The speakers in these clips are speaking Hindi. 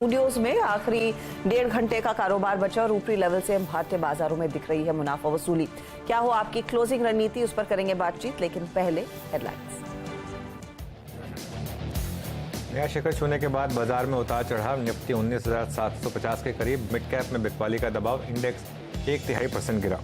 स्टूडियोज में आखिरी 1.5 घंटे का कारोबार बचा और ऊपरी लेवल से भारतीय बाजारों में दिख रही है मुनाफा वसूली। क्या हो आपकी क्लोजिंग रणनीति, उस पर करेंगे बातचीत, लेकिन पहले हेडलाइंस। नया शिखर छूने के बाद बाजार में उतार चढ़ाव। निफ्टी 19,750 के करीब। मिड कैप में बिकवाली का दबाव। इंडेक्स 0.3% गिरा।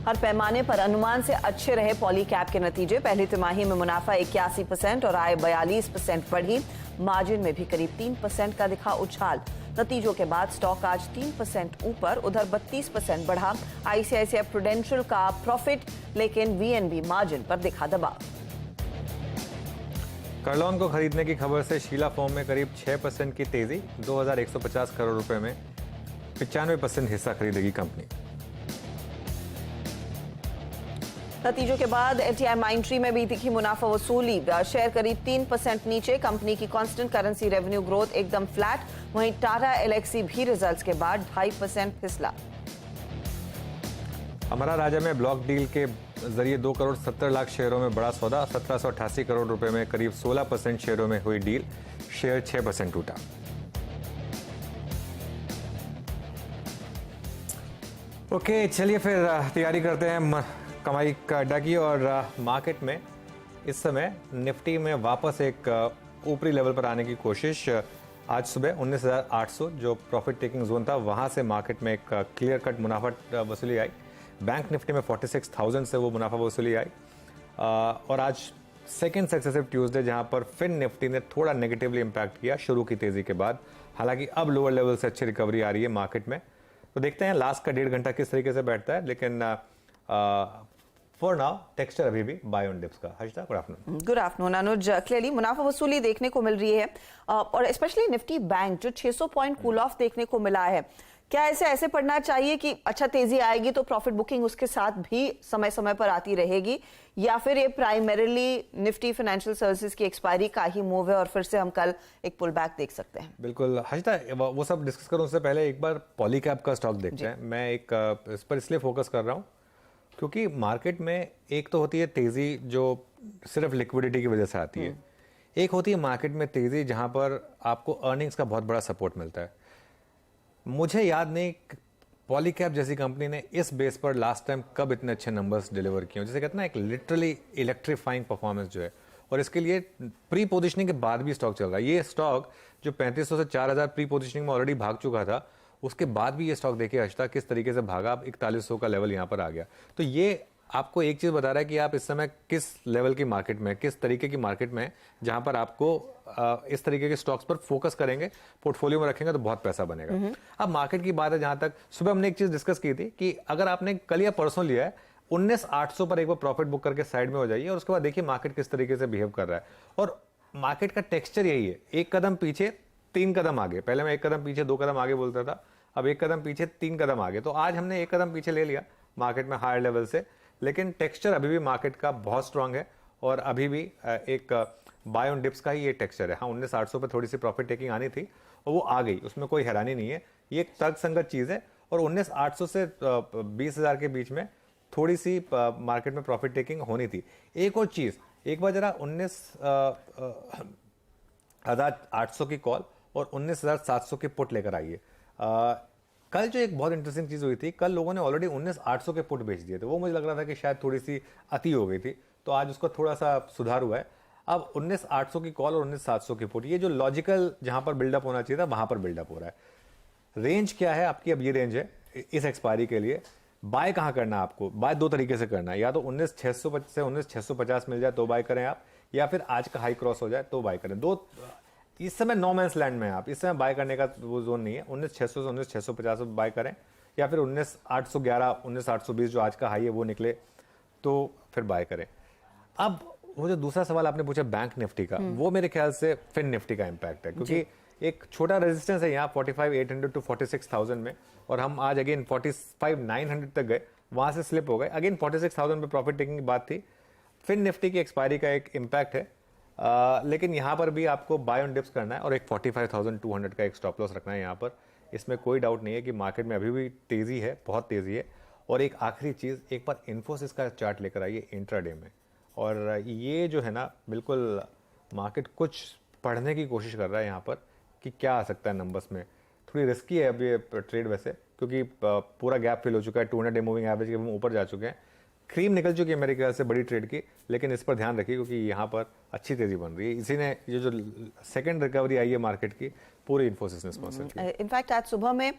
हर पैमाने पर अनुमान से अच्छे रहे पॉली कैप के नतीजे। पहली तिमाही में मुनाफा 81% और आय 42% बढ़ी। मार्जिन में भी करीब 3% का दिखा उछाल। नतीजों के बाद स्टॉक आज 3% ऊपर, उधर 32% बढ़ा। आईसीआईसीआई प्रूडेंशियल का प्रॉफिट, लेकिन वीएनबी मार्जिन पर दिखा दबाव। करलोन को खरीदने की खबर से शीला फोम में करीब 6% की तेजी। 2,150 करोड़ रुपए में 95% हिस्सा खरीदेगी कंपनी। नतीजों के बाद एटीआई माइंट्री में भी दिखी मुनाफा वसूली। शेयर करीब 3% नीचे। कंपनी की कांस्टेंट करेंसी रेवेन्यू ग्रोथ एकदम फ्लैट। वहीं टाटा एलेक्सी भी रिजल्ट्स के बाद 2.5% फिसला। अमरा राजा में ब्लॉक डील के जरिए 2 करोड़ 70 लाख शेयरों में बड़ा सौदा। 1788 करोड़ रुपए में करीब 16% शेयरों में हुई डील। शेयर 6% टूटा। ओके, चलिए फिर तैयारी करते हैं कमाई का अड्डा की। और मार्केट में इस समय निफ्टी में वापस एक ऊपरी लेवल पर आने की कोशिश। आज सुबह 19,800 जो प्रॉफिट टेकिंग जोन था, वहां से मार्केट में एक क्लियर कट मुनाफा वसूली आई। बैंक निफ्टी में 46,000 से वो मुनाफा वसूली आई। और आज सेकेंड सक्सेसिव ट्यूसडे जहां पर फिन निफ्टी ने थोड़ा नेगेटिवली इम्पैक्ट किया शुरू की तेजी के बाद। हालांकि अब लोअर लेवल से अच्छी रिकवरी आ रही है मार्केट में। तो देखते हैं लास्ट का 1.5 घंटा किस तरीके से बैठता है। लेकिन फॉर नाउ टेक्सचर अभी भी बाय ऑन डिप्स का। Harshita, good afternoon. Good afternoon Anuj. Clearly मुनाफा वसूली देखने को मिल रही है और स्पेशली निफ्टी बैंक जो 600 पॉइंट कूल ऑफ देखने को मिला है। क्या ऐसे पढ़ना चाहिए कि अच्छा तेजी आएगी तो प्रॉफिट बुकिंग उसके साथ भी समय समय पर आती रहेगी, या फिर ये प्राइमरीली निफ्टी फाइनेंशियल सर्विसेज की एक्सपायरी का ही मूव है और फिर से हम कल एक पुल बैक देख सकते हैं? बिल्कुल हर्षिता, वो सब डिस्कस करूं उससे पहले एक बार पॉलीकैब का स्टॉक देखते हैं। मैं इस पर इसलिए फोकस कर रहा हूं क्योंकि मार्केट में एक तो होती है तेजी जो सिर्फ लिक्विडिटी की वजह से आती है, एक होती है मार्केट में तेजी जहां पर आपको अर्निंग्स का बहुत बड़ा सपोर्ट मिलता है। मुझे याद नहीं पॉलीकैब जैसी कंपनी ने इस बेस पर लास्ट टाइम कब इतने अच्छे नंबर्स डिलीवर किए। जैसे कहते हैं ना, एक लिटरली इलेक्ट्रीफाइंग परफॉर्मेंस जो है, और इसके लिए प्री पोजिशनिंग के बाद भी स्टॉक चल रहा है। ये स्टॉक जो 3500 से 4000 प्री पोजिशनिंग में ऑलरेडी भाग चुका था, उसके बाद भी ये स्टॉक देखिए हर्षिता किस तरीके से भागा। अब 4100 का लेवल यहां पर आ गया। तो ये आपको एक चीज बता रहा है कि आप इस समय किस लेवल की मार्केट में, किस तरीके की मार्केट में, जहां पर आपको इस तरीके के स्टॉक्स पर फोकस करेंगे, पोर्टफोलियो में रखेंगे तो बहुत पैसा बनेगा। अब मार्केट की बात है, जहां तक सुबह हमने एक चीज डिस्कस की थी कि अगर आपने कल या परसों लिया है 19,800 पर एक बार प्रॉफिट बुक करके साइड में हो जाइए और उसके बाद देखिए मार्केट किस तरीके से बिहेव कर रहा है। और मार्केट का टेक्सचर यही है, एक कदम पीछे 3 कदम आगे। पहले मैं 1 कदम पीछे 2 कदम आगे बोलता था, अब 1 कदम पीछे 3 कदम आगे। तो आज हमने 1 कदम पीछे ले लिया मार्केट में हायर लेवल से, लेकिन टेक्सचर अभी भी मार्केट का बहुत स्ट्रांग है और अभी भी एक बाय ऑन डिप्स का ही ये टेक्सचर है। हाँ, 19,800 पे थोड़ी सी प्रॉफिट टेकिंग आनी थी और वो आ गई, उसमें कोई हैरानी नहीं है। ये एक तर्कसंगत चीज है। और 19,800 से 20,000 के बीच में थोड़ी सी मार्केट में प्रॉफिट टेकिंग होनी थी। एक और चीज, एक बार जरा 19,800 की कॉल और 19,700 के पुट लेकर आइए। कल जो एक बहुत इंटरेस्टिंग चीज हुई थी, कल लोगों ने ऑलरेडी 19,800 के पुट बेच दिए थे। वो मुझे लग रहा था कि शायद थोड़ी सी अति हो गई थी, तो आज उसका थोड़ा सा सुधार हुआ है। अब 19,800 की कॉल और 19,700 की पुट, ये जो लॉजिकल जहां पर बिल्डअप होना चाहिए था वहां पर बिल्डअप हो रहा है। रेंज क्या है आपकी? अब ये रेंज है इस एक्सपायरी के लिए। बाय कहां करना है आपको? बाय 2 तरीके से करना है, या तो 19,600 से 19,650 मिल जाए तो बाय करें आप, या फिर आज का हाई क्रॉस हो जाए तो बाय करें। इस समय नो मैंस लैंड में आप, इस समय बाय करने का वो जोन नहीं है। 19,600 से 19,650 बाय करें, या फिर 19,811 19,820 जो आज का हाई है वो निकले तो फिर बाय करें। अब वो जो दूसरा सवाल आपने पूछा बैंक निफ्टी का, वो मेरे ख्याल से फिन निफ्टी का इंपैक्ट है, क्योंकि एक छोटा रेजिस्टेंस है यहाँ 45,800 टू 46,000 में, और हम आज अगेन 45,900 तक गए, वहां से स्लिप हो गए। अगेन 46,000 पे प्रॉफिट टेकिंग की बात थी। फिन निफ्टी की एक्सपायरी का एक इंपैक्ट है, लेकिन यहां पर भी आपको बाय ऑन डिप्स करना है और एक 45,200 का एक स्टॉप लॉस रखना है यहां पर। इसमें कोई डाउट नहीं है कि मार्केट में अभी भी तेजी है, बहुत तेजी है। और एक आखिरी चीज, एक बार इन्फोसिस का चार्ट लेकर आइए इंट्राडे में, और ये जो है ना बिल्कुल मार्केट कुछ पढ़ने की कोशिश कर रहा है यहाँ पर कि क्या आ सकता है नंबर्स में। थोड़ी रिस्की है अब ये ट्रेड वैसे, क्योंकि पूरा गैप फिल हो चुका है, 200 डे मूविंग एवरेज के हम ऊपर जा चुके हैं, क्रीम निकल चुकी है मेरे ख्याल से बड़ी ट्रेड की। लेकिन इस पर ध्यान रखिए क्योंकि यहाँ पर अच्छी तेजी बन रही है। इसी ने ये जो सेकंड रिकवरी आई है मार्केट की, पूरी इन्फोसिस ने स्पॉन्सर की। इनफैक्ट आज सुबह में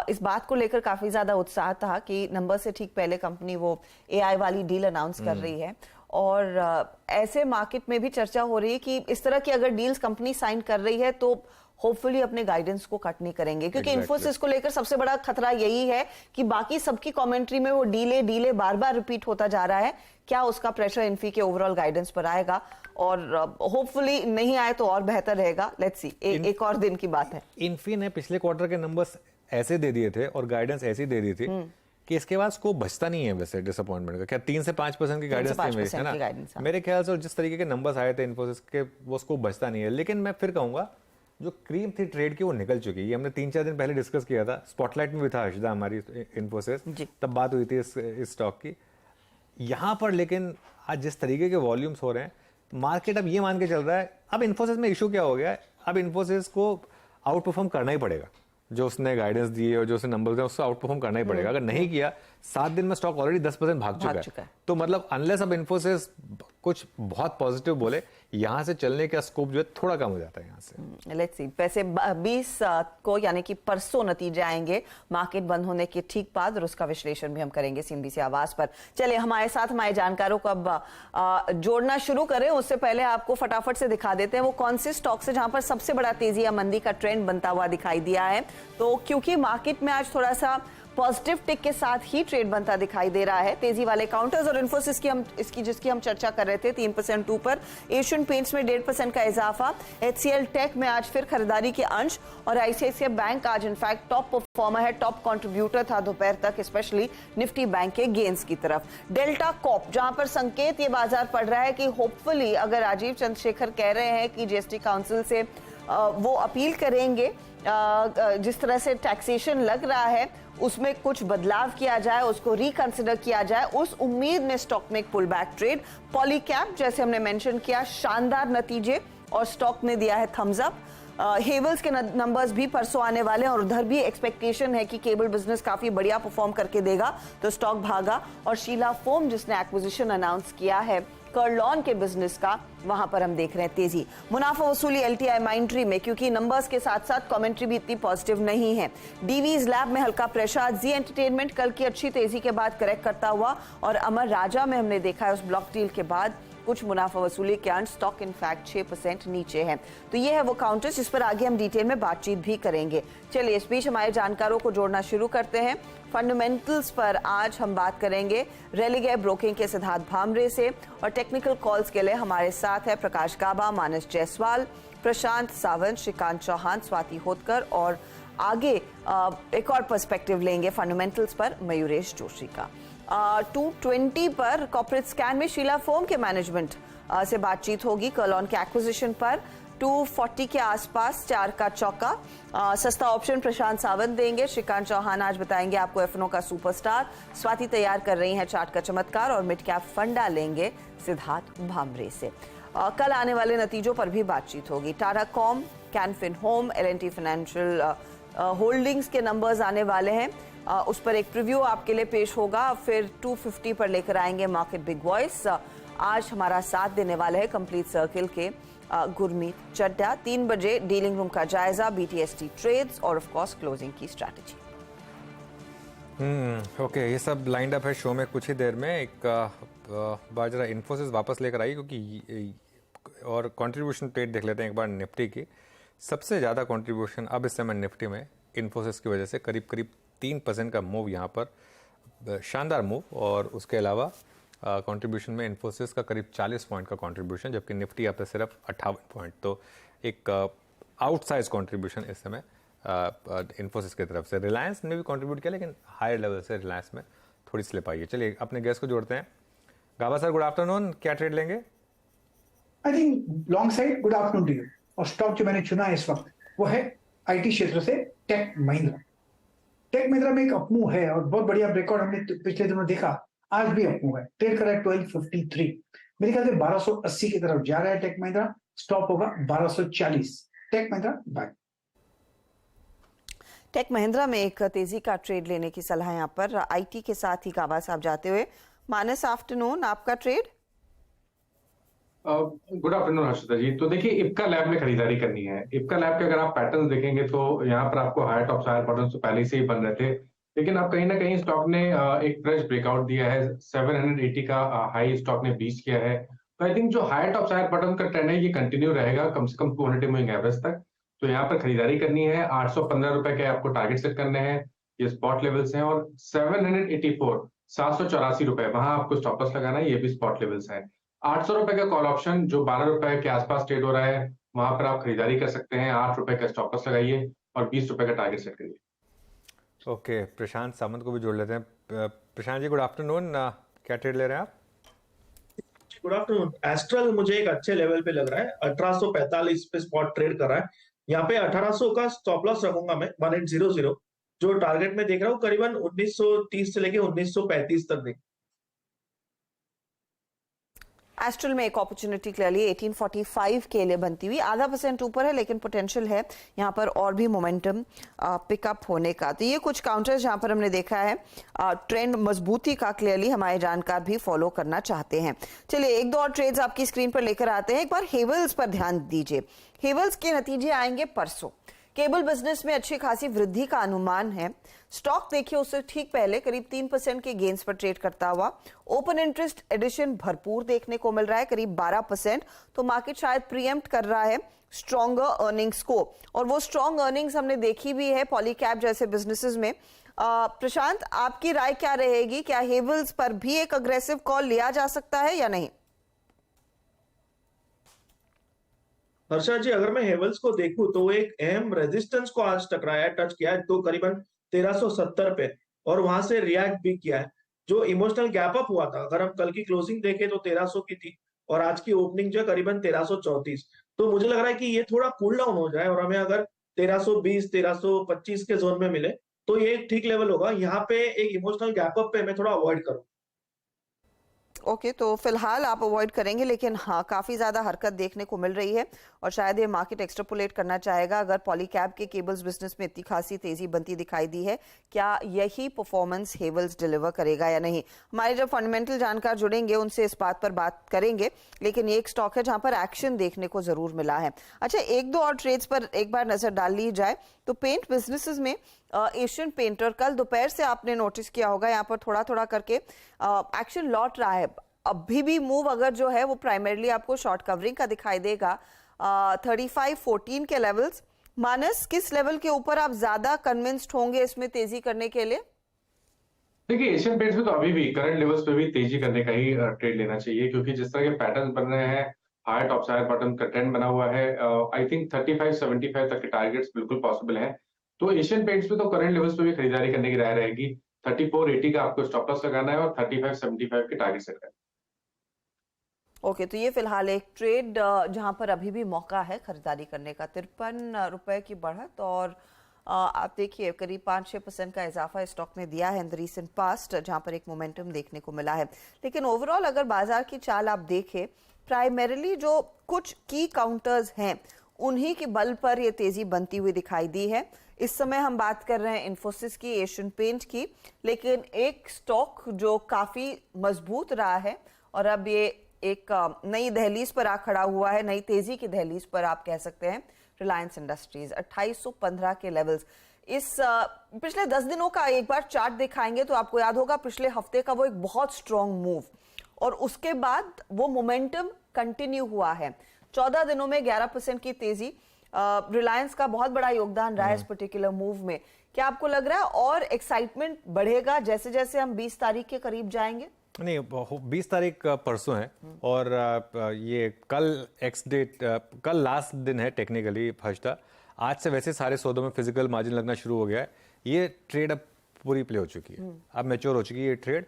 इस बात को लेकर काफी ज्यादा उत्साह था कि नंबर से ठीक पहले कंपनी वो एआई वाली डील अनाउंस कर रही है, और ऐसे मार्केट में भी चर्चा हो रही है कि इस तरह की अगर डील्स कंपनी साइन कर रही है तो होपफुली अपने गाइडेंस को कट नहीं करेंगे, क्योंकि इन्फोसिस को लेकर सबसे बड़ा खतरा यही है कि बाकी सबकी कमेंट्री में वो डीले बार बार रिपीट होता जा रहा है। क्या उसका प्रेशर इन्फी के ओवरऑल गाइडेंस पर आएगा, और होपफुली नहीं आए तो और बेहतर रहेगा। लेट्स सी, एक और दिन की बात है। इन्फी ने पिछले क्वार्टर के नंबर्स ऐसे दे दिए थे और गाइडेंस ऐसी दे दी थी कि इसके बाद स्कोप बचता नहीं है वैसे डिसअपॉइंटमेंट का। क्या 3 से 5% की गाइडेंस थी है ना मेरे ख्याल से, और जिस तरीके के नंबर्स आए थे इन्फोसिस के, वो स्कोप बचता नहीं है। लेकिन मैं फिर कहूंगा जो क्रीम थी ट्रेड की वो निकल चुकी है। ये हमने 3-4 दिन पहले डिस्कस किया था, स्पॉटलाइट में भी था हर्षदा हमारी इन्फोसिस, तब बात हुई थी इस स्टॉक की यहाँ पर। लेकिन आज जिस तरीके के वॉल्यूम्स हो रहे हैं, मार्केट अब ये मान के चल रहा है, अब इन्फोसिस में इशू क्या हो गया है, अब इन्फोसिस को आउट परफॉर्म करना ही पड़ेगा। जो उसने गाइडेंस दिए और जो उसने नंबर दिए उसको आउट परफॉर्म करना ही पड़ेगा। अगर नहीं किया, 7 दिन में स्टॉक ऑलरेडी 10% भाग चुका है। तो मतलब अनलेस अब इन्फोसिस कुछ बहुत पॉजिटिव बोले, यहाँ से चलने का स्कोप जो है थोड़ा कम हो जाता है यहाँ से। लेट्स सी, वैसे 20 को यानी कि परसों नतीजे आएंगे मार्केट बंद होने के ठीक बाद, और उसका विश्लेषण भी हम करेंगे सीएनबीसी आवाज पर। चलिए हमारे साथ हमारे जानकारों को अब जोड़ना शुरू करें। उससे पहले आपको फटाफट से दिखा देते हैं वो कौन से स्टॉक्स है जहां पर सबसे बड़ा तेजी या मंदी का ट्रेंड बनता हुआ दिखाई दिया है। तो क्योंकि मार्केट में आज थोड़ा सा पॉजिटिव टिक के साथ ही ट्रेड बनता दिखाई दे रहा है, तेजी वाले काउंटर्स और इन्फोसिस की जिसकी हम चर्चा कर रहे थे 3% ऊपर, एशियन पेंट्स में 1.5% का इजाफा, एचसीएल टेक में आज फिर खरीदारी के अंश, और आईसीआईसीआई बैंक आज इनफैक्ट टॉप परफॉर्मर है, टॉप कंट्रीब्यूटर था दोपहर तक, स्पेशली निफ्टी बैंक के गेन्स की तरफ। डेल्टा कॉप जहां पर संकेत ये बाजार पड़ रहा है कि होपफुली अगर राजीव चंद्रशेखर कह रहे हैं कि जीएसटी काउंसिल से वो अपील करेंगे, जिस तरह से टैक्सेशन लग रहा है उसमें कुछ बदलाव किया जाए, उसको रिकंसिडर किया जाए, उस उम्मीद में स्टॉक में एक पुल बैक ट्रेड। पॉलीकैप जैसे हमने मेंशन किया, शानदार नतीजे और स्टॉक ने दिया है थम्स अप। हेवल्स के नंबर्स भी परसों आने वाले हैं और उधर भी एक्सपेक्टेशन है कि केबल बिजनेस काफी बढ़िया परफॉर्म करके देगा, तो स्टॉक भागा। और शीला फोम जिसने एक्विजिशन अनाउंस किया है कर्लॉन के बिजनेस का, वहां पर हम देख रहे हैं तेजी। मुनाफा वसूली एलटीआई माइंट्री में, क्योंकि नंबर्स के साथ साथ कमेंट्री भी इतनी पॉजिटिव नहीं है। डीवीज लैब में हल्का प्रेशर, जी एंटरटेनमेंट कल की अच्छी तेजी के बाद करेक्ट करता हुआ, और अमर राजा में हमने देखा है उस ब्लॉक डील के बाद कुछ मुनाफा वसूली के अंश, स्टॉक इनफैक्ट 6% नीचे है। तो ये है वो काउंटर जिस पर आगे हम डिटेल में बातचीत भी करेंगे। चलिए इस बीच हमारे जानकारों को जोड़ना शुरू करते हैं। फंडामेंटल्स पर आज हम बात करेंगे रेलिगे ब्रोकिंग के सिद्धार्थ भामरे से, और टेक्निकल कॉल्स के लिए हमारे साथ है प्रकाश गाबा, मानस जायसवाल, प्रशांत सावंत, श्रीकांत चौहान, स्वाति होतकर, और आगे एक और पर्सपेक्टिव लेंगे फंडामेंटल्स पर मयूरेश जोशी का। 220 पर कॉर्पोरेट स्कैन में शीला फोम के मैनेजमेंट से बातचीत होगी कर्लॉन के एक्विजिशन पर। 240 के आसपास 4 का चौका, सस्ता ऑप्शन प्रशांत सावंत देंगे। श्रीकांत चौहान आज बताएंगे आपको एफनो का सुपरस्टार। स्वाति तैयार कर रही हैं चार्ट का चमत्कार, और मिड कैप फंडा लेंगे सिद्धार्थ भामरे से। कल आने वाले नतीजों पर भी बातचीत होगी। Tata Comm, Canfin Home, L and T financial holdings के नंबर्स आने वाले हैं, उस पर एक प्रीव्यू आपके लिए पेश होगा। फिर 250 पर लेकर आएंगे मार्केट बिग वॉइस। आज हमारा साथ देने वाले हैं कंप्लीट सर्किल के गुरमीत चड्डा। 3 बजे डीलिंग रूम का जायजा, बीटीएसटी ट्रेड्स और ऑफ कोर्स क्लोजिंग की स्ट्रैटेजी। ओके, ये सब लाइंड अप है शो में कुछ ही देर में। एक बार जरा इन्फोसिस वापस लेकर आई, क्योंकि और कंट्रीब्यूशन पेड देख लेते हैं एक बार निफ्टी की। सबसे ज़्यादा कंट्रीब्यूशन अब इस समय निफ्टी में इन्फोसिस की वजह से, करीब 3% का मूव यहाँ पर, शानदार मूव। और उसके अलावा कंट्रीब्यूशन में इन्फोसिस का करीब 40 पॉइंट का कंट्रीब्यूशन, जबकि निफ्टी यहाँ पे सिर्फ 58 पॉइंट। तो एक आउटसाइज कंट्रीब्यूशन इस समय इन्फोसिस की तरफ से। रिलायंस ने भी कंट्रीब्यूट किया, लेकिन हायर लेवल से रिलायंस में थोड़ी स्लिप आई है। चलिए अपने गेस्ट को जोड़ते हैं। गाबा सर, गुड आफ्टरनून, क्या ट्रेड लेंगे? I think long side good afternoon to you. और स्टॉक जो मैंने चुना है इस वक्त वो है आईटी क्षेत्र से टेक महिंद्रा। टेक महिंद्रा में एक अपमूव है और बहुत बढ़िया ब्रेकआउट हमने पिछले दिनों देखा, आज भी अपमूव है। ट्रेड कर रहा है 1253, मेरे ख्याल से 1280 की तरफ जा रहा है टेक महिंद्रा। स्टॉप होगा 1240। Tech Mahindra buy. Tech Mahindra में एक तेजी का ट्रेड लेने की सलाह यहाँ पर आईटी के साथ ही काबा साहब जाते हुए। मानस, आफ्टरनून, आपका ट्रेड? गुड आफ्टरनून हर्षिता जी। तो देखिए, इप्का लैब में खरीदारी करनी है। इप्का लैब के अगर आप पैटर्न देखेंगे तो यहाँ पर आपको हायर टॉप हायर बॉटम तो पहले से ही बन रहे थे, लेकिन अब कहीं ना कहीं स्टॉक ने एक फ्रेश ब्रेकआउट दिया है। 780 का हाई स्टॉक ने बीच किया है। तो आई थिंक जो हायर टॉप हायर बॉटम का ट्रेंड है ये कंटिन्यू रहेगा कम से कम 200 मूविंग एवरेज तक। तो यहाँ पर खरीदारी करनी है। 815 रुपए के आपको टारगेट सेट करने हैं, ये स्पॉट लेवल्स हैं। और 784 784 रुपए वहां आपको स्टॉप लॉस लगाना है, ये भी स्पॉट लेवल्स हैं। 800 रुपए का कॉल ऑप्शन जो 12 रुपए के आसपास ट्रेड हो रहा है, वहां पर आप खरीदारी कर सकते हैं। 8 रुपए का स्टॉप लॉस लगाइए और 20 रुपए का टारगेट सेट करिए। ओके, प्रशांत सामंत को भी जोड़ लेते हैं। Prashant ji, good afternoon. क्या ट्रेड ले रहे हैं आप? Good afternoon. एस्ट्रल मुझे एक अच्छे लेवल पे लग रहा है, 1845 पे स्पॉट ट्रेड कर रहा है। यहाँ पे 1800 का स्टॉप लॉस रखूंगा मैं, 1800। जो टारगेट में देख रहा हूँ करीबन 1930 से लेके 1935 तक देख। एस्ट्रल में एक अपॉर्चुनिटी क्लियरली 1845 के लिए बनती हुई, आधा % ऊपर है, लेकिन पोटेंशियल है यहाँ पर और भी मोमेंटम पिकअप होने का। तो ये कुछ काउंटर्स जहाँ पर हमने देखा है ट्रेंड मजबूती का क्लियरली हमारे जानकार भी फॉलो करना चाहते हैं। चलिए एक दो और ट्रेड्स आपकी स्क्रीन पर लेकर आते हैं। एक बार हेवल्स पर ध्यान दीजिए। हेवल्स के नतीजे आएंगे परसों। केबल बिजनेस में अच्छी खासी वृद्धि का अनुमान है। स्टॉक देखिए उससे ठीक पहले करीब 3% के गेंस पर ट्रेड करता हुआ। ओपन इंटरेस्ट एडिशन भरपूर देखने को मिल रहा है, करीब 12%। तो मार्केट शायद प्रीएम्प्ट कर रहा है स्ट्रॉन्गर अर्निंग्स को, और वो स्ट्रॉन्ग अर्निंग्स हमने देखी भी है पॉलीकैब जैसे बिजनेसेस में। प्रशांत, आपकी राय क्या रहेगी? क्या हेवल्स पर भी एक अग्रेसिव कॉल लिया जा सकता है या नहीं? हर्षा जी, अगर मैं हेवल्स को देखूं तो एक अहम रेजिस्टेंस को आज टकराया है, टच किया है, तो करीबन 1370 पे, और वहां से रिएक्ट भी किया है। जो इमोशनल गैप अप हुआ था, अगर हम कल की क्लोजिंग देखें तो 1300 की थी और आज की ओपनिंग जो है करीबन 1334। तो मुझे लग रहा है कि ये थोड़ा कूल डाउन हो जाए और हमें अगर 1320 1325 के जोन में मिले तो ये एक ठीक लेवल होगा। यहाँ पे एक इमोशनल गैप अप पे मैं थोड़ा अवॉइड करूँ। ओके, तो फिलहाल आप अवॉइड करेंगे, लेकिन हाँ काफी ज्यादा हरकत देखने को मिल रही है और शायद ये मार्केट एक्सट्रापोलेट करना चाहेगा। अगर पॉलीकैब के केबल्स बिजनेस में इतनी खासी तेजी बनती दिखाई दी है, क्या यही परफॉर्मेंस हेवल्स डिलीवर करेगा या नहीं? हमारे जब फंडामेंटल जानकार जुड़ेंगे उनसे इस बात पर बात करेंगे, लेकिन ये एक स्टॉक है जहां पर एक्शन देखने को जरूर मिला है। अच्छा, एक दो और ट्रेड्स पर एक बार नजर डाल ली जाए तो पेंट बिजनेसेस में एशियन पेंटर, कल दोपहर से आपने नोटिस किया होगा यहाँ पर थोड़ा थोड़ा करके एक्शन लौट रहा है। अभी भी मूव अगर जो है वो प्राइमरली आपको शॉर्ट कवरिंग का दिखाई देगा 3514 के लेवल्स। मानस, किस लेवल के ऊपर आप ज्यादा कन्विंस्ड होंगे इसमें तेजी करने के लिए? देखिए, एशियन पेंट्स में तो अभी भी करंट लेवल्स पे भी तेजी करने का ही ट्रेड लेना चाहिए, क्योंकि जिस तरह के पैटर्न बन रहे हैं, हायर टॉप हायर बॉटम का ट्रेंड बना हुआ है। आई थिंक 3575 तक के टारगेट्स बिल्कुल पॉसिबल हैं। तो एशियन पेंट्स में तो करंट लेवल्स पे भी खरीदारी करने की राय रहेगी। 3480 का आपको स्टॉप लॉस लगाना है और 3575 के टारगेट सेट करना है। ओके, तो ये फिलहाल एक ट्रेड जहां पर अभी भी मौका है खरीदारी करने का। 53 रुपए की बढ़त और आप देखिए करीब 5-6% का इजाफा स्टॉक ने दिया है इन द रीसेंट पास्ट, जहां पर एक मोमेंटम देखने को मिला है। लेकिन ओवरऑल अगर बाजार की चाल आप देखें, प्राइमरीली जो कुछ की काउंटर्स हैं उन्हीं के बल पर ये तेजी बनती हुई दिखाई दी है। इस समय हम बात कर रहे हैं इन्फोसिस की, एशियन पेंट की, लेकिन एक स्टॉक जो काफी मजबूत रहा है और अब ये एक नई दहलीज पर आ खड़ा हुआ है, नई तेजी की दहलीज पर आप कह सकते हैं, रिलायंस इंडस्ट्रीज 2815 के लेवल्स। इस पिछले 10 दिनों का एक बार चार्ट दिखाएंगे तो आपको याद होगा पिछले हफ्ते का वो एक बहुत स्ट्रॉन्ग मूव, और उसके बाद वो मोमेंटम कंटिन्यू हुआ है। 14 दिनों में 11% की तेजी, रिलायंस का बहुत बड़ा योगदान रहा है इस पर्टिकुलर मूव में। क्या आपको लग रहा है और एक्साइटमेंट बढ़ेगा जैसे जैसे हम 20 तारीख के करीब जाएंगे? नहीं, 20 तारीख परसों है और ये कल एक्स डेट, कल लास्ट दिन है टेक्निकली फर्स्ट। आज से वैसे सारे सौदों में फिजिकल मार्जिन लगना शुरू हो गया है। ये ट्रेड अब पूरी प्ले हो चुकी है, अब मैच्योर हो चुकी है ये ट्रेड।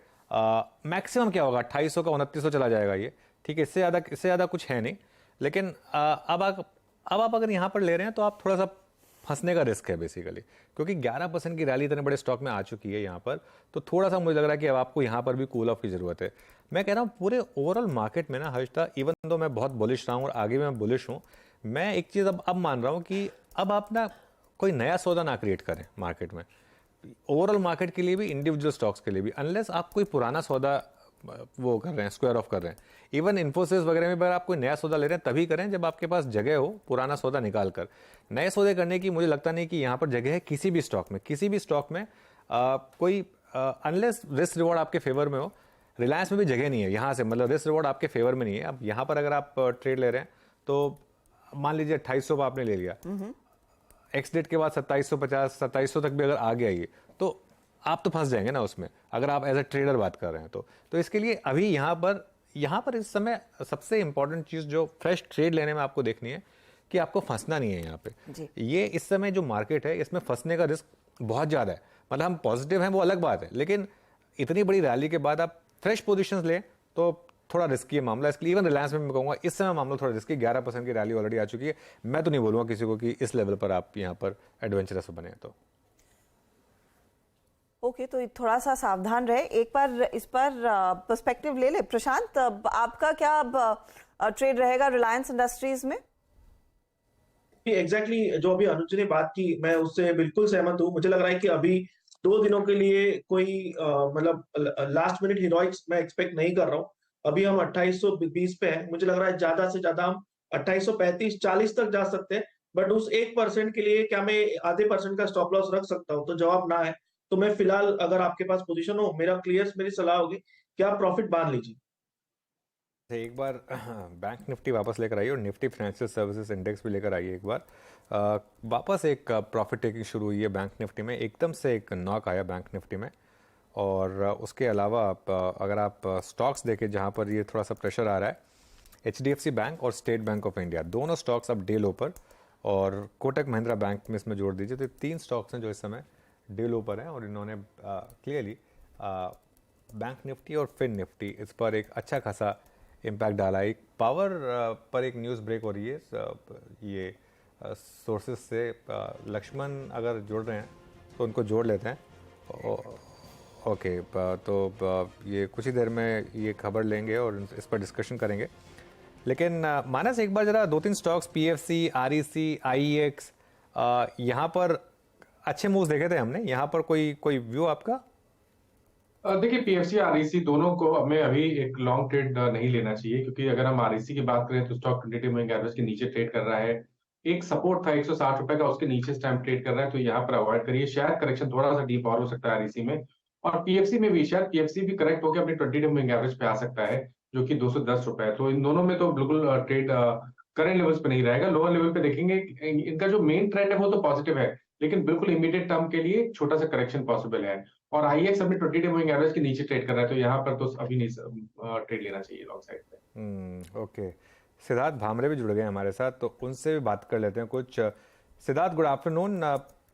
मैक्सिमम क्या होगा, 2800 का 2900 चला जाएगा ये, ठीक है। इससे ज़्यादा कुछ है नहीं। लेकिन अब आप अगर यहाँ पर ले रहे हैं तो आप थोड़ा सा फंसने का रिस्क है बेसिकली, क्योंकि 11% की रैली इतने बड़े स्टॉक में आ चुकी है यहाँ पर, तो थोड़ा सा मुझे लग रहा है कि अब आपको यहाँ पर भी कूल ऑफ की ज़रूरत है। मैं कह रहा हूँ पूरे ओवरऑल मार्केट में ना हर्षदा, इवन दो मैं बहुत बुलिश रहा हूँ और आगे भी मैं बुलिश हूँ, मैं एक चीज़ अब मान रहा हूँ कि अब आप ना कोई नया सौदा ना क्रिएट करें मार्केट में, ओवरऑल मार्केट के लिए भी, इंडिविजुअल स्टॉक्स के लिए भी, अनलेस आप कोई पुराना सौदा वो कर रहे हैं, स्क्वायर ऑफ कर रहे हैं। इवन इन्फोसिस वगैरह में अगर आप कोई नया सौदा ले रहे हैं तभी करें जब आपके पास जगह हो पुराना सौदा निकाल कर। नए सौदे करने की मुझे लगता नहीं कि यहाँ पर जगह है किसी भी स्टॉक में कोई अनलेस रिस्क रिवॉर्ड आपके फेवर में हो। रिलायंस में भी जगह नहीं है यहाँ से, मतलब रिस्क रिवॉर्ड आपके फेवर में नहीं है। अब यहाँ पर अगर आप ट्रेड ले रहे हैं तो मान लीजिए 2800 पर आपने ले लिया, एक्स डेट के बाद 2750 2700 तक भी अगर आ गया ये, तो आप तो फंस जाएंगे ना उसमें, अगर आप एज ए ट्रेडर बात कर रहे हैं तो इसके लिए अभी यहाँ पर इस समय सबसे इंपॉर्टेंट चीज़ जो फ्रेश ट्रेड लेने में आपको देखनी है कि आपको फंसना नहीं है यहाँ पे। ये इस समय जो मार्केट है इसमें फंसने का रिस्क बहुत ज़्यादा है। मतलब हम पॉजिटिव हैं वो अलग बात है, लेकिन इतनी बड़ी रैली के बाद आप फ्रेश पोजीशंस लें तो थोड़ा रिस्की है मामला। इसके लिए इवन रिलायंस में मैं कहूँगा इस समय मामला थोड़ा रिस्की, 11% की रैली ऑलरेडी आ चुकी है। मैं तो नहीं बोलूँगा किसी को कि इस लेवल पर आप यहाँ पर एडवेंचरस बने। तो ओके, तो थोड़ा सा सावधान रहे। एक बार इस पर पर्सपेक्टिव ले ले प्रशांत, आपका क्या ट्रेड रहेगा रिलायंस इंडस्ट्रीज में? एग्जैक्टली जो अभी अनुज ने बात की, मैं उससे बिल्कुल सहमत हूँ। मुझे लग रहा है कि अभी 2 दिनों के लिए कोई मतलब लास्ट मिनट हीरोइक्स मैं एक्सपेक्ट नहीं कर रहा हूँ। अभी हम 2820 पे हैं, मुझे लग रहा है ज्यादा से ज्यादा हम 2835-40 तक जा सकते हैं। बट उस 1% के लिए क्या मैं आधे % का स्टॉप लॉस रख सकता हूँ? तो जवाब ना है। तो मैं फिलहाल, अगर आपके पास पोजीशन हो, मेरी सलाह होगी कि आप प्रॉफिट बांध लीजिए। एक बार बैंक निफ्टी वापस लेकर आइए और निफ्टी फाइनेंशियल सर्विसेज इंडेक्स भी लेकर आइए एक बार। वापस एक प्रॉफिट टेकिंग शुरू हुई है बैंक निफ्टी में, एकदम से एक नॉक आया बैंक निफ्टी में। और उसके अलावा अगर आप स्टॉक्स देखें जहां पर ये थोड़ा सा प्रेशर आ रहा है, HDFC बैंक और स्टेट बैंक ऑफ इंडिया दोनों स्टॉक्स अब डे लो पर, और कोटक महिंद्रा बैंक में इसमें जोड़ दीजिए, तो 3 स्टॉक्स हैं जो इस समय डे लो पर हैं। और इन्होंने क्लियरली बैंक निफ्टी और फिन निफ्टी इस पर एक अच्छा खासा इम्पैक्ट डाला है। एक पावर पर एक न्यूज़ ब्रेक हो रही है ये सोर्सेज से। लक्ष्मण अगर जोड़ रहे हैं तो उनको जोड़ लेते हैं। ओके, तो ये कुछ ही देर में ये खबर लेंगे और इस पर डिस्कशन करेंगे। लेकिन मानस एक बार जरा 2-3 स्टॉक्स PFC, REC, IEX, यहाँ पर अच्छे मूव्स देखे थे हमने, यहाँ पर कोई व्यू आपका? देखिए PFC REC दोनों को हमें अभी एक लॉन्ग ट्रेड नहीं लेना चाहिए, क्योंकि अगर हम REC की बात करें तो स्टॉक 22 मूविंग एवरेज के नीचे ट्रेड कर रहा है। एक सपोर्ट था 160 रुपए का, उसके नीचे टाइम ट्रेड कर रहा है, तो यहाँ पर अवॉइड करिए। शायद करेक्शन थोड़ा सा डीप और हो सकता है REC में। और PFC में भी शायद PFC भी करेक्ट होकर अपनी 22 मूविंग एवरेज पे आ सकता है, जो कि 210 रुपए है। तो इन दोनों में तो बिल्कुल ट्रेड करंट लेवल्स पे नहीं रहेगा। लोअर लेवल पे देखेंगे, इनका जो मेन ट्रेंड है वो तो पॉजिटिव है, लेकिन बिल्कुल इमीडिएट टर्म के लिए छोटा सा करेक्शन पॉसिबल है। और IEX अपने 20 मूविंग एवरेज के नीचे ट्रेड कर रहा है, तो यहाँ पर तो अभी नहीं ट्रेड लेना चाहिए लॉन्ग साइड पे। ओके, सिद्धार्थ भामरे भी जुड़ गए हमारे साथ, तो उनसे भी बात कर लेते हैं कुछ। Siddharth, good afternoon.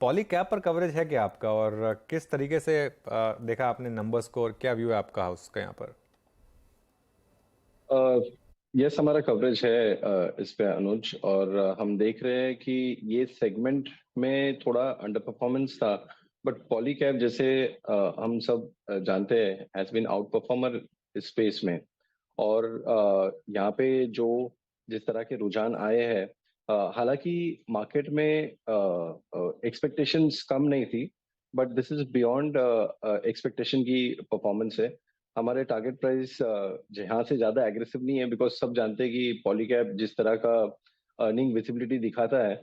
Poly cap पर कवरेज है क्या आपका, और किस तरीके से देखा आपने नंबर्स को, और क्या व्यू है आपका हाउस का यहाँ पर? यस, हमारा कवरेज है इस पे अनुज, और हम देख रहे हैं कि ये सेगमेंट में थोड़ा अंडर परफॉर्मेंस था, बट पॉली कैप जैसे हम सब जानते हैं हैज बीन आउट परफॉर्मर इस स्पेस में। और यहाँ पे जो जिस तरह के रुझान आए हैं, हालांकि मार्केट में एक्सपेक्टेशंस कम नहीं थी, but this is beyond expectation की परफॉर्मेंस है। हमारे टारगेट प्राइस जहाँ से ज्यादा एग्रेसिव नहीं है, बिकॉज सब जानते हैं कि पॉलीकैप जिस तरह का अर्निंग विजिबिलिटी दिखाता है,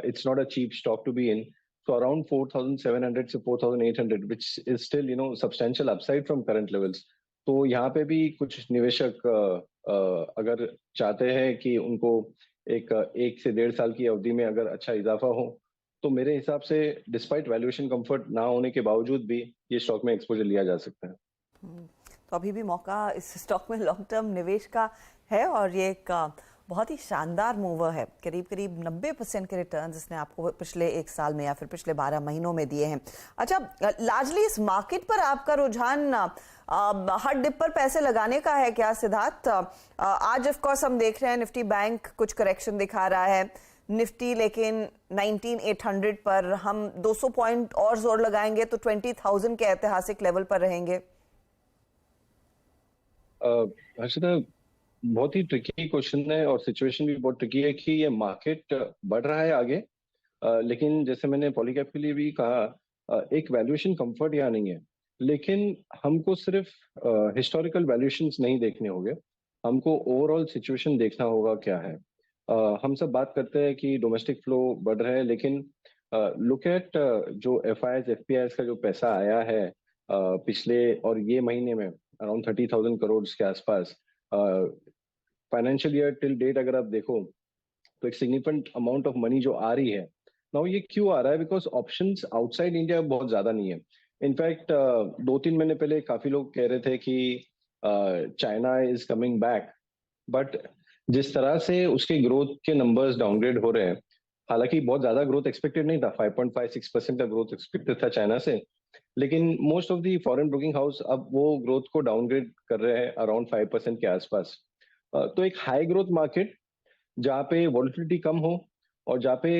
it's not a cheap stock to be in. So around 4,700 से 4,800, which is still substantial upside from current levels. तो यहाँ पे भी कुछ निवेशक अगर चाहते हैं कि उनको एक से 1.5 साल की अवधि में अगर अच्छा इजाफा हो, तो मेरे हिसाब से डिस्पाइट वैल्यूएशन कंफर्ट ना होने के बावजूद भी ये स्टॉक में एक्सपोजर लिया जा सकता है। तो अभी भी मौका इस स्टॉक में लॉन्ग टर्म निवेश का है, और ये एक बहुत ही शानदार मूवर है। करीब 90% के रिटर्न्स इसने आपको पिछले 1 साल में या फिर पिछले 12 महीनों में दिए हैं। अच्छा, लार्जली इस मार्केट पर आपका रुझान हर डिप पर पैसे लगाने का है क्या सिद्धार्थ? आज ऑफ कोर्स हम देख रहे हैं निफ्टी बैंक कुछ करेक्शन दिखा रहा है, निफ्टी लेकिन 19,800 पर, हम 200 पॉइंट और जोर लगाएंगे तो 20,000 के ऐतिहासिक लेवल पर रहेंगे। हर्षिता, बहुत ही ट्रिकी क्वेश्चन है और सिचुएशन भी बहुत ट्रिकी है कि ये मार्केट बढ़ रहा है आगे, लेकिन जैसे मैंने पॉलीकैप के लिए भी कहा, एक वैल्यूएशन कंफर्ट यहाँ नहीं है। लेकिन हमको सिर्फ हिस्टोरिकल वैल्यूएशंस नहीं देखने होंगे, हमको ओवरऑल सिचुएशन देखना होगा क्या है। हम सब बात करते हैं कि डोमेस्टिक फ्लो बढ़ रहा है, लेकिन लुक एट जो FIIs FPIs का जो पैसा आया है पिछले और ये महीने में अराउंड 30,000 करोड़ के आसपास, फाइनेंशियल ईयर टिल डेट अगर आप देखो तो एक सिग्निफिकेंट अमाउंट ऑफ मनी जो आ रही है नाउ, ये क्यों आ रहा है? बिकॉज ऑप्शंस आउटसाइड इंडिया बहुत ज्यादा नहीं है। इनफैक्ट 2-3 महीने पहले काफी लोग कह रहे थे कि China is coming back, but जिस तरह से उसके ग्रोथ के नंबर्स डाउनग्रेड हो रहे हैं, हालांकि बहुत ज्यादा ग्रोथ एक्सपेक्टेड नहीं था, 5.56% का ग्रोथ एक्सपेक्टेड था चाइना से, लेकिन most of the foreign broking house अब वो ग्रोथ को डाउनग्रेड कर रहे हैं अराउंड 5% के आसपास। तो एक हाई ग्रोथ मार्केट जहाँ पे वॉलिटिलिटी कम हो और जहाँ पे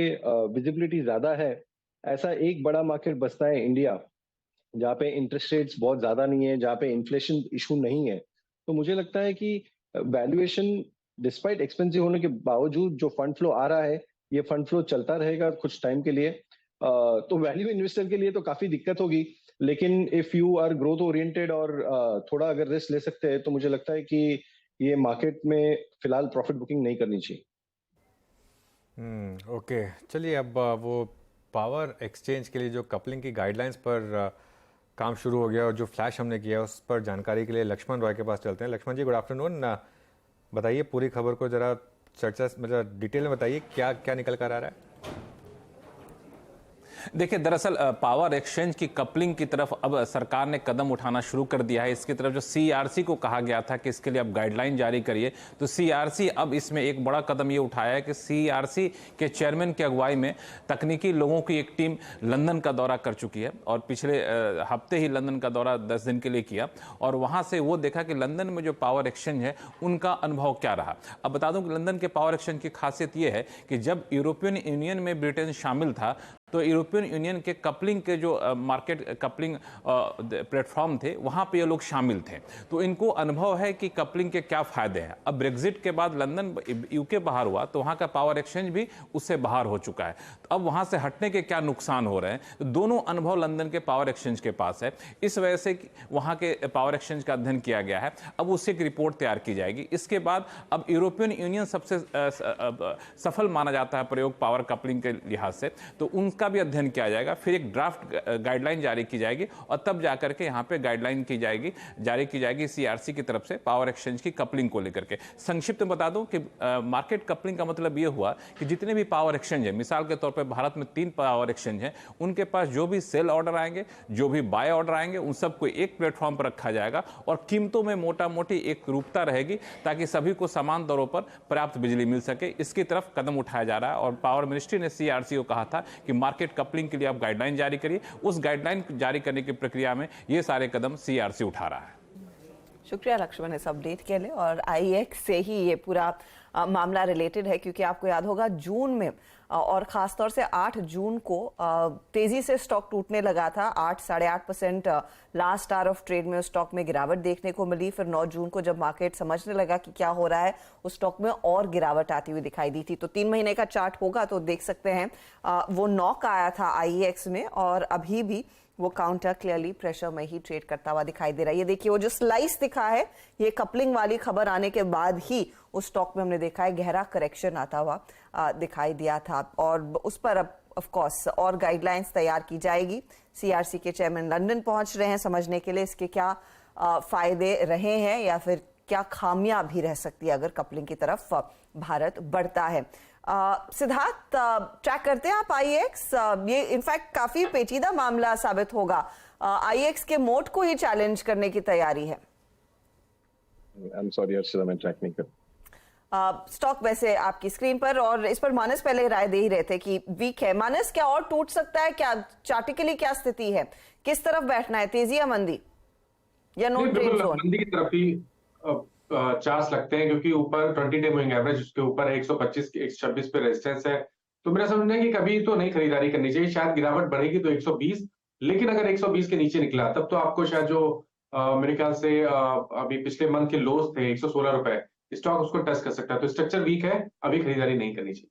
विजिबिलिटी ज्यादा है, ऐसा एक बड़ा मार्केट बसता है इंडिया, जहाँ पे इंटरेस्ट रेट्स बहुत ज्यादा नहीं है, जहाँ पे इन्फ्लेशन इशू नहीं है। तो मुझे लगता है कि वैल्यूएशन डिस्पाइट एक्सपेंसिव होने के बावजूद जो फंड फ्लो आ रहा है, ये फंड फ्लो चलता रहेगा कुछ टाइम के लिए। तो वैल्यू इन्वेस्टर के लिए तो काफी दिक्कत होगी, लेकिन if you are growth oriented और थोड़ा अगर रिस्क ले सकते हैं, तो मुझे लगता है कि ये मार्केट में फिलहाल प्रॉफिट बुकिंग नहीं करनी चाहिए। ओके, चलिए अब वो पावर एक्सचेंज के लिए जो कपलिंग की गाइडलाइंस पर काम शुरू हो गया और जो फ्लैश हमने किया उस पर जानकारी के लिए लक्ष्मण रॉय के पास चलते हैं। लक्ष्मण जी, गुड आफ्टरनून। बताइए पूरी खबर को जरा चर्चा मतलब डिटेल में बताइए, क्या क्या निकल कर आ रहा है? देखिए, दरअसल पावर एक्सचेंज की कपलिंग की तरफ अब सरकार ने कदम उठाना शुरू कर दिया है। इसकी तरफ जो CERC को कहा गया था कि इसके लिए अब गाइडलाइन जारी करिए, तो CERC अब इसमें एक बड़ा कदम ये उठाया है कि CERC के चेयरमैन की अगुवाई में तकनीकी लोगों की एक टीम लंदन का दौरा कर चुकी है और पिछले हफ्ते ही लंदन का दौरा 10 दिन के लिए किया और वहां से वो देखा कि लंदन में जो पावर एक्सचेंज है उनका अनुभव क्या रहा। अब बता दूं कि लंदन के पावर एक्सचेंज की खासियत ये है कि जब यूरोपियन यूनियन में ब्रिटेन शामिल था तो यूरोपियन यूनियन के कपलिंग के जो मार्केट कपलिंग प्लेटफॉर्म थे वहाँ पे ये लोग शामिल थे, तो इनको अनुभव है कि कपलिंग के क्या फ़ायदे हैं। अब ब्रेग्जिट के बाद लंदन UK बाहर हुआ तो वहाँ का पावर एक्सचेंज भी उससे बाहर हो चुका है, तो अब वहाँ से हटने के क्या नुकसान हो रहे हैं, तो दोनों अनुभव लंदन के पावर एक्सचेंज के पास है। इस वजह से वहाँ के पावर एक्सचेंज का अध्ययन किया गया है, अब उससे एक रिपोर्ट तैयार की जाएगी। इसके बाद अब यूरोपियन यूनियन सबसे सफल माना जाता है प्रयोग पावर कपलिंग के लिहाज से, तो उनका भी अध्ययन किया जाएगा, फिर एक ड्राफ्ट गाइडलाइन जारी की जाएगी और तब जाकर के यहाँ पे गाइडलाइन जारी की जाएगी CERC की तरफ से पावर एक्सचेंज की कपलिंग को लेकर के। संक्षिप्त में बता दूं कि मार्केट कपलिंग का मतलब ये हुआ कि जितने भी पावर एक्सचेंज है, मिसाल के तौर पे भारत में 3 पावर एक्सचेंज हैं, उनके पास जो भी सेल ऑर्डर आएंगे, जो भी बाय ऑर्डर आएंगे, उन सबको एक प्लेटफॉर्म पर रखा जाएगा और कीमतों में मोटा मोटी एक रूपता रहेगी ताकि सभी को समान दरों पर पर्याप्त बिजली मिल सके। इसकी तरफ कदम उठाया जा रहा है और पावर मिनिस्ट्री ने CERC को कहा था कि मार्केट कपलिंग के लिए आप गाइडलाइन जारी करिए। उस गाइडलाइन जारी करने की प्रक्रिया में ये सारे कदम CERC उठा रहा है। शुक्रिया लक्ष्मण इस अपडेट के लिए। और IEX से ही ये पूरा मामला रिलेटेड है, क्योंकि आपको याद होगा जून में और खासतौर से 8 जून को तेजी से स्टॉक टूटने लगा था। 8-8.5% लास्ट आवर ऑफ ट्रेड में उस स्टॉक में गिरावट देखने को मिली। फिर 9 जून को जब मार्केट समझने लगा कि क्या हो रहा है, उस स्टॉक में और गिरावट आती हुई दिखाई दी थी। तो 3 महीने का चार्ट होगा तो देख सकते हैं वो नॉक आया था IEX में और अभी भी वो काउंटर क्लियरली प्रेशर में ही ट्रेड करता हुआ दिखाई दे रहा है। ये देखिए वो जो स्लाइस दिखा है, ये कपलिंग वाली खबर आने के बाद ही उस स्टॉक में हमने देखा है गहरा करेक्शन आता हुआ दिखाई दिया था और उस पर अब ऑफ कोर्स और गाइडलाइंस तैयार की जाएगी। CERC के चेयरमैन लंदन पहुंच रहे हैं समझने के लिए इसके क्या फायदे रहे हैं या फिर क्या खामियां भी रह सकती है अगर कपलिंग की तरफ भारत बढ़ता है। सिद्धार्थ, ट्रैक करते हैं आप IEX? ये इनफैक्ट काफी पेचीदा मामला साबित होगा। IEX के मोड को ही चैलेंज करने की तैयारी है। I'm sorry, अर्षिता, मैं ट्रैक नहीं कर। स्टॉक वैसे आपकी स्क्रीन पर और इस पर मानस पहले राय दे ही रहे थे कि वीक है। मानस, क्या और टूट सकता है? क्या चार्टिकली क्या स्थिति है? किस तरफ बैठना है, तेजी या मंदी या नो ट्रेड जोन? मंदी की तरफ ही चांस लगते हैं, क्योंकि ऊपर 20 डे मूविंग एवरेज उसके ऊपर है, 125 126 पे रेजिस्टेंस है। तो मेरा समझना है कि कभी तो नहीं खरीदारी करनी चाहिए, शायद गिरावट बढ़ेगी तो 120, लेकिन अगर 120 के नीचे निकला तब तो आपको शायद जो मेरे ख्याल से अभी पिछले मंथ के लोज थे 116 रुपए, स्टॉक उसको टच कर सकता है। तो स्ट्रक्चर वीक है, अभी खरीदारी नहीं करनी चाहिए।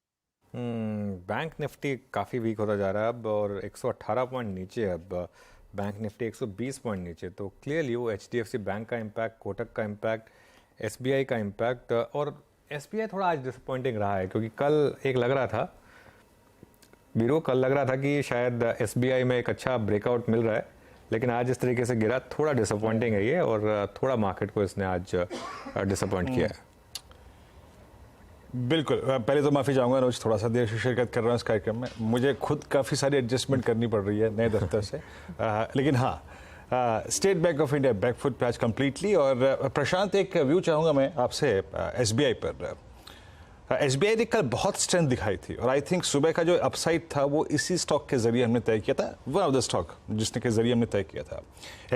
बैंक निफ्टी काफ़ी वीक होता जा रहा है अब, और 118 पॉइंट नीचे है अब बैंक निफ्टी, 120 पॉइंट नीचे। तो क्लियरली वो HDFC बैंक का इम्पैक्ट, कोटक का इम्पैक्ट, SBI का इम्पैक्ट, और SBI थोड़ा आज डिसअपॉइंटिंग रहा है, क्योंकि कल एक लग रहा था बीरो, कल लग रहा था कि शायद SBI में एक अच्छा ब्रेकआउट मिल रहा है, लेकिन आज इस तरीके से गिरा, थोड़ा डिसअपॉइंटिंग है ये, और थोड़ा मार्केट को इसने आज डिसअपॉइंट किया है। बिल्कुल, पहले तो माफ़ी चाहूँगा रोज, थोड़ा सा देर से शिरकत कर रहा हूँ इस कार्यक्रम में, मुझे खुद काफ़ी सारी एडजस्टमेंट करनी पड़ रही है नए दफ्तर से, लेकिन हाँ, State Bank of India back foot पे आज कम्प्लीटली। और प्रशांत, एक व्यू चाहूँगा मैं आपसे SBI पर। SBI ने कल बहुत स्ट्रेंथ दिखाई थी, और आई थिंक सुबह का जो अपसाइड था वो इसी स्टॉक के जरिए हमने तय किया था, वन ऑफ द स्टॉक जिसने के जरिए हमने तय किया था।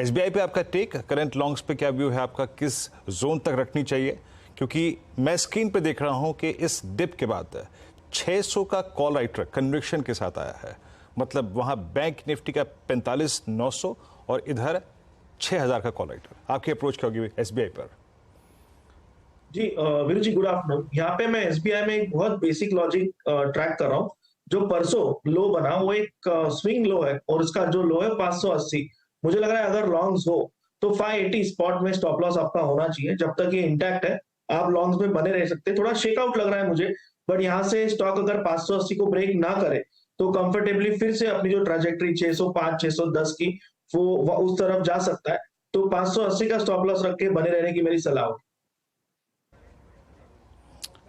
SBI पे आपका टेक, करंट लॉन्ग्स पे क्या व्यू है आपका, किस जोन तक रखनी चाहिए? क्योंकि मैं स्क्रीन पे देख रहा हूं कि इस डिप के बाद 600 का कॉल राइटर कन्विक्शन के साथ आया है, मतलब वहां बैंक निफ्टी का 45,900 और इधर 6,000 का कॉल राइटर। आपकी अप्रोच क्या होगी SBI पर? जी वीरू जी, गुड आफ्टरनून। यहाँ पे मैं SBI में एक बहुत बेसिक लॉजिक ट्रैक कर रहा हूँ। जो परसों लो बना वो एक स्विंग लो है, और उसका जो लो है 580। मुझे लग रहा है अगर लॉन्ग्स हो तो 580 स्पॉट में स्टॉप लॉस आपका होना चाहिए। जब तक ये इंटैक्ट है आप लॉन्ग्स में बने रह सकते हैं। थोड़ा शेकआउट लग रहा है मुझे, बट यहाँ से स्टॉक अगर 580 को ब्रेक ना करे तो कंफर्टेबली फिर से अपनी जो ट्रैजेक्टरी 605 610 की वो उस तरफ जा सकता है। तो 580 का स्टॉप लॉस रख के बने रहने की मेरी सलाह होगी।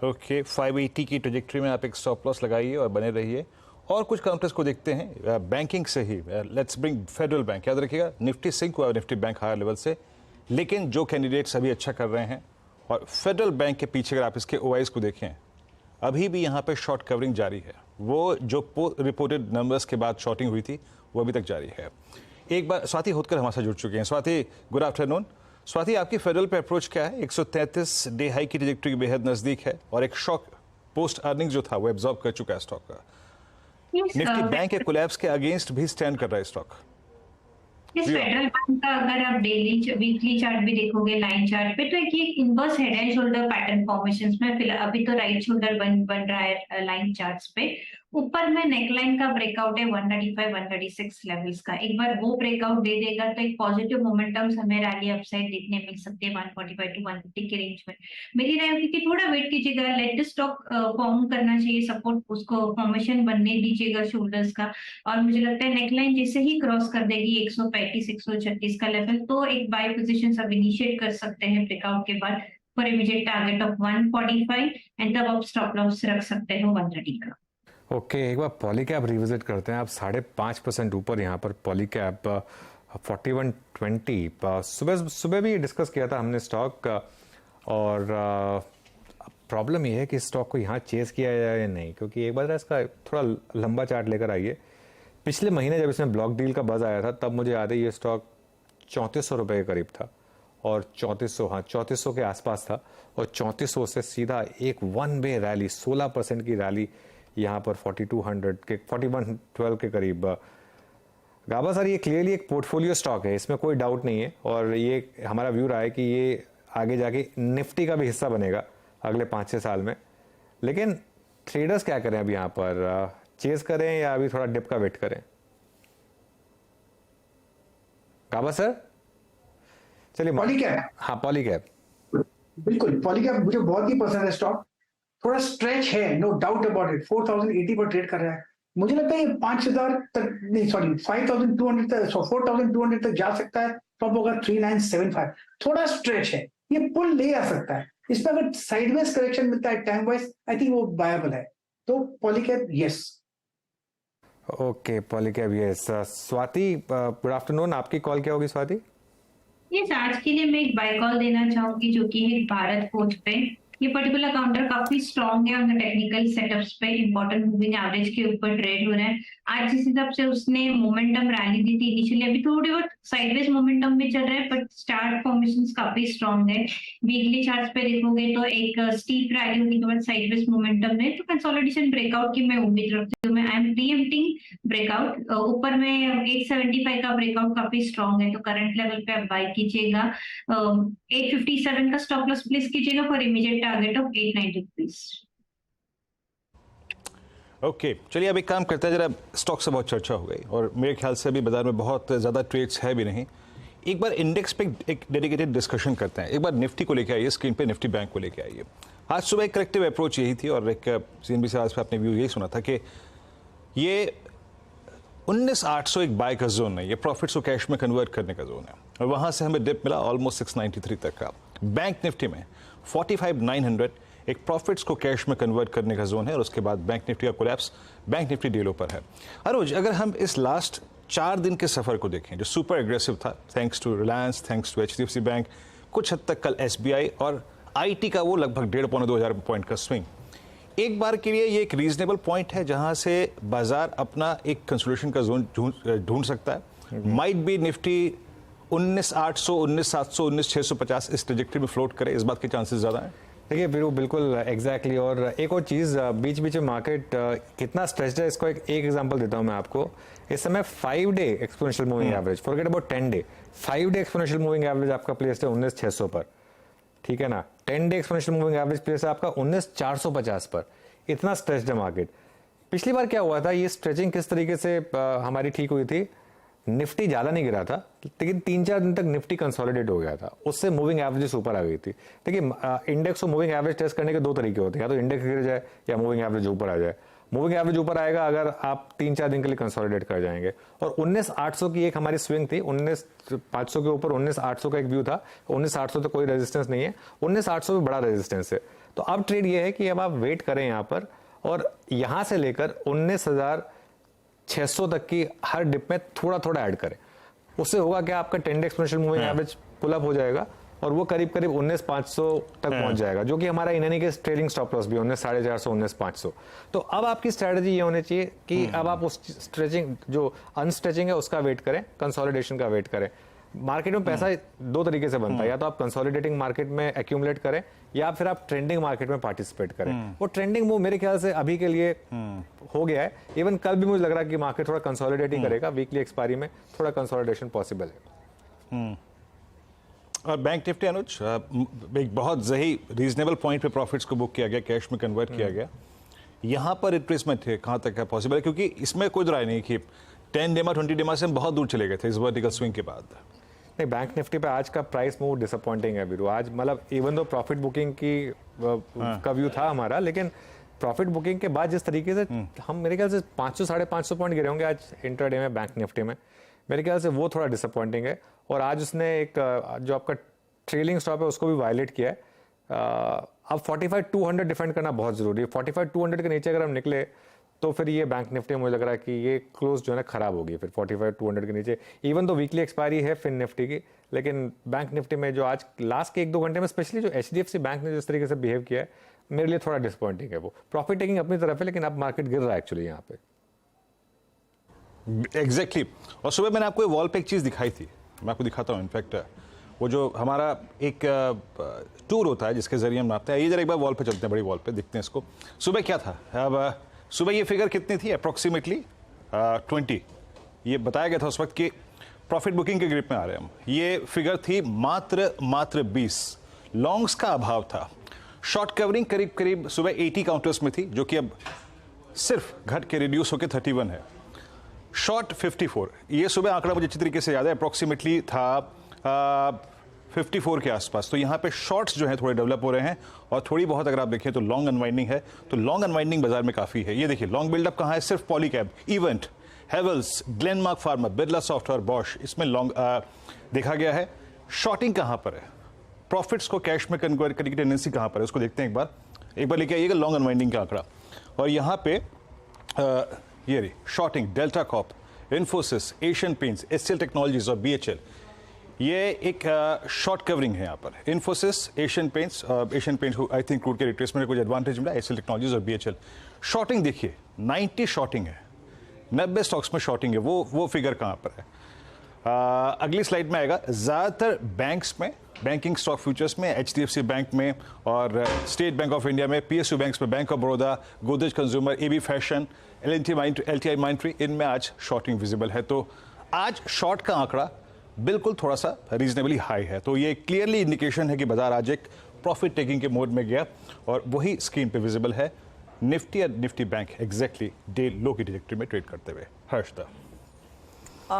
ओके, 580 की ट्रेजेक्टरी में आप एक स्टॉप लॉस लगाइए और बने रहिए। और कुछ काउंटर्स को देखते हैं बैंकिंग से ही। Let's bring Federal Bank. याद रखिएगा, निफ्टी सिंक हुआ निफ्टी बैंक हायर लेवल से, लेकिन जो कैंडिडेट्स अभी अच्छा कर रहे हैं, और फेडरल बैंक के पीछे अगर आप इसके OIs को देखें, अभी भी यहाँ पे शॉर्ट कवरिंग जारी है। वो जो रिपोर्टेड नंबर्स के बाद शॉर्टिंग हुई थी वो अभी तक जारी है। एक बार स्वाति होतकर हमारे साथ जुड़ चुके हैं। Swati, good afternoon. स्वाति, आपकी फेडरल पे अप्रोच क्या है? 133 डे हाई की ट्रैजेक्टरी बेहद नजदीक है, और एक शॉक पोस्ट अर्निंग जो था वो एब्जॉर्ब कर चुका है स्टॉक का। निफ्टी बैंक के कोलैप्स के अगेंस्ट भी स्टैंड कर रहा है स्टॉक। इस फेडरल बैंक का अगर आप डेली वीकली चार्ट भी देखोगे, लाइन चार्ट पे, तो एक ये inverse head and shoulder pattern formations में फिलहाल अभी तो राइट शोल्डर बन रहा है लाइन चार्ट्स पे। ऊपर में नेकलाइन का ब्रेकआउट है 135 136 लेवल्स का। एक बार वो ब्रेकआउट दे देगा तो एक पॉजिटिव मोमेंटम हमें रैली अपसाइड देखने मिल सकते हैं 145 टू 150 के रेंज में। मेरी राय होगी कि थोड़ा वेट कीजिएगा, लेट द स्टॉक फॉर्म करना चाहिए, सपोर्ट उसको फॉर्मेशन बनने दीजिएगा शोल्डर्स का। और मुझे लगता है नेकलाइन जैसे ही क्रॉस कर देगी 135 136 का लेवल, तो एक बाय पोजीशन सब इनिशिएट कर सकते हैं ब्रेकआउट के बाद for immediate target of 145, and तब आप स्टॉप लॉस रख सकते हो 130 का। ओके, एक बार पॉलीकैब रिविजिट करते हैं। आप 5.5% ऊपर यहाँ पर पॉलीकैब 4120। सुबह भी डिस्कस किया था हमने स्टॉक, और प्रॉब्लम ये है कि स्टॉक को यहाँ चेस किया जाए या नहीं, क्योंकि एक बार इसका थोड़ा लंबा चार्ट लेकर आइए। पिछले महीने जब इसमें ब्लॉक डील का बज़ आया था, तब मुझे याद है ये स्टॉक 3400 रुपये के करीब था, और 3400 के आसपास था, और 3400 से सीधा एक वन वे रैली, 16% की रैली यहाँ पर 4112 के करीब। गाबा सर, ये क्लियरली एक पोर्टफोलियो स्टॉक है, इसमें कोई डाउट नहीं है, और ये हमारा व्यू रहा है कि ये आगे जाके निफ्टी का भी हिस्सा बनेगा अगले 5-6 साल में। लेकिन ट्रेडर्स क्या करें अभी यहाँ पर, चेज करें या अभी थोड़ा डिप का वेट करें? गाबा सर, चलिए। पॉलीकैब, हाँ पॉलीकैब, बिल्कुल पॉलीकैब मुझे बहुत ही पसंद है स्टॉक। थोड़ा स्ट्रेच है, नो डाउट अबाउट इट। 4080 पर ट्रेड कर रहा है। मुझे लगता है ये 5000 तक नहीं, सॉरी 5200 तक, 4200 तक जा सकता है। टॉप होगा 3975। थोड़ा स्ट्रेच है, ये पुल ले आ सकता है। इसमें अगर साइडवेज करेक्शन मिलता है टाइम वाइज, आई थिंक वो वायबल है। तो Polycab yes. Okay, Polycab yes. Swati, good afternoon. आपकी कॉल क्या होगी स्वाति? यस, आज के लिए मैं एक बाय कॉल देना चाहूंगी जो कि है भारत फोर्ज पे। ये पर्टिकुलर काउंटर काफी स्ट्रॉन्ग है ऑन द टेक्निकल सेटअप्स पे, इंपॉर्टेंट मूविंग एवरेज के ऊपर ट्रेड हो रहा है। आज जिस हिसाब से उसने मोमेंटम रैली दी थी इनिशियली, अभी थोड़ी बहुत साइडवेज मोमेंटम में चल रहा है, बट स्टार्ट फॉर्मेशंस काफी स्ट्रॉन्ग है। वीकली चार्ट्स पे देखोगे तो एक स्टीप रैली होने के बाद साइडवेज मोमेंटम है, तो कंसोलिडेशन ब्रेकआउट की मैं उम्मीद रखती हूँ। मैं आई एम प्रीएम्प्टिंग ब्रेकआउट। ऊपर में 875 का ब्रेकआउट काफी स्ट्रॉन्ग है, तो करंट लेवल पे आप बाय कीजिएगा। 857 का स्टॉप लॉस प्लेस कीजिएगा for immediate target of 890 rupees. Okay चलिए अब एक काम करते हैं, जरा स्टॉक से बहुत चर्चा हो गई और मेरे ख्याल से अभी बाजार में बहुत ज़्यादा ट्रेड्स है भी नहीं। एक बार इंडेक्स पे एक डेडिकेटेड डिस्कशन करते हैं। एक बार निफ्टी को लेके आइए, स्क्रीन पे निफ्टी बैंक को लेके आइए। आज सुबह एक करेक्टिव अप्रोच यही थी और एक सीएनबीसी आज पे आपने व्यू यही सुना था कि ये 19,800 एक बाय का जोन है, ये प्रॉफिट्स को कैश में कन्वर्ट करने का जोन है और वहाँ से हमें डिप मिला ऑलमोस्ट 693 तक का। बैंक निफ्टी में 45,900 एक प्रॉफिट्स को कैश में कन्वर्ट करने का जोन है और उसके बाद बैंक निफ्टी का कोलैप्स बैंक निफ्टी डीलों पर है। अनुज, अगर हम इस लास्ट 4 दिन के सफर को देखें जो सुपर एग्रेसिव था, thanks to Reliance, thanks to HDFC bank, कुछ हद तक कल SBI और IT का वो लगभग 1,500-2,000 पॉइंट का स्विंग, एक बार के लिए ये एक रीजनेबल पॉइंट है जहां से बाजार अपना एक कंसोलिडेशन का जोन ढूंढ सकता है। माइट बी निफ्टी 19,800, 19,700, 19,650 इस ट्रेजेक्टरी में फ्लोट करे, इस बात के चांसेस ज़्यादा हैं। देखिए फिर वो बिल्कुल एग्जैक्टली। और एक और चीज़, बीच बीच में मार्केट कितना स्ट्रेच्ड है, इसको एक एग्जांपल देता हूँ मैं आपको। इस समय 5 day exponential moving average, forget about 10 day, 5 day exponential moving average आपका प्लेस्ड है 19,600 पर, ठीक है ना। 10 day exponential moving average place है आपका 19,450 पर। इतना स्ट्रेच्ड है मार्केट। पिछली बार क्या हुआ था, ये स्ट्रेचिंग किस तरीके से हमारी ठीक हुई थी, निफ्टी ज़्यादा नहीं गिरा था लेकिन 3-4 दिन तक निफ्टी कंसोलिडेट हो गया था, उससे मूविंग एवरेज ऊपर आ गई थी। देखिए इंडेक्स को मूविंग एवरेज टेस्ट करने के 2 तरीके होते हैं, या तो इंडेक्स गिर जाए या मूविंग एवरेज ऊपर आ जाए। मूविंग एवरेज ऊपर आएगा अगर आप 3-4 दिन के लिए कंसोलिडेट कर जाएंगे। और 19,800 की एक हमारी स्विंग थी, 19,500 के ऊपर 19,800 का एक व्यू था। 19,800 तो कोई रेजिस्टेंस नहीं है, 19,800 भी बड़ा रेजिस्टेंस है। तो अब ट्रेड ये है कि अब आप वेट करें यहाँ पर और यहाँ से लेकर 19,600 तक की हर डिप में थोड़ा थोड़ा ऐड करें। उससे होगा कि आपका 10 day exponential moving average pull up हो जाएगा और वो करीब करीब 19,500 तक पहुंच जाएगा, जो कि हमारा इन के ट्रेलिंग स्टॉप लॉस भी 19,450, 19,500। तो अब आपकी स्ट्रेटजी ये होनी चाहिए कि अब आप उस स्ट्रेचिंग जो अनस्ट्रेचिंग है उसका वेट करें, कंसोलिडेशन का वेट करें। मार्केट में पैसा 2 तरीके से बनता है, या तो आप कंसोलिडेटिंग मार्केट में एक्यूमुलेट करें या फिर आप ट्रेंडिंग मार्केट में पार्टिसिपेट करें। वो ट्रेंडिंग मूव मेरे ख्याल से अभी के लिए हो गया है। इवन कल भी मुझे लग रहा है कि मार्केट थोड़ा कंसोलिडेटिंग करेगा, वीकली एक्सपायरी में थोड़ा कंसोलिडेशन पॉसिबल है। और बैंक निफ्टी अनुज एक बहुत सही रीजनेबल पॉइंट पे प्रॉफिट्स को बुक किया गया, कैश में कन्वर्ट किया गया। यहाँ पर रिट्रेसमेंट है कहाँ तक है पॉसिबल है, क्योंकि इसमें कोई राय नहीं कि 10 डेमा 20 डेमा से हम बहुत दूर चले गए थे इस वर्टिकल स्विंग के बाद। नहीं, बैंक निफ्टी पे आज का प्राइस मूव डिसअपॉइंटिंग है वीरू। आज मतलब इवन दो प्रॉफिट बुकिंग की का व्यू था हमारा, लेकिन प्रॉफिट बुकिंग के बाद जिस तरीके से हम मेरे ख्याल से 500-550 पॉइंट गिरे होंगे आज इंट्राडे में बैंक निफ्टी में, मेरे ख्याल से वो थोड़ा डिसअपॉइंटिंग है। और आज उसने एक जो आपका ट्रेलिंग स्टॉप है उसको भी वायलेट किया है। अब 45,200 डिफेंड करना बहुत जरूरी है। 45,200 के नीचे अगर हम निकले तो फिर ये बैंक निफ्टी मुझे लग रहा है कि ये क्लोज जो है ना खराब होगी फिर 45,200 के नीचे। इवन तो वीकली एक्सपायरी है फिन निफ्टी की, लेकिन बैंक निफ्टी में जो आज लास्ट के 1-2 घंटे में स्पेशली जो HDFC बैंक ने जिस तरीके से बिहेव किया है मेरे लिए थोड़ा डिसअपॉइंटिंग है। वो प्रॉफिट टेकिंग अपनी तरफ है, लेकिन अब मार्केट गिर रहा है एक्चुअली यहाँ पे। एग्जैक्टली और सुबह मैंने आपको वॉल पे एक चीज़ दिखाई थी, मैं आपको दिखाता हूँ। इनफैक्ट वो जो हमारा एक टूर होता है जिसके जरिए हम नापते हैं, ये जरा एक बार वॉल पे चलते हैं, बड़ी वॉल पे देखते हैं इसको। सुबह क्या था, अब सुबह ये फिगर कितनी थी, अप्रोक्सीमेटली 20। ये बताया गया था उस वक्त कि प्रॉफिट बुकिंग के ग्रिप में आ रहे हैं हम। ये फिगर थी मात्र 20। लॉन्ग्स का अभाव था, शॉर्ट कवरिंग करीब करीब सुबह 80 काउंटर्स में थी, जो कि अब सिर्फ घट के रिड्यूस होकर 31 है। शॉर्ट 54, ये सुबह आंकड़ा मुझे अच्छी तरीके से याद है, अप्रोक्सीमेटली था 54 के आसपास। तो यहाँ पे शॉर्ट्स जो हैं थोड़े डेवलप हो रहे हैं और थोड़ी बहुत अगर आप देखें तो लॉन्ग अनवाइंडिंग है। तो लॉन्ग अनवाइंडिंग बाजार में काफ़ी है। ये देखिए लॉन्ग बिल्डअप कहाँ है, सिर्फ Polycab, event, Havells, Glenmark pharma, Birla software, Bosch, इसमें लॉन्ग देखा गया है। शॉर्टिंग कहाँ पर है, प्रॉफिट्स को कैश में कन्वर्ट करने की टेंडेंसी कहाँ पर है, उसको देखते हैं एक बार लेके आइएगा लॉन्ग अनवाइंडिंग का आंकड़ा। और यहाँ पे ये रही shorting, Delta Corp, Infosys, Asian Paints, HCL Technologies और BHL। ये एक शॉर्ट कवरिंग है यहाँ पर। इन्फोसिस, एशियन पेंट्स को आई थिंक क्रूड के रिट्रेसमेंट में कुछ एडवांटेज मिला, एसएल टेक्नोलॉजीज और बीएचएल। शॉर्टिंग देखिए 90 शॉर्टिंग है, 90 स्टॉक्स में शॉर्टिंग है, वो फिगर कहाँ पर है? अगली स्लाइड में आएगा। ज़्यादातर बैंक्स में, बैंकिंग स्टॉक फ्यूचर्स में, एचडीएफसी बैंक में और स्टेट बैंक ऑफ इंडिया में, पीएसयू बैंक्स में, Bank of Baroda, Godrej consumer, AB fashion, LTI Mindtree, इनमें आज शॉर्टिंग विजिबल है। तो आज शॉर्ट का आंकड़ा बिल्कुल थोड़ा सा रीजनेबली हाई है, तो ये क्लियरली इंडिकेशन है कि बाजार आज एक प्रॉफिट टेकिंग के मोड में गया और वही स्क्रीन पे विजिबल है। निफ्टी और निफ्टी बैंक एग्जैक्टली डे लो की ट्रैजेक्टरी में ट्रेड करते हुए। हर्षदा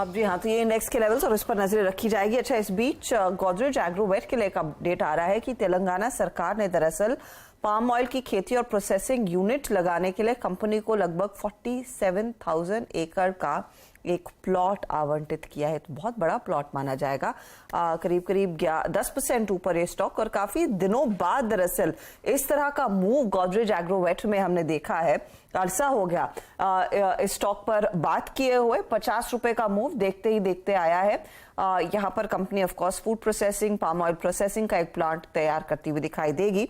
जी हाँ, तो ये इंडेक्स के लेवल्स और इस पर नजरें रखी जाएगी। अच्छा, इस बीच गोदरेज एग्रोवेट के लिए एक अपडेट आ रहा है कि तेलंगाना सरकार ने दरअसल पाम ऑयल की खेती और प्रोसेसिंग यूनिट लगाने के लिए कंपनी को लगभग 47,000 एकड़ का एक प्लॉट आवंटित किया है। तो बहुत बड़ा प्लॉट माना जाएगा, करीब करीब 10% ऊपर ये स्टॉक, और काफी दिनों बाद दरअसल इस तरह का मूव गोदरेज एग्रोवेट में हमने देखा है। अरसा हो गया इस स्टॉक पर बात किए हुए, 50 रुपए का मूव देखते ही देखते आया है। यहाँ पर company of course food processing, palm oil processing का एक प्लांट तैयार करती हुई दिखाई देगी।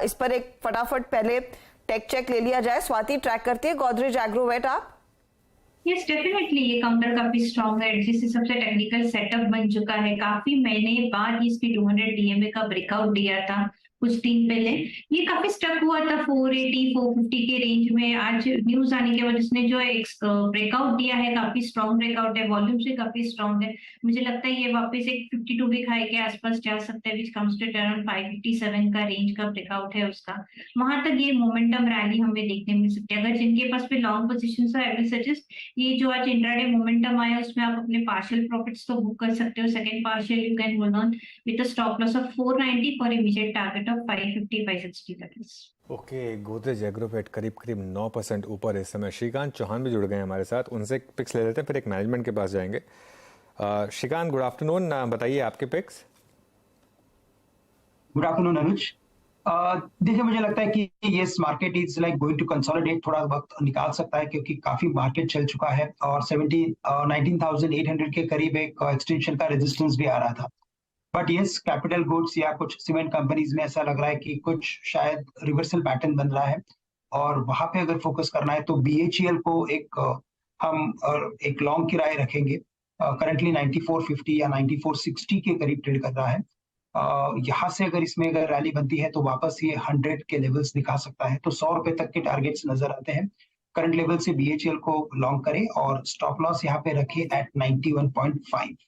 इस पर एक फटाफट पहले टेक चेक ले लिया जाए। स्वाति, ट्रैक करती है गोदरेज एग्रोवेट आप? यस, डेफिनेटली ये काउंटर काफी स्ट्रॉन्ग है, जिस हिसाब से टेक्निकल सेटअप बन चुका है। काफी महीने बाद इसकी 200 डीएमए का ब्रेकआउट दिया था कुछ दिन पहले। ये काफी स्टक हुआ था 480 450 के रेंज में। आज न्यूज आने के बाद इसने जो एक ब्रेकआउट दिया है, काफी स्ट्रॉन्ग ब्रेकआउट है, वॉल्यूम से काफी स्ट्रॉन्ग है। मुझे लगता है ये वापस एक 52 वीक हाई के आसपास जा सकता है, विच कम्स टू अराउंड 557 का रेंज का ब्रेकआउट है उसका। वहां तक ये मोमेंटम रैली हमें देखने मिल सकती है। अगर जिनके पास भी लॉन्ग पोजीशन है, आई विल सजेस्ट ये जो आज इंट्राडे मोमेंटम आया उसमें आप अपने पार्शियल प्रॉफिट्स तो बुक कर सकते हो। Second partial you can hold on with a stop loss of 490 for immediate target of 550 560 levels। Okay, Godrej Agrovet करीब 9% ऊपर इस समय। श्रीकांत चौहान भी जुड़ गए हैं हमारे साथ, उनसे पिक्स ले लेते हैं, फिर एक मैनेजमेंट के पास जाएंगे। श्रीकांत, गुड आफ्टरनून, बताइए आपके पिक्स। गुड आफ्टरनून अनुज। देखिए, मुझे लगता है कि ये market is like going to consolidate, थोड़ा वक्त निकाल सकता है क्योंकि काफी मार्केट चल चुका है और 19,800 के करीब एक एक्सटेंशन का रेजिस्टेंस भी आ रहा था। बट यस, कैपिटल गुड्स या कुछ सीमेंट कंपनीज में ऐसा लग रहा है कि कुछ शायद रिवर्सल पैटर्न बन रहा है और वहां पे अगर फोकस करना है तो बीएचईएल को हम एक लॉन्ग की राय रखेंगे। करंटली 9450 या 9460 के करीब ट्रेड कर रहा है। यहाँ से अगर इसमें अगर रैली बनती है तो वापस ये 100 के लेवल्स दिखा सकता है, तो 100 रुपए तक के टारगेट्स नजर आते हैं। करंट लेवल से बीएचईएल को लॉन्ग करें और स्टॉप लॉस यहाँ पे रखें एट 91.5।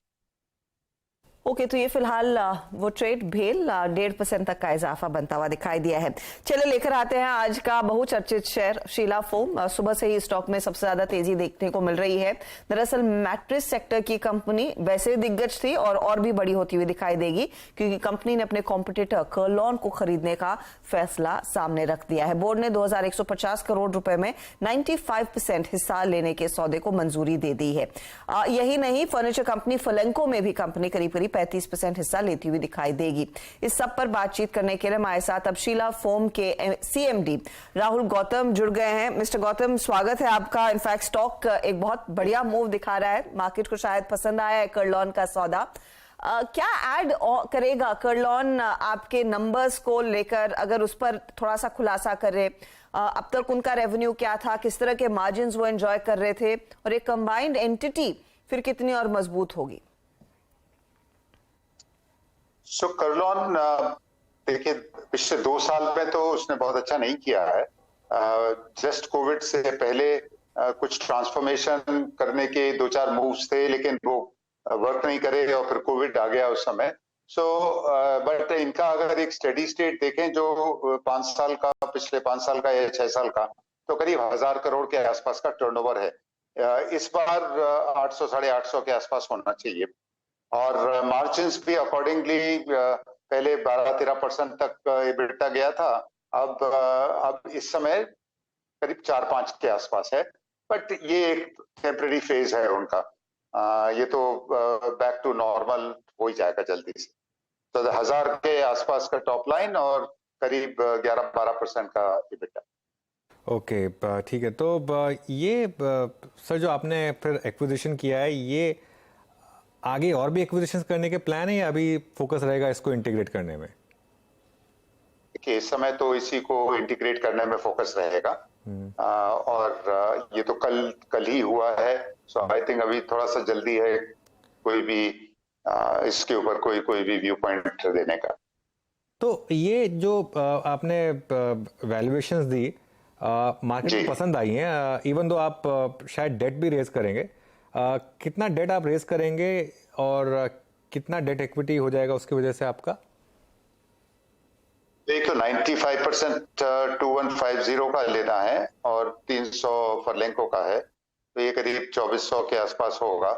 ओके, तो ये फिलहाल वो ट्रेड भेल 1.5% तक का इजाफा बनता हुआ दिखाई दिया है। चलिए लेकर आते हैं आज का बहुचर्चित शेयर शीला फोम। सुबह से ही स्टॉक में सबसे ज्यादा तेजी देखने को मिल रही है। दरअसल मैट्रेस सेक्टर की कंपनी वैसे दिग्गज थी और भी बड़ी होती हुई दिखाई देगी क्योंकि कंपनी ने अपने कॉम्पिटिटर कर्लॉन को खरीदने का फैसला सामने रख दिया है। बोर्ड ने 2,150 करोड़ रुपए में 95% हिस्सा लेने के सौदे को मंजूरी दे दी है। यही नहीं, फर्नीचर कंपनी फलेंको में भी कंपनी करीब 35% हिस्सा लेती हुई दिखाई देगी। इस सब पर बातचीत करने के लिए हमारे साथ अब शीला फोम के सीएमडी राहुल गौतम जुड़ गए हैं। मिस्टर गौतम, स्वागत है आपका। इनफैक्ट स्टॉक एक बहुत बढ़िया मूव दिखा रहा है, मार्केट को शायद पसंद आया है कर्लॉन का सौदा। क्या ऐड करेगा कर्लॉन आपके नंबर्स को लेकर? अगर उस पर थोड़ा सा खुलासा करें, अब तक उनका रेवेन्यू क्या था, किस तरह के मार्जिन्स वो एंजॉय कर रहे थे और एक कंबाइंड एंटिटी फिर कितनी और मजबूत होगी? सो कर्लॉन, देखिए पिछले 2 साल में तो उसने बहुत अच्छा नहीं किया है। जस्ट कोविड से पहले कुछ ट्रांसफॉर्मेशन करने के 2-4 मूव्स थे लेकिन वो वर्क नहीं करे और फिर कोविड आ गया उस समय। बट इनका अगर एक स्टेडी स्टेट देखें जो 5 साल का, पिछले 5 साल का या 6 साल का, तो करीब 1000 करोड़ के आसपास का टर्नओवर है। इस बार 800 850 के आसपास होना चाहिए और मार्जिन्स भी अकॉर्डिंगली पहले 12-13% तक एबिटा गया था, अब इस समय करीब 4-5 के आसपास है। बट ये एक टेम्परेरी फेज है उनका, ये तो बैक टू नॉर्मल हो ही जाएगा जल्दी से। तो 1000 के आसपास का टॉप लाइन और करीब 11-12% का एबिटा। ओके, ठीक है। तो ये सर जो आपने फिर एक्विजिशन किया है, ये आगे और भी एक्विजिशंस करने के प्लान है या अभी फोकस रहेगा इसको इंटीग्रेट करने में? कि इस समय तो इसी को इंटीग्रेट करने में फोकस रहेगा। और ये तो कल ही हुआ है, सो आई थिंक अभी थोड़ा सा जल्दी है कोई भी इसके ऊपर कोई भी व्यू पॉइंट देने का। तो ये जो आपने वैल्यूएशंस दी मार्केट को पसंद आई हैं, इवन दो आप शायद डेट भी रेज करेंगे, कितना डेट आप रेज करेंगे और कितना डेट इक्विटी हो जाएगा उसकी वजह से आपका? एक तो 95% 2150 का लेना है और 300 फर्लेंको का है, तो ये करीब 2400 के आसपास होगा।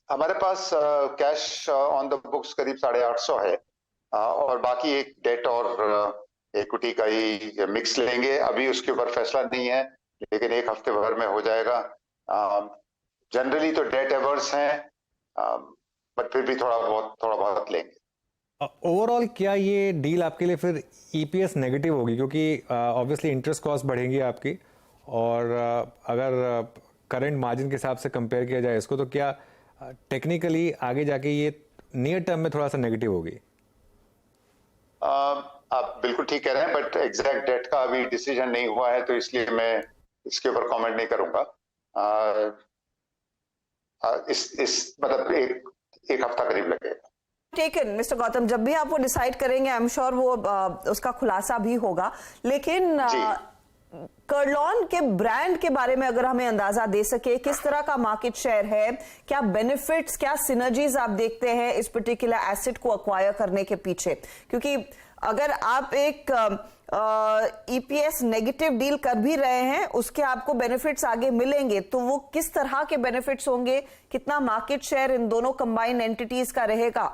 हमारे पास कैश ऑन द बुक्स करीब 850 है, और बाकी एक डेट और इक्विटी का ही मिक्स लेंगे। अभी उसके ऊपर फैसला नहीं है, लेकिन एक हफ्ते भर में हो जाएगा। जनरली तो डेट एवर्स हैं, बट फिर भी थोड़ा बहुत लेंगे। ओवरऑल क्या ये डील आपके लिए फिर ईपीएस नेगेटिव होगी, क्योंकि ऑब्वियसली इंटरेस्ट कॉस्ट बढ़ेंगी आपकी, और अगर करंट मार्जिन के हिसाब से कंपेयर किया जाए इसको, तो क्या टेक्निकली आगे जाके ये नियर टर्म में थोड़ा सा नेगेटिव होगी? आप बिल्कुल ठीक कह रहे हैं, बट एग्जैक्ट डेट का अभी डिसीजन नहीं हुआ है, तो इसलिए मैं इसके ऊपर कमेंट नहीं करूंगा। इस मतलब एक हफ्ता करीब लगेगा। टेकन मिस्टर गौतम, जब भी आप वो डिसाइड करेंगे आई एम श्योर वो उसका खुलासा भी होगा, लेकिन कर्लॉन के ब्रांड के बारे में अगर हमें अंदाजा दे सके, किस तरह का मार्केट शेयर है, क्या बेनिफिट्स, क्या सिनर्जीज आप देखते हैं इस पर्टिकुलर एसेट को अक्वायर करने के पीछे? क्योंकि अगर आप एक ईपीएस नेगेटिव डील कर भी रहे हैं, उसके आपको बेनिफिट्स आगे मिलेंगे, तो वो किस तरह के बेनिफिट्स होंगे, कितना मार्केट शेयर इन दोनों कंबाइंड एंटिटीज का रहेगा?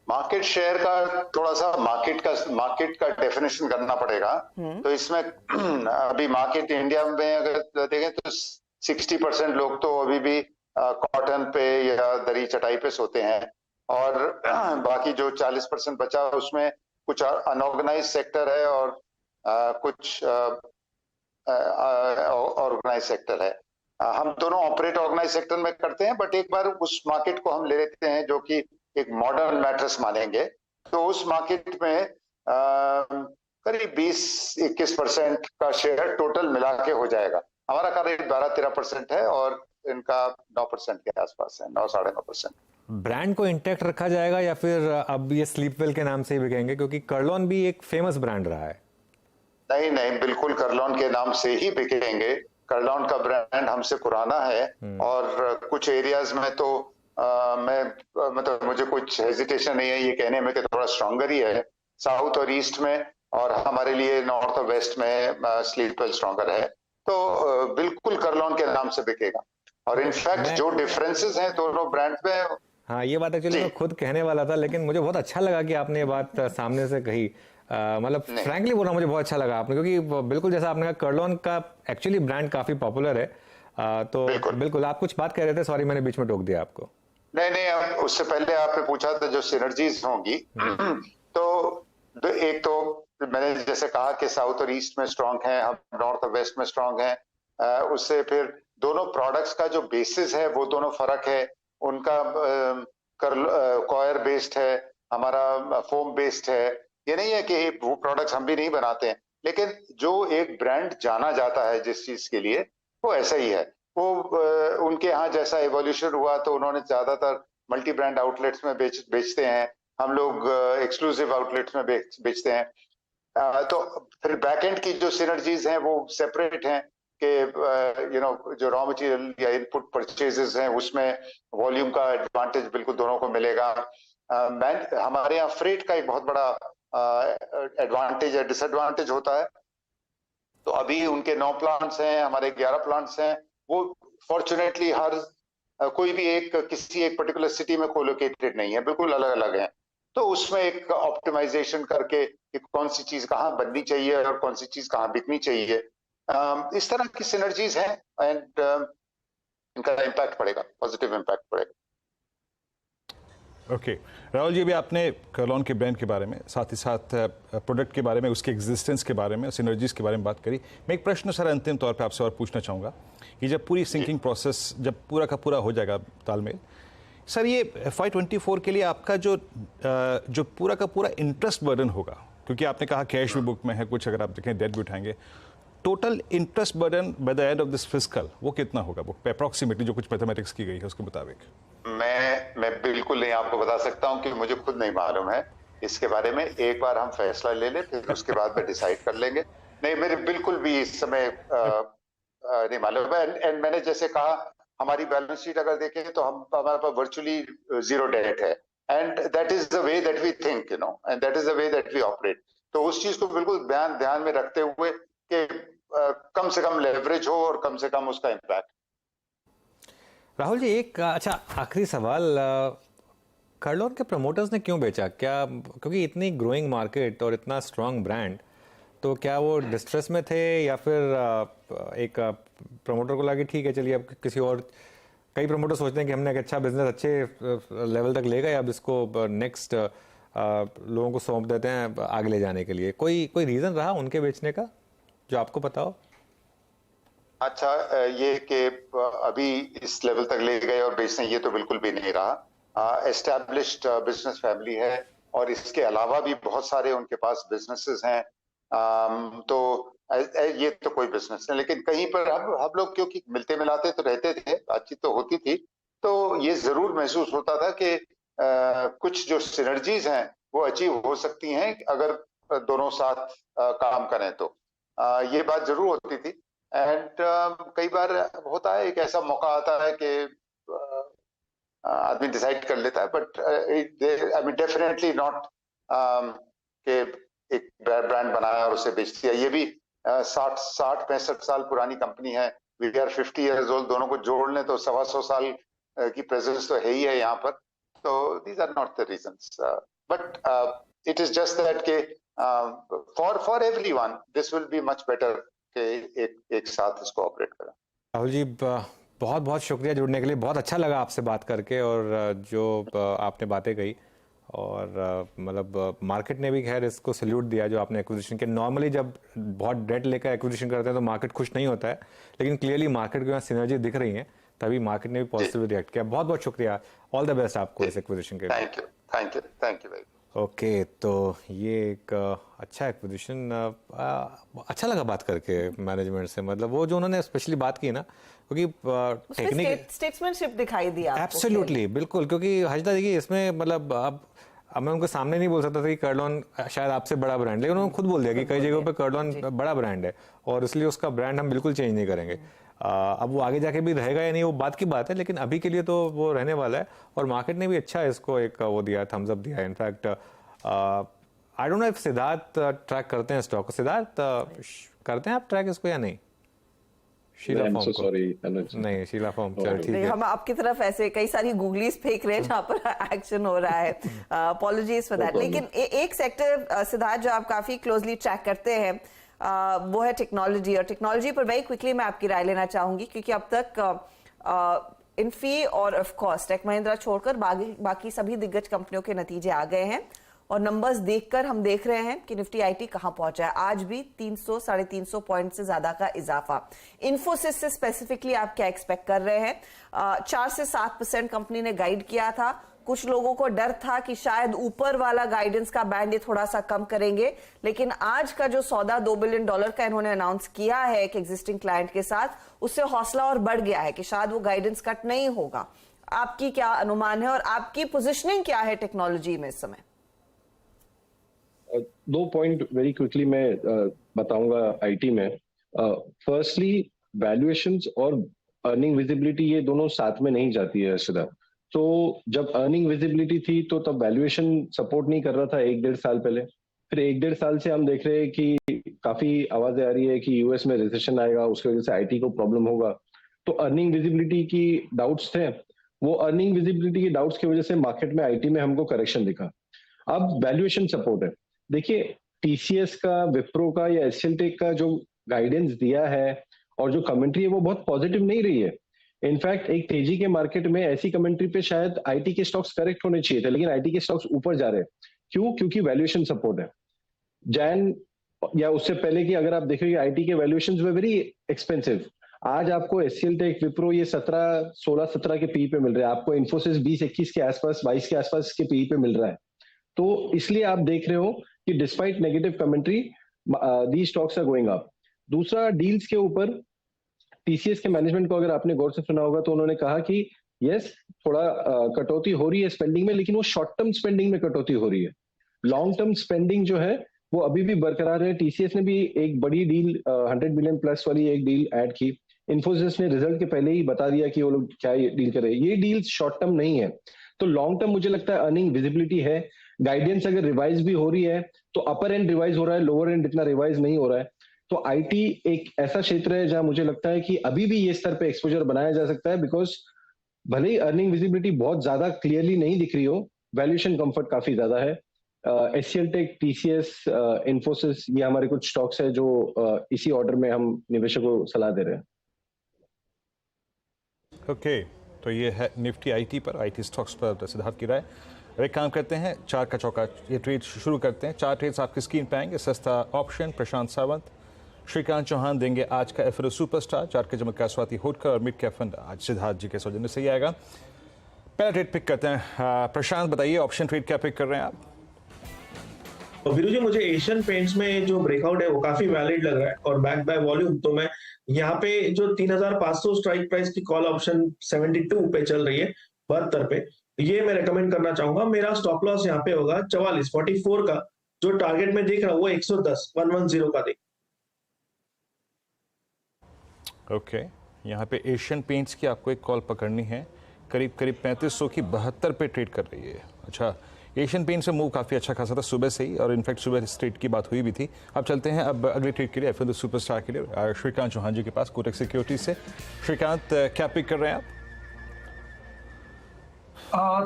मार्केट शेयर का थोड़ा सा मार्केट का डेफिनेशन करना पड़ेगा। तो इसमें अभी मार्केट इंडिया में अगर देखें तो 60% लोग तो अभी भी कॉटन पे या दरी चटाई पे सोते हैं, और बाकी जो 40% बचा उसमें कुछ अनऑर्गेनाइज सेक्टर है और कुछ ऑर्गेनाइज सेक्टर है। हम दोनों ऑपरेट ऑर्गेनाइज सेक्टर में करते हैं, बट एक बार उस मार्केट को हम ले लेते हैं जो कि एक मॉडर्न मैट्रेस मानेंगे, तो उस मार्केट में करीब 20-21% का शेयर टोटल मिला के हो जाएगा। हमारा करीब 12-13% है और इनका 9% के आसपास है, 9-9.5%। ब्रांड को इंटैक्ट रखा जाएगा या फिर अब ये स्लीपवेल के नाम से ही बिकेंगे, क्योंकि कर्लॉन भी एक फेमस ब्रांड रहा है? नहीं, बिल्कुल कर्लॉन के नाम से ही बिकेंगे। कर्लॉन का ब्रांड हमसे पुराना है, और कुछ एरियाज में तो मतलब मुझे कुछ हेजिटेशन नहीं है ये कहने में कि थोड़ा स्ट्रॉन्गर ही है, साउथ और ईस्ट में, और हमारे लिए नॉर्थ और वेस्ट में स्लीपवेल स्ट्रॉन्गर है। तो बिल्कुल कर्लॉन के नाम से बिकेगा, और इनफैक्ट जो डिफरेंसेस हैं दोनों ब्रांड में। हाँ, ये बात एक्चुअली मैं खुद कहने वाला था, लेकिन मुझे बहुत अच्छा लगा कि आपने ये बात सामने से कही। मतलब फ्रैंकली बोलना मुझे बहुत अच्छा लगा आपने, क्योंकि बिल्कुल जैसा आपने कहा, कर्लॉन का एक्चुअली ब्रांड काफी पॉपुलर है। तो बिल्कुल आप कुछ बात कह रहे थे, सॉरी मैंने बीच में टोक दिया आपको। नहीं, उससे पहले आपने पूछा था जो सिनर्जीज होंगी, तो एक तो मैंने जैसे कहा कि साउथ और ईस्ट में स्ट्रांग है, हम नॉर्थ और वेस्ट में स्ट्रांग हैं। उससे फिर दोनों प्रोडक्ट्स का जो बेसिस है वो दोनों फर्क है। उनका कॉयर बेस्ड है, हमारा फोम बेस्ड है। ये नहीं है कि वो प्रोडक्ट्स हम भी नहीं बनाते हैं, लेकिन जो एक ब्रांड जाना जाता है जिस चीज के लिए, वो ऐसा ही है। वो उनके यहाँ जैसा एवोल्यूशन हुआ तो उन्होंने ज्यादातर मल्टी ब्रांड आउटलेट्स में बेचते हैं, हम लोग एक्सक्लूसिव आउटलेट्स में बेचते हैं। तो फिर बैकएंड की जो सिनर्जीज हैं वो सेपरेट हैं कि जो रॉ मटेरियल या इनपुट परचेजेस हैं उसमें वॉल्यूम का एडवांटेज बिल्कुल दोनों को मिलेगा। हमारे यहाँ फ्रेट का एक बहुत बड़ा एडवांटेज या डिसएडवांटेज होता है। तो अभी उनके 9 प्लांट्स हैं, हमारे 11 प्लांट्स हैं। वो फॉर्चुनेटली हर कोई भी किसी एक पर्टिकुलर सिटी में कोलोकेटेड नहीं है, बिल्कुल अलग अलग है। तो उसमें एक ऑप्टिमाइजेशन करके कि कौन सी चीज कहाँ बननी चाहिए और कौन सी चीज कहाँ बिकनी चाहिए, इस तरह की सिनर्जीज हैं, एंड इनका इम्पैक्ट पड़ेगा, पॉजिटिव इम्पैक्ट पड़ेगा। ओके राहुल जी, अभी आपने कर्लॉन के ब्रांड के बारे में, साथ ही साथ प्रोडक्ट के बारे में, उसके एग्जिस्टेंस के बारे में, सिनर्जीज के बारे में बात करी। मैं एक प्रश्न सर अंतिम तौर पे आपसे और पूछना चाहूँगा कि जब पूरी सिंकिंग प्रोसेस जब पूरा का पूरा हो जाएगा तालमेल, सर ये FY24 के लिए आपका जो पूरा का पूरा इंटरेस्ट बर्डन होगा, क्योंकि आपने कहा कैश भी बुक में है, कुछ अगर आप देखें डेट भी उठाएंगे, total interest burden by the end of this fiscal वो कितना होगा बुक पे अप्रॉक्सीमेटली, जो कुछ मैथमेटिक्स की गई है उसके मुताबिक? मैं बिल्कुल नहीं आपको बता सकता हूं कि मुझे खुद नहीं मालूम है इसके बारे में। एक बार हम फैसला ले लें, फिर उसके बाद में डिसाइड कर लेंगे। नहीं, मेरे बिल्कुल भी इस समय नहीं मालूम है। एंड मैंने जैसे कहा, हमारी बैलेंस शीट अगर देखें तो हमारे पास वर्चुअली जीरो डेट है, and that is the way that we think, and that is the way that we operate. तो उस चीज को बिल्कुल ध्यान में रखते हुए कि कम से कम लेवरेज हो और कम से कम उसका इम्पैक्ट। राहुल जी, एक अच्छा आखिरी सवाल, कर्लॉन के प्रमोटर्स ने क्यों बेचा? क्या क्योंकि इतनी ग्रोइंग मार्केट और इतना स्ट्रांग ब्रांड, तो क्या वो डिस्ट्रेस में थे या फिर एक प्रमोटर को लगा ठीक है चलिए अब किसी और, कई प्रमोटर सोचते हैं कि हमने एक अच्छा बिजनेस अच्छे लेवल तक ले गए, अब इसको नेक्स्ट लोगों को सौंप देते हैं आगे ले जाने के लिए। कोई रीज़न रहा उनके बेचने का जो आपको पता हो? अच्छा, ये कि अभी इस लेवल तक ले गए और बेचने, ये तो बिल्कुल भी नहीं रहा। एस्टैब्लिश्ड बिजनेस फैमिली है और इसके अलावा भी बहुत सारे उनके पास बिजनेसेस हैं। तो ये तो कोई बिजनेस नहीं, लेकिन कहीं पर हम लोग क्योंकि मिलते मिलाते तो रहते थे, बातचीत तो होती थी, तो ये जरूर महसूस होता था कि कुछ जो सिनर्जीज हैं वो अचीव हो सकती हैं अगर दोनों साथ काम करें तो। ये बात जरूर होती थी। एंड कई बार होता है, एक ऐसा मौका आता है कि आदमी डिसाइड कर लेता है, but I mean definitely not कि एक ब्रांड बनाया और उसे बेच दिया। ये भी 60-65 साल पुरानी कंपनी है। वी आर 50 इयर्स ओल्ड, दोनों को जोड़ लें तो 125 साल की प्रेजेंस तो है ही है यहाँ पर। तो these are not the reasons, but it is just that के for everyone this will be much better कि एक साथ इसको ऑपरेट करें। राहुल जी, बहुत बहुत शुक्रिया जुड़ने के लिए, बहुत अच्छा लगा आपसे बात करके, और जो आपने बातें कही, और मतलब मार्केट ने भी खैर इसको सैल्यूट दिया जो आपने एक्विजिशन के। नॉर्मली जब बहुत डेट लेकर एक्विजिशन करते हैं तो मार्केट खुश नहीं होता है, लेकिन क्लियरली मार्केट के यहाँ सिनर्जी दिख रही हैं, तभी मार्केट ने भी पॉजिटिव रिएक्ट किया। बहुत बहुत शुक्रिया, ऑल द बेस्ट आपको इस एक्विजिशन के लिए। थैंक यू भाई। ओके, तो ये एक अच्छा एक्विजिशन, अच्छा लगा बात करके मैनेजमेंट से, मतलब वो जो उन्होंने स्पेशली बात की ना, क्योंकि टेक्निक स्टेट्समैनशिप दिखाई दी आपको। एब्सोल्युटली, बिल्कुल, क्योंकि हजदा देखिए इसमें मतलब अब मैं उनको सामने नहीं बोल सकता था कि कर्लॉन शायद आपसे बड़ा ब्रांड, लेकिन उन्होंने खुद बोल दिया कि कई जगहों पे कर्लॉन बड़ा ब्रांड है और इसलिए उसका ब्रांड हम बिल्कुल चेंज नहीं करेंगे। अब वो आगे जाके भी रहेगा या नहीं वो बात की बात है, लेकिन अभी के लिए तो वो रहने वाला है, और मार्केट ने भी अच्छा इसको एक वो दिया, थम्स अप दिया। In fact I don't know if Siddharth track करते हैं स्टॉक, सिद्धार्थ करते हैं आप ट्रैक इसको या नहीं? शीला फॉर्म को नहीं, शीला फॉर्म, चल ठीक है। हम आपकी तरफ ऐसे कई सारी गूगलीज फेंक रहे हैं जहाँ पर एक्शन हो रहा है, अपॉलॉजीज फॉर दैट। लेकिन एक सेक्टर सिद्धार्थ जो आप काफी क्लोजली ट्रैक करते हैं वो है टेक्नोलॉजी, और टेक्नोलॉजी पर वेरी क्विकली मैं आपकी राय लेना चाहूंगी, क्योंकि अब तक इन्फी और ऑफ कोर्स टेक महिंद्रा छोड़कर बाकी सभी दिग्गज कंपनियों के नतीजे आ गए हैं, और नंबर्स देखकर हम देख रहे हैं कि निफ्टी आईटी कहां पहुंचा है। आज भी 300-350 पॉइंट से ज्यादा का इजाफा। इन्फोसिस से स्पेसिफिकली आप क्या एक्सपेक्ट कर रहे हैं? 4 से 7% कंपनी ने गाइड किया था। कुछ लोगों को डर था कि शायद ऊपर वाला गाइडेंस का बैंड ये थोड़ा सा कम करेंगे, लेकिन आज का जो सौदा $2 बिलियन का इन्होंने अनाउंस किया है एक एग्जिस्टिंग क्लाइंट के साथ, उससे हौसला और बढ़ गया है कि शायद वो गाइडेंस कट नहीं होगा। आपकी क्या अनुमान है और आपकी पोजिशनिंग क्या है टेक्नोलॉजी में इस समय? 2 पॉइंट वेरी क्विकली मैं बताऊंगा आईटी में। फर्स्टली, वैल्यूएशंस और अर्निंग विजिबिलिटी ये दोनों साथ में नहीं जाती है सीधा। तो जब अर्निंग विजिबिलिटी थी तो तब वैल्यूएशन सपोर्ट नहीं कर रहा था 1-1.5 साल पहले। फिर 1-1.5 साल से हम देख रहे हैं कि काफी आवाजें आ रही है कि यूएस में रिसेशन आएगा, उसकी वजह से आईटी को प्रॉब्लम होगा। तो अर्निंग विजिबिलिटी की डाउट्स थे, वो अर्निंग विजिबिलिटी की डाउट्स की वजह से मार्केट में आईटी में हमको करेक्शन दिखा। अब वैल्यूएशन सपोर्ट है। देखिए, टीसीएस का, विप्रो का या एसएल टेक का जो गाइडेंस दिया है और जो कमेंट्री है वो बहुत पॉजिटिव नहीं रही है। इनफैक्ट एक तेजी के मार्केट में ऐसी कमेंट्री पे शायद आईटी के स्टॉक्स करेक्ट होने चाहिए थे, लेकिन आईटी के स्टॉक्स ऊपर जा रहे हैं। क्यों? क्योंकि वैल्यूएशन सपोर्ट है। जैन या उससे पहले की अगर आप देखेंगे आईटी के वैल्यूएशंस वे वेरी एक्सपेंसिव। आज आपको एचसीएल टेक, विप्रो ये 16-17 के पी पे मिल रहे हैं, आपको इन्फोसिस 20-21 के आसपास, 22 के आसपास के पी पे मिल रहा है। तो इसलिए आप देख रहे हो कि despite negative commentary the stocks are going up. दूसरा, डील्स के ऊपर टीसीएस के मैनेजमेंट को अगर आपने गौर से सुना होगा तो उन्होंने कहा कि यस थोड़ा कटौती हो रही है स्पेंडिंग में, लेकिन वो शॉर्ट टर्म स्पेंडिंग में कटौती हो रही है। लॉन्ग टर्म स्पेंडिंग जो है वो अभी भी बरकरार है। टीसीएस ने भी एक बड़ी डील 100 बिलियन प्लस वाली एक डील ऐड की। इन्फोसिस ने रिजल्ट के पहले ही बता दिया कि वो लोग क्या डील कर रहे हैं। ये डील शॉर्ट टर्म नहीं है, तो लॉन्ग टर्म मुझे लगता है अर्निंग विजिबिलिटी है। गाइडेंस अगर रिवाइज भी हो रही है तो अपर एंड रिवाइज हो रहा है, लोअर एंड इतना रिवाइज नहीं हो रहा है। तो आईटी एक ऐसा क्षेत्र है जहां मुझे लगता है कि अभी भी ये स्तर पे एक्सपोजर बनाया जा सकता है, बिकॉज भले ही अर्निंग विजिबिलिटी बहुत ज्यादा क्लियरली नहीं दिख रही हो, वैल्यूएशन कंफर्ट काफी ज्यादा है। एचसीएल टेक, टीसीएस, इन्फोसिस, ये हमारे कुछ स्टॉक्स है जो इसी ऑर्डर में हम निवेशकों को सलाह दे रहे हैं। ओके, तो ये है निफ्टी आईटी पर, आईटी स्टॉक्स पर सिद्धार्थ की राय। एक काम करते हैं, चार का चौका ये ट्रेड शुरू करते हैं। चार ट्रेड्स आपकी स्क्रीन पे आएंगे। सस्ता ऑप्शन प्रशांत सावंत, श्रीकांत चौहान देंगे आज का एफरो सुपरस्टार। चार के चमक का स्वाति होटकर और मिड कैप फंड आज सिद्धार्थ जी के सौजन्य से ही आएगा। पहला ट्रेड पिक करते हैं। प्रशांत बताइए, ऑप्शन ट्रेड क्या पिक कर रहे हैं आप? तो वीरू जी, मुझे एशियन पेंट्स में जो ब्रेकआउट है वो काफी वैलिड लग रहा है और बैक बाय वॉल्यूम। तो मैं यहाँ पे जो 3500 स्ट्राइक प्राइस की कॉल ऑप्शन 72 पे चल रही है, 72 पे, ये मैं रेकमेंड करना चाहूंगा। मेरा स्टॉप लॉस यहाँ पे होगा 44 का, जो टारगेट में देख रहा हूँ वो 110 का देख। ओके, यहाँ पे एशियन पेंट्स की आपको एक कॉल पकड़नी है, करीब 3500 की 72 पे ट्रेड कर रही है। अच्छा, एशियन पेंट्स से मूव काफ़ी अच्छा खासा था सुबह से ही, और इनफैक्ट सुबह स्ट्रेट की बात हुई भी थी। अब चलते हैं अब अगले ट्रेड के लिए, एफएल सुपरस्टार के लिए, श्रीकांत चौहान जी के पास, कोटक सिक्योरिटीज से। श्रीकांत, क्या पिक कर रहे हैं आप?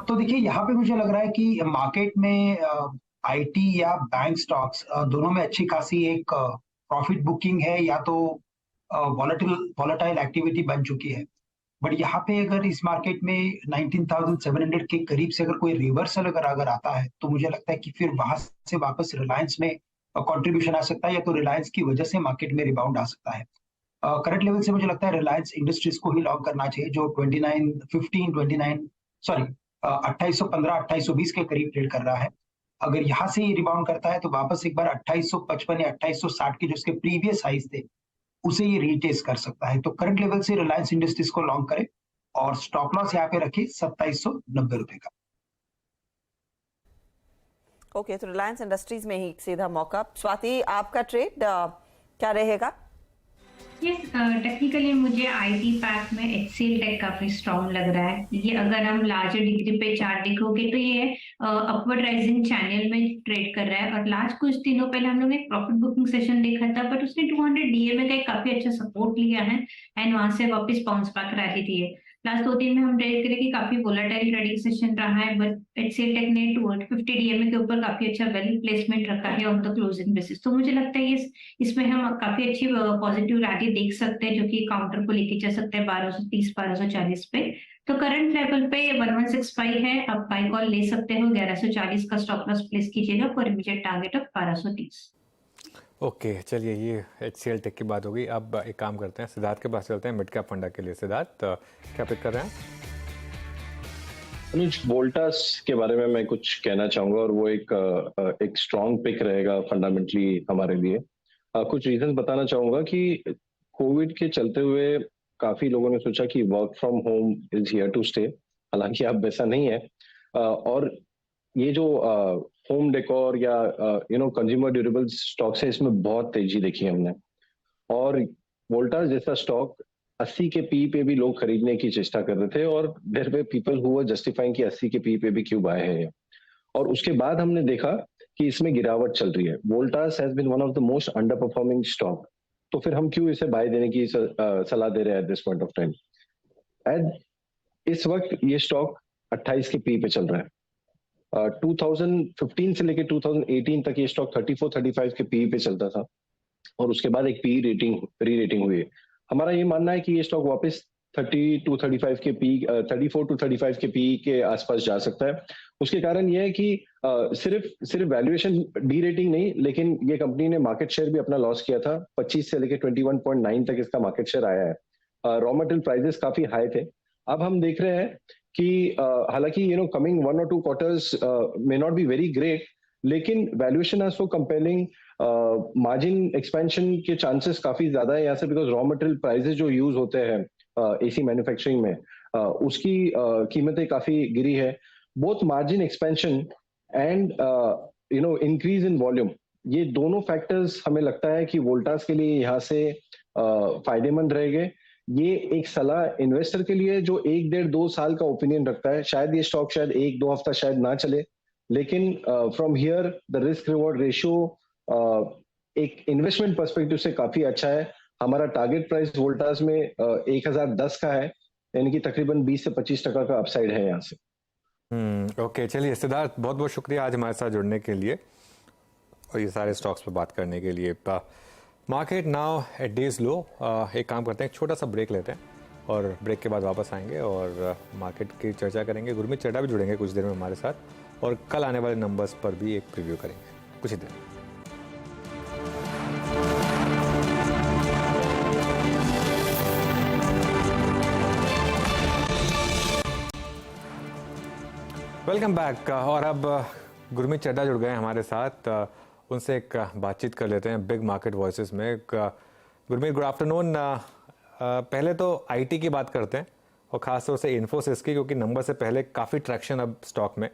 तो देखिए, यहाँ पे मुझे लग रहा है कि मार्केट में आईटी या बैंक स्टॉक्स दोनों में अच्छी खासी एक प्रॉफिट बुकिंग है, या तो वॉलेटाइल एक्टिविटी बन चुकी है। बट यहाँ पे अगर इस मार्केट में 19,700 के करीब से अगर कोई रिवर्सल अगर आता है, तो मुझे लगता है कि फिर वहां से वापस रिलायंस में कंट्रीब्यूशन आ सकता है, या तो रिलायंस की वजह से मार्केट में रिबाउंड आ सकता है। करंट लेवल से मुझे लगता है रिलायंस इंडस्ट्रीज को ही लॉन्ग करना चाहिए, जो 2815-2820 के करीब ट्रेड कर रहा है। अगर यहाँ से रिबाउंड करता है तो वापस एक बार 2855 या 2860 के जो उसके प्रीवियस हाइज थे उसे ये रीटेस्ट कर सकता है। तो करंट लेवल से रिलायंस इंडस्ट्रीज को लॉन्ग करे और स्टॉप लॉस यहाँ पे रखे 2790 रुपए का। ओके, तो रिलायंस इंडस्ट्रीज में ही सीधा मौका। स्वाति, आपका ट्रेड क्या रहेगा? यस, टेक्निकली मुझे आईटी पैक में एचसीएल टेक काफी स्ट्रॉन्ग लग रहा है। ये अगर हम लार्जर डिग्री पे चार्ट देखोगे तो ये अपवर्ड राइजिंग चैनल में ट्रेड कर रहा है, और लास्ट कुछ दिनों पहले हम लोग ने एक प्रॉफिट बुकिंग सेशन देखा था, बट उसने 200 डीएमए का एक काफी अच्छा सपोर्ट लिया है एंड वहां से वापस बाउंस बैक रैली दी है। लास्ट 2 दिन में हम ट्रेड करें कि काफी वोलेटाइल ट्रेडिंग सेशन रहा है, बट एचसीएल टेक ने 250 डीएमए के ऊपर काफी अच्छा वेल प्लेसमेंट रखा है ऑन द क्लोजिंग बेसिस। तो मुझे लगता है इसमें हम काफी अच्छी पॉजिटिव रैली देख सकते हैं, जो कि काउंटर को लेके चल सकते हैं 1230 1240 पे। तो करंट लेवल पे 1165 है, आप बाय कॉल ले सकते हो। 1140 का स्टॉप लॉस प्लेस कीजिएगा for immediate target of 1230। Okay, चलिए ये एचसीएल टेक की बात हो गई। अब एक काम करते हैं, सिद्धार्थ के पास चलते हैं मिड कैप फंडा के लिए। सिद्धार्थ, क्या पिक कर रहे हैं? अनुज, वोल्टास के बारे में मैं कुछ कहना चाहूंगा, और वो एक स्ट्रॉन्ग पिक रहेगा फंडामेंटली हमारे लिए। कुछ रीजन बताना चाहूंगा कि कोविड के चलते हुए काफी लोगों ने सोचा कि work from home is here to stay, हालांकि अब वैसा नहीं है। और ये जो होम डेकोर या कंज्यूमर ड्यूरेबल स्टॉक्स है, इसमें बहुत तेजी देखी हमने। और वोल्टास जैसा स्टॉक 80 के पी पे भी लोग खरीदने की चेष्टा कर रहे थे, और their way people who were justifying कि 80 के पी पे भी क्यों बाय है। और उसके बाद हमने देखा कि इसमें गिरावट चल रही है। Voltas has been one of the most underperforming stock, तो फिर हम क्यों इसे बाय देने की सलाह दे रहे हैं at this point of time. इस वक्त ये स्टॉक 28 के पी पे चल रहा है। 2015 से लेकर 2018 तक ये स्टॉक 34-35 के पी पे चलता था, और उसके बाद एक पी री रेटिंग हुई है। हमारा ये मानना है कि ये स्टॉक वापस 30 to 35 के पी 34 to 35 के पी के आसपास जा सकता है। उसके कारण यह है कि सिर्फ वैल्यूएशन डी रेटिंग नहीं, लेकिन ये कंपनी ने मार्केट शेयर भी अपना लॉस किया था। 25 से लेकर 21.9 तक इसका मार्केट शेयर आया है। रॉ मटेरियल प्राइसेस काफी हाई थे। अब हम देख रहे हैं कि हालांकि coming 1 or 2 quarters may not be very great, लेकिन valuation are so compelling, margin expansion के चांसेस काफी ज्यादा है यहाँ से, बिकॉज रॉ मटेरियल प्राइसेस जो यूज होते हैं एसी मैन्युफैक्चरिंग में, उसकी कीमतें काफी गिरी है। Both margin expansion and increase in volume, ये दोनों फैक्टर्स हमें लगता है कि वोल्टास के लिए यहाँ से फायदेमंद रहेंगे। ये एक सलाह इन्वेस्टर के लिए जो 1, 1.5, 2 साल का ओपिनियन रखता है, शायद ये स्टॉक शायद 1-2 हफ्ता शायद ना चले, लेकिन from here the risk reward ratio एक इन्वेस्टमेंट पर्सपेक्टिव से काफी अच्छा है। हमारा टारगेट प्राइस वोल्टास में 1010 का है, यानी कि तकरीबन 20 से 25% का अपसाइड है यहाँ से। ओके, चलिए सिद्धार्थ, बहुत बहुत शुक्रिया आज हमारे साथ जुड़ने के लिए और ये सारे स्टॉक्स पर बात करने के लिए। मार्केट नाउ एट डेज लो। एक काम करते हैं, एक छोटा सा ब्रेक लेते हैं और ब्रेक के बाद वापस आएंगे और मार्केट की चर्चा करेंगे। गुरमीत चड्ढा भी जुड़ेंगे कुछ देर में हमारे साथ और कल आने वाले नंबर्स पर भी एक प्रीव्यू करेंगे कुछ ही देर। Welcome back. और अब गुरमीत चड्ढा जुड़ गए हमारे साथ, उनसे एक बातचीत कर लेते हैं बिग मार्केट वॉइसेस में। Gurmeet, good afternoon. पहले तो आईटी की बात करते हैं और ख़ासतौर से इन्फोसिस की, क्योंकि नंबर से पहले काफ़ी ट्रैक्शन अब स्टॉक में।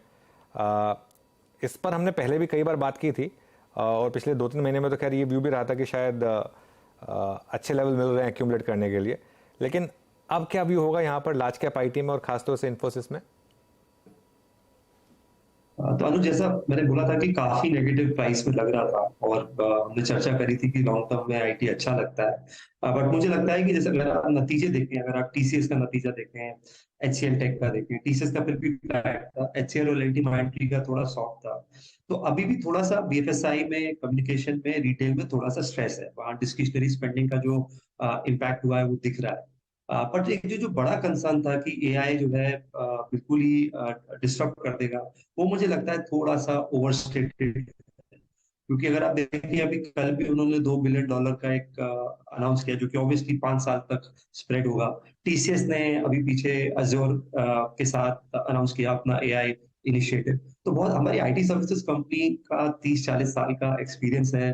इस पर हमने पहले भी कई बार बात की थी और पिछले 2-3 महीने में तो खैर ये व्यू भी रहा था कि शायद अच्छे लेवल मिल रहे हैं एक्यूमुलेट करने के लिए, लेकिन अब क्या व्यू होगा यहाँ पर लार्ज कैप आईटी में और ख़ासतौर से इन्फोसिस में? तो अनुज, जैसा मैंने बोला था कि काफी नेगेटिव प्राइस में लग रहा था और हमने चर्चा करी थी कि लॉन्ग टर्म में आईटी अच्छा लगता है, बट मुझे लगता है कि जैसे अगर आप नतीजे देखें, अगर आप टीसीएस का नतीजा देखें, एचसीएल टेक का देखें, टीसीएस का फिर भी फ्लैट था, एचसीएल और एलटी माइंट्री का थोड़ा सॉफ्ट था, तो अभी भी थोड़ा सा बीएफएसआई में, कम्युनिकेशन में, रिटेल में थोड़ा सा स्ट्रेस है। वहाँ डिस्क्रिशनरी स्पेंडिंग का जो इम्पैक्ट हुआ है वो दिख रहा है। बट एक जो बड़ा कंसर्न था कि एआई जो है बिल्कुल ही डिस्टर्ब कर देगा, वो मुझे लगता है थोड़ा सा ओवरस्टेटेड, क्योंकि अगर आप देखें अभी कल भी उन्होंने $2 बिलियन का एक अनाउंस किया, जो कि ऑब्वियसली 5 साल तक स्प्रेड होगा। टीसीएस ने अभी पीछे अज़ूर के साथ अनाउंस किया अपना एआई इनिशिएटिव। तो बहुत हमारी आईटी सर्विसेज कंपनी का 30-40 साल का एक्सपीरियंस है,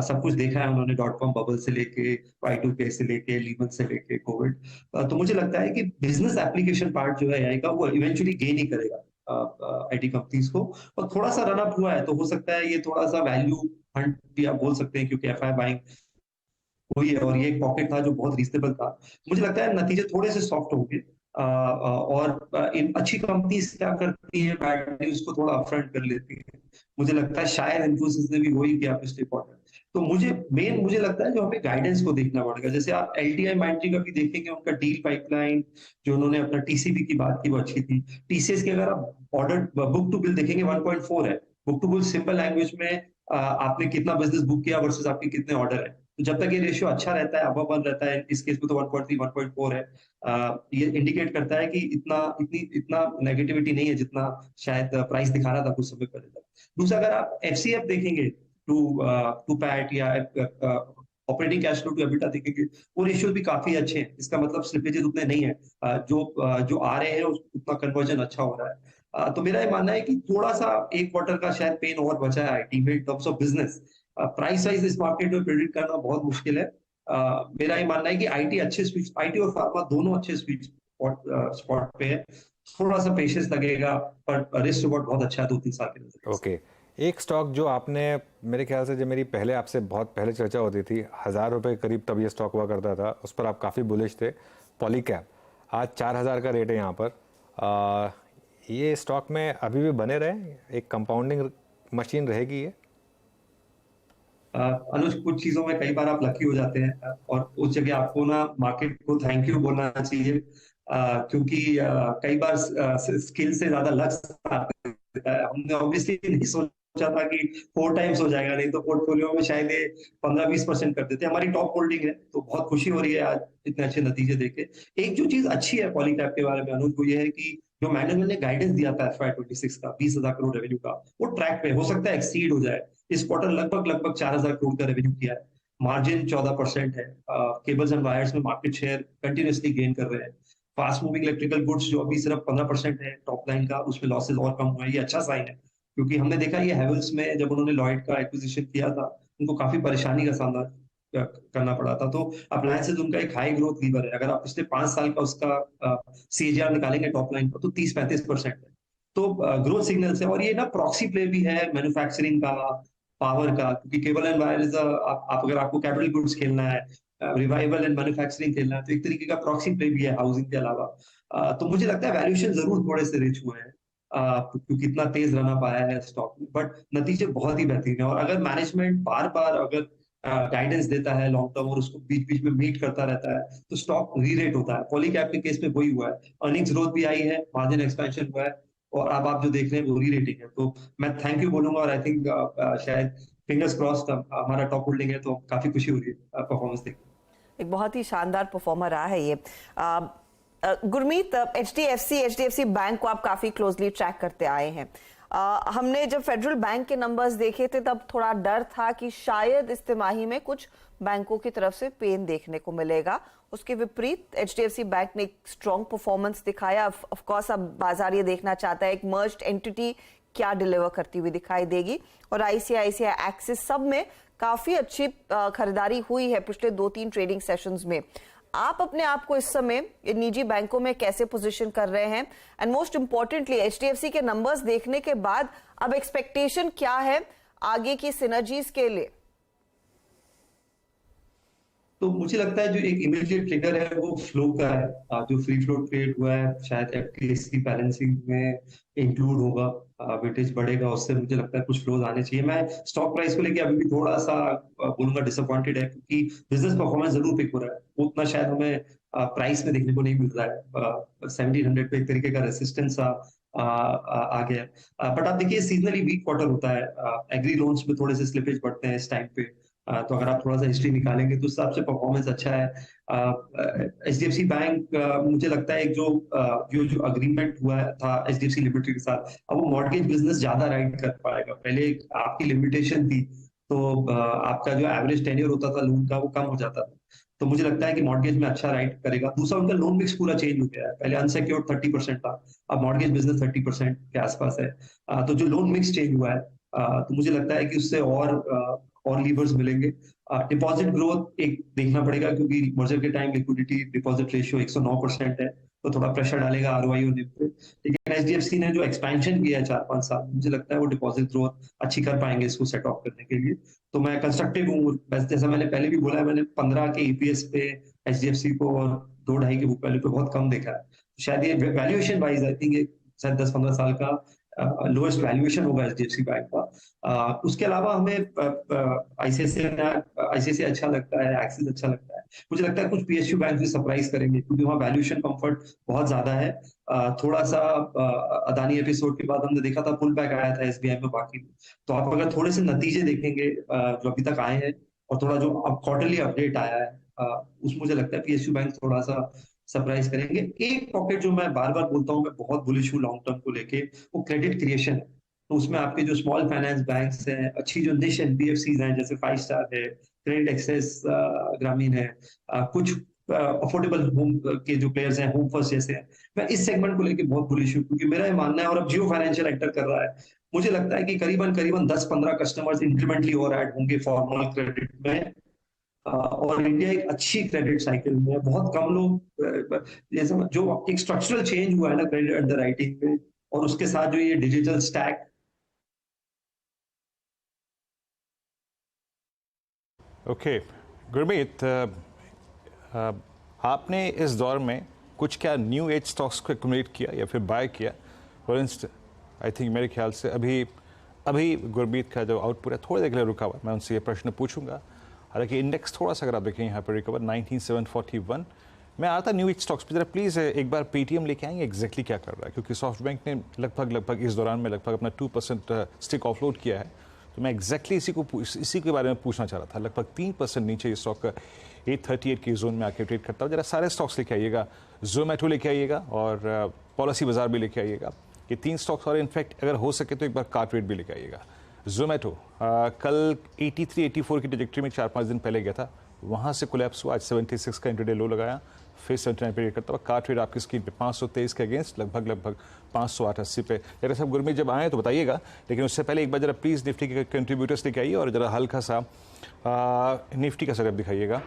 सब कुछ देखा है उन्होंने, .com बबल से लेके Y2K से लेके लीमन से लेके कोविड। तो मुझे लगता है कि बिजनेस एप्लीकेशन पार्ट जो है एआई का, वो इवेंचुअली गेन ही करेगा आईटी कंपनीज को, और थोड़ा सा रन अप हुआ है तो हो सकता है ये थोड़ा सा वैल्यू हंट भी आप बोल सकते हैं, क्योंकि एफआई बाइंग हुई है और ये एक पॉकेट था जो बहुत रीजनेबल था। मुझे लगता है नतीजे थोड़े से सॉफ्ट होंगे और इन अच्छी कंपनीज क्या करती है, बैड न्यूज को थोड़ा अपफ्रंट कर लेती है। मुझे लगता है शायद इन्फोसिस ने भी वही किया पिछले क्वार्टर। तो मुझे लगता है जो हमें गाइडेंस को देखना पड़ेगा। जैसे आप एलटीआई माइंट्री का भी देखेंगे, उनका डील पाइपलाइन जो उन्होंने अपना टीसीबी की बात की वो अच्छी थी। टीसीएस के अगर आप ऑर्डर बुक टू बिल देखेंगे 1.4 है। Book to bill simple language में आपने कितना बिजनेस बुक किया वर्सेस आपके कितने ऑर्डर है। तो जब तक ये रेशियो अच्छा रहता है, अबव 1 रहता है, इस केस में तो 1.3 1.4 है, ये इंडिकेट करता है कि इतना नेगेटिविटी नहीं है जितना शायद प्राइस दिखा रहा था कुछ समय पहले तक। दूसरा, अगर आप एफसीएफ देखेंगे टू पैट या operating cash flow to EBITDA देखेंगे, वो रेशियो भी काफी अच्छे हैं। इसका मतलब स्लिपेजेस उतने नहीं है, जो आ रहे हैं उतना कन्वर्जन अच्छा हो रहा है। तो मेरा ये मानना है कि थोड़ा सा एक क्वार्टर का शायद पेन और बचा है आईटी में इन terms of business. Price wise इस मार्केट में प्रेडिक्ट करना बहुत मुश्किल है। मेरा ये मानना है कि आईटी और फार्मा दोनों अच्छे स्वीट स्पॉट पे है। थोड़ा सा पेशेंस लगेगा, पर रिस्क रिवॉर्ड बहुत अच्छा है 2-3 साल के नजर। ओके, एक स्टॉक जो आपने, मेरे ख्याल से जब मेरी पहले आपसे बहुत पहले चर्चा होती थी, 1000 रुपये के करीब तब ये स्टॉक हुआ करता था, उस पर आप काफ़ी बुलिश थे, पॉलीकैब। आज 4000 का रेट है यहाँ पर। ये स्टॉक में अभी भी बने रहे, एक कंपाउंडिंग मशीन रहेगी ये? अनुज, कुछ चीजों में कई बार आप लकी हो जाते हैं और उस जगह आपको ना मार्केट को थैंक यू बोलना चाहिए, क्योंकि कई बार स्किल से ज्यादा लक हमने ऑब्वियसली नहीं सोचा सोचा था कि 4 टाइम्स हो जाएगा, नहीं तो पोर्टफोलियो में शायद ये 15-20% कर देते। हमारी टॉप होल्डिंग है, तो बहुत खुशी हो रही है आज इतने अच्छे नतीजे देके। एक जो चीज अच्छी है पॉलीकैब के बारे में अनुज, वो ये है कि जो मैनेजमेंट ने गाइडेंस दिया था FY26 का 20,000 करोड़ रेवेन्यू का, वो ट्रैक पे हो सकता है एक्सीड हो जाए। इस क्वार्टर लगभग 4,000 करोड़ का रेवेन्यू किया है, मार्जिन 14% है। केबल्स एंड वायर्स में मार्केट शेयर कंटिन्यूसली गेन कर रहे हैं। फास्ट मूविंग इलेक्ट्रिकल गुड्स जो अभी सिर्फ 15% है टॉप लाइन का, उसमें लॉसेस और कम हुए, ये अच्छा साइन है। क्योंकि हमने देखा ये हैवेल्स में जब उन्होंने लॉयड का एक्विजिशन किया था, उनको काफी परेशानी का सामना करना पड़ा था। तो अप्लायंसेज उनका एक हाई ग्रोथ लीवर है। अगर आप पिछले 5 साल का उसका CAGR निकालेंगे टॉप लाइन पर, तो 30-35% है। तो ग्रोथ सिग्नल्स है, और ये ना प्रॉक्सी प्ले भी है मैन्युफैक्चरिंग का, पावर का, क्योंकि केबल एंड वायर इज आप अगर आपको कैपिटल गुड्स खेलना है, रिवाइवल एंड मैन्युफैक्चरिंग खेलना है, तो एक तरीके का प्रॉक्सी प्ले भी है हाउसिंग के अलावा। तो मुझे लगता है वैल्यूएशन जरूर थोड़े से रिच हुए हैं, क्योंकि इतना तेज रहना पाया है स्टॉक में, बट नतीजे बहुत ही बेहतरीन है। और अगर मैनेजमेंट बार बार अगर गाइडेंस देता है लॉन्ग टर्म और उसको बीच बीच में मीट करता रहता है, तो स्टॉक री-रेट होता है। पॉलीकैब के केस में वही हुआ है, अर्निंग्स ग्रोथ भी आई है, मार्जिन एक्सपेंशन हुआ है, और अब आप जो देख रहे हैं वो री-रेटिंग है। तो मैं थैंक यू बोलूंगा, और आई थिंक शायद फिंगर्स क्रॉस्ड हमारा टॉप होल्डिंग है, तो काफी खुशी हो रही है परफॉर्मेंस देख। एक बहुत ही शानदार परफॉर्मर रहा है ये। गुरमीत, HDFC बैंक को आप काफी क्लोजली ट्रैक करते आए हैं। हमने जब फेडरल बैंक के नंबर्स देखे थे तब थोड़ा डर था कि शायद इस तिमाही में कुछ बैंकों की तरफ से पेन देखने को मिलेगा। उसके विपरीत HDFC बैंक ने एक स्ट्रॉन्ग परफॉर्मेंस दिखाया। ऑफ कोर्स अब बाजार ये देखना चाहता है एक मर्ज्ड एंटिटी क्या डिलीवर करती हुई दिखाई देगी, और ICICI एक्सिस सब में काफी अच्छी खरीदारी हुई है पिछले 2-3 ट्रेडिंग सेशंस में। आप अपने आप को इस समय निजी बैंकों में कैसे पोजीशन कर रहे हैं, एंड मोस्ट इंपॉर्टेंटली HDFC के नंबर्स देखने के बाद अब एक्सपेक्टेशन क्या है आगे की सिनर्जीज के लिए? तो मुझे लगता है जो एक इमीडिएट ट्रिगर है वो फ्लो का है, जो फ्री फ्लोट क्रिएट हुआ है शायद FTSE बैलेंसिंग में इंक्लूड होगा, वेटेज बढ़ेगा, उससे मुझे लगता है कुछ फ्लोज आने चाहिए। मैं स्टॉक प्राइस को लेके अभी भी थोड़ा सा बोलूंगा डिसअपॉइंटेड है, क्योंकि बिजनेस परफॉर्मेंस जरूर पिक हो रहा है, उतना शायद हमें प्राइस में देखने को नहीं मिल रहा है। 1700 पे एक तरीके का रेसिस्टेंस आ गया। बट आप देखिए सीजनली वीक क्वार्टर होता है, एग्री लोन्स में थोड़े से स्लिपेज बढ़ते हैं इस टाइम पे, तो अगर आप थोड़ा सा हिस्ट्री निकालेंगे तो उस हिसाब से परफॉर्मेंस अच्छा है। HDFC बैंक मुझे लगता है जो अग्रीमेंट हुआ था HDFC लिमिटेड के साथ, अब वो मॉर्गेज बिजनेस ज्यादा राइड कर पाएगा। पहले आपकी लिमिटेशन थी, तो आपका जो एवरेज टेन्योर होता था लोन का वो कम हो जाता था, तो मुझे लगता है कि मॉर्गेज में अच्छा राइड करेगा। दूसरा उनका लोन मिक्स पूरा चेंज हो गया है, पहले अनसिक्योर्ड 30% था, अब मॉर्गेज बिजनेस 30% के आसपास है। तो जो लोन मिक्स चेंज हुआ है, तो मुझे लगता है कि उससे और लीवर्स मिलेंगे। डिपॉजिट ग्रोथ एक देखना पड़ेगा, क्योंकि मर्जर के टाइम लिक्विडिटी डिपॉजिट रेशियो 109% है, तो थोड़ा प्रेशर डालेगा ROI और NIM पे। लेकिन HDFC ने जो एक्सपेंशन किया है 4-5 साल, मुझे लगता है वो डिपॉजिट ग्रोथ अच्छी कर पाएंगे इसको सेट ऑफ करने के लिए। तो मैं कंस्ट्रक्टिव हूँ, जैसा मैंने पहले भी बोला है, मैंने 15 के EPS पे HDFC को और 2-2.5 के बुक वैल्यू पे बहुत कम देखा है। शायद ये वैल्यूएशन वाइज आई थिंक शायद 10-15 साल का लोएस्ट वैल्यूएशन होगा HDFC बैंक का। उसके अलावा हमें ICICI अच्छा लगता है, एक्सिस अच्छा लगता है। मुझे लगता है कुछ PSU बैंक भी सरप्राइज करेंगे, क्योंकि वहाँ वैल्यूएशन कंफर्ट बहुत ज्यादा है। थोड़ा सा अदानी एपिसोड के बाद हमने देखा था पुल बैक आया था SBI में बाकी, तो आप अगर थोड़े से नतीजे देखेंगे जो अभी तक आए हैं, और थोड़ा जो अब क्वार्टरली अपडेट आया है, उस मुझे लगता है PSU बैंक थोड़ा सा सरप्राइज करेंगे। एक पॉकेट जो मैं बार बार बोलता हूँ, मैं बहुत बुलिश हूँ लॉन्ग टर्म को लेके, वो क्रेडिट क्रिएशन है। तो उसमें आपके जो स्मॉल फाइनेंस बैंक्स हैं, अच्छी जो निश NBFCs हैं, जैसे 5 स्टार है, क्रेडिट एक्सेस ग्रामीण है, कुछ अफोर्डेबल होम के जो प्लेयर्स हैं, होम फर्स्ट जैसे हैं, मैं इस सेगमेंट को लेके बहुत बुलिश हूँ, क्योंकि मेरा ये मानना है, और अब जियो फाइनेंशियल एंटर कर रहा है, मुझे लगता है कि करीबन 10-15 कस्टमर्स इंक्रीमेंटली और ऐड होंगे फॉर्मल क्रेडिट में। और इंडिया एक अच्छी क्रेडिट साइकिल में, बहुत कम लोग, जैसे जो एक स्ट्रक्चरल चेंज हुआ है ना क्रेडिट अंडरराइटिंग में, और उसके साथ जो ये डिजिटल स्टैक। ओके गुरमीत, आपने इस दौर में कुछ क्या न्यू एज स्टॉक्स को एक्युमुलेट किया या फिर बाय किया? फॉर इंस्टेंस आई थिंक मेरे ख्याल से अभी गुरमीत का जो आउटपुट है थोड़ी देर के लिए रुका हुआ, मैं उनसे ये प्रश्न पूछूंगा। हालांकि इंडेक्स थोड़ा सा अगर आप देखें यहाँ पर रिकवर 19,741, मैं आता न्यू एज स्टॉक्स पे, जरा प्लीज़ एक बार पेटीएम लेके आएंगे एग्जैक्टली क्या कर रहा है, क्योंकि सॉफ्ट बैंक ने लगभग इस दौरान में लगभग अपना 2% स्टिक ऑफलोड किया है। तो मैं एग्जैक्टली इसी के बारे में पूछना चाह रहा था। लगभग 3% नीचे ये स्टॉक 838 के जोन में आके ट्रेड करता हूँ। जरा सारे स्टॉक्स लेके आइएगा, जोमेटो लेके आइएगा और पॉलिसी बाजार भी लेके आइएगा, ये 3 स्टॉक्स। और इनफैक्ट अगर हो सके तो एक बार कार्टरेट भी लेके आइएगा। जोमेटो कल 83-84 की ट्रैजेक्टरी में 4-5 दिन पहले गया था, वहाँ से कोलैप्स हुआ, आज 76 का इंटरडे लो लगाया, फिर 79 पे करता हुआ। कार्टरेट आपकी स्क्रीन पे 523 के अगेंस्ट लगभग 508-80 पे। जरा सब गुरमीत जब आए तो बताइएगा, लेकिन उससे पहले एक बार जरा प्लीज़ निफ्टी के कंट्रीब्यूटर्स लेके आइए और जरा हल्का सा निफ्टी का सेटअप दिखाइएगा,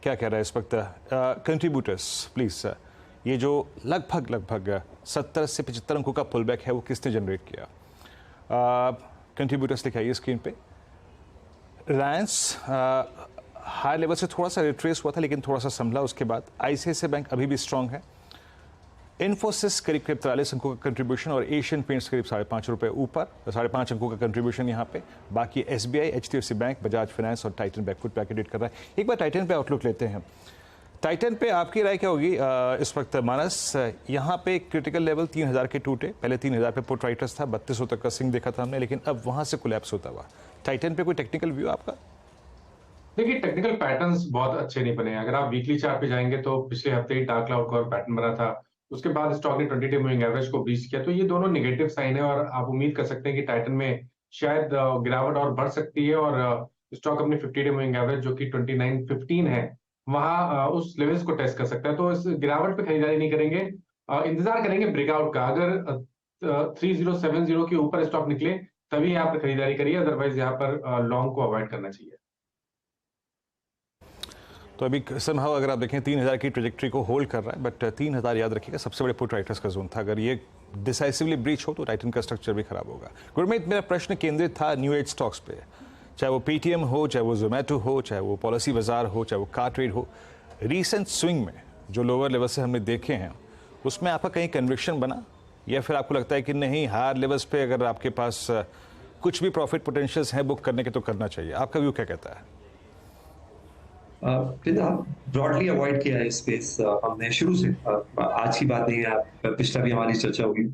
क्या कह रहा है इस वक्त कंट्रीब्यूटर्स प्लीज़। ये जो लगभग 70 से 75 अंकों का पुल बैक है वो किसने जनरेट किया? कंट्रीब्यूटर्स दिखाइए स्क्रीन पे। रिलायंस हाई लेवल से थोड़ा सा रिट्रेस हुआ था लेकिन थोड़ा सा संभला उसके बाद। आईसीआईसीआई बैंक अभी भी स्ट्रांग है। इन्फोसिस करीब 43 अंकों का कंट्रीब्यूशन और एशियन पेंट्स करीब 5.5 रुपये ऊपर, 5.5 अंकों का कंट्रीब्यूशन यहाँ पे। बाकी SBI, HDFC bank, Bajaj finance और टाइटन बैकफुट पे आके डेट कर रहा है। एक बार टाइटन पे आउटलुक लेते हैं। टाइटन पे आपकी राय क्या होगी इस वक्त मानस? यहाँ पे क्रिटिकल लेवल 3000 के टूटे, पहले 3000 पे पुट राइटर्स था, 3200 तक का स्विंग देखा था हमने, लेकिन अब वहाँ से कोलैप्स होता हुआ। टाइटन पे कोई टेक्निकल व्यू आपका? देखिए, टेक्निकल पैटर्न्स बहुत अच्छे नहीं बने। अगर आप वीकली चार्ट पे जाएंगे तो पिछले हफ्ते ही डार्क क्लाउड कवर पैटर्न बना था, उसके बाद स्टॉक ने 20 डे मूविंग एवरेज को ब्रीच किया, तो ये दोनों नेगेटिव साइन है और आप उम्मीद कर सकते हैं कि टाइटन में शायद गिरावट और बढ़ सकती है और स्टॉक अपने 50 डे मूविंग एवरेज जो कि 2915 है वहां उस लेवल्स को टेस्ट कर सकता है। तो इस गिरावट पे खरीदारी नहीं करेंगे, इंतजार करेंगे ब्रेकआउट का। अगर 3070 के ऊपर स्टॉक निकले तभी यहाँ पर खरीदारी करिए, अदरवाइज यहाँ पर लॉन्ग को अवॉइड करना चाहिए। तो अभी समहाउ अगर आप देखें 3000 की ट्रेजेक्ट्री को होल्ड कर रहा है, बट 3000 याद रखिएगा सबसे बड़े पुट राइटर्स का जोन था। अगर ये डिसाइसिवली ब्रीच हो तो टाइटन का स्ट्रक्चर भी खराब होगा। गुरमीत, मेरा प्रश्न केंद्रित था न्यू एज स्टॉक्स पे, चाहे वो पेटीएम हो, चाहे वो जोमेटो हो, चाहे वो पॉलिसी बाजार हो, चाहे वो कार्टरेट हो। रीसेंट स्विंग में जो लोअर लेवल से हमने देखे हैं उसमें आपका कहीं कन्विक्शन बना, या फिर आपको लगता है कि नहीं हायर लेवल्स पे अगर आपके पास कुछ भी प्रॉफिट पोटेंशियल्स हैं बुक करने के तो करना चाहिए? आपका व्यू क्या कहता है? ब्रॉडली अवॉइड किया है स्पेस हमने शुरू से। आज की बात नहीं है, पिछला भी हमारी चर्चा हुई।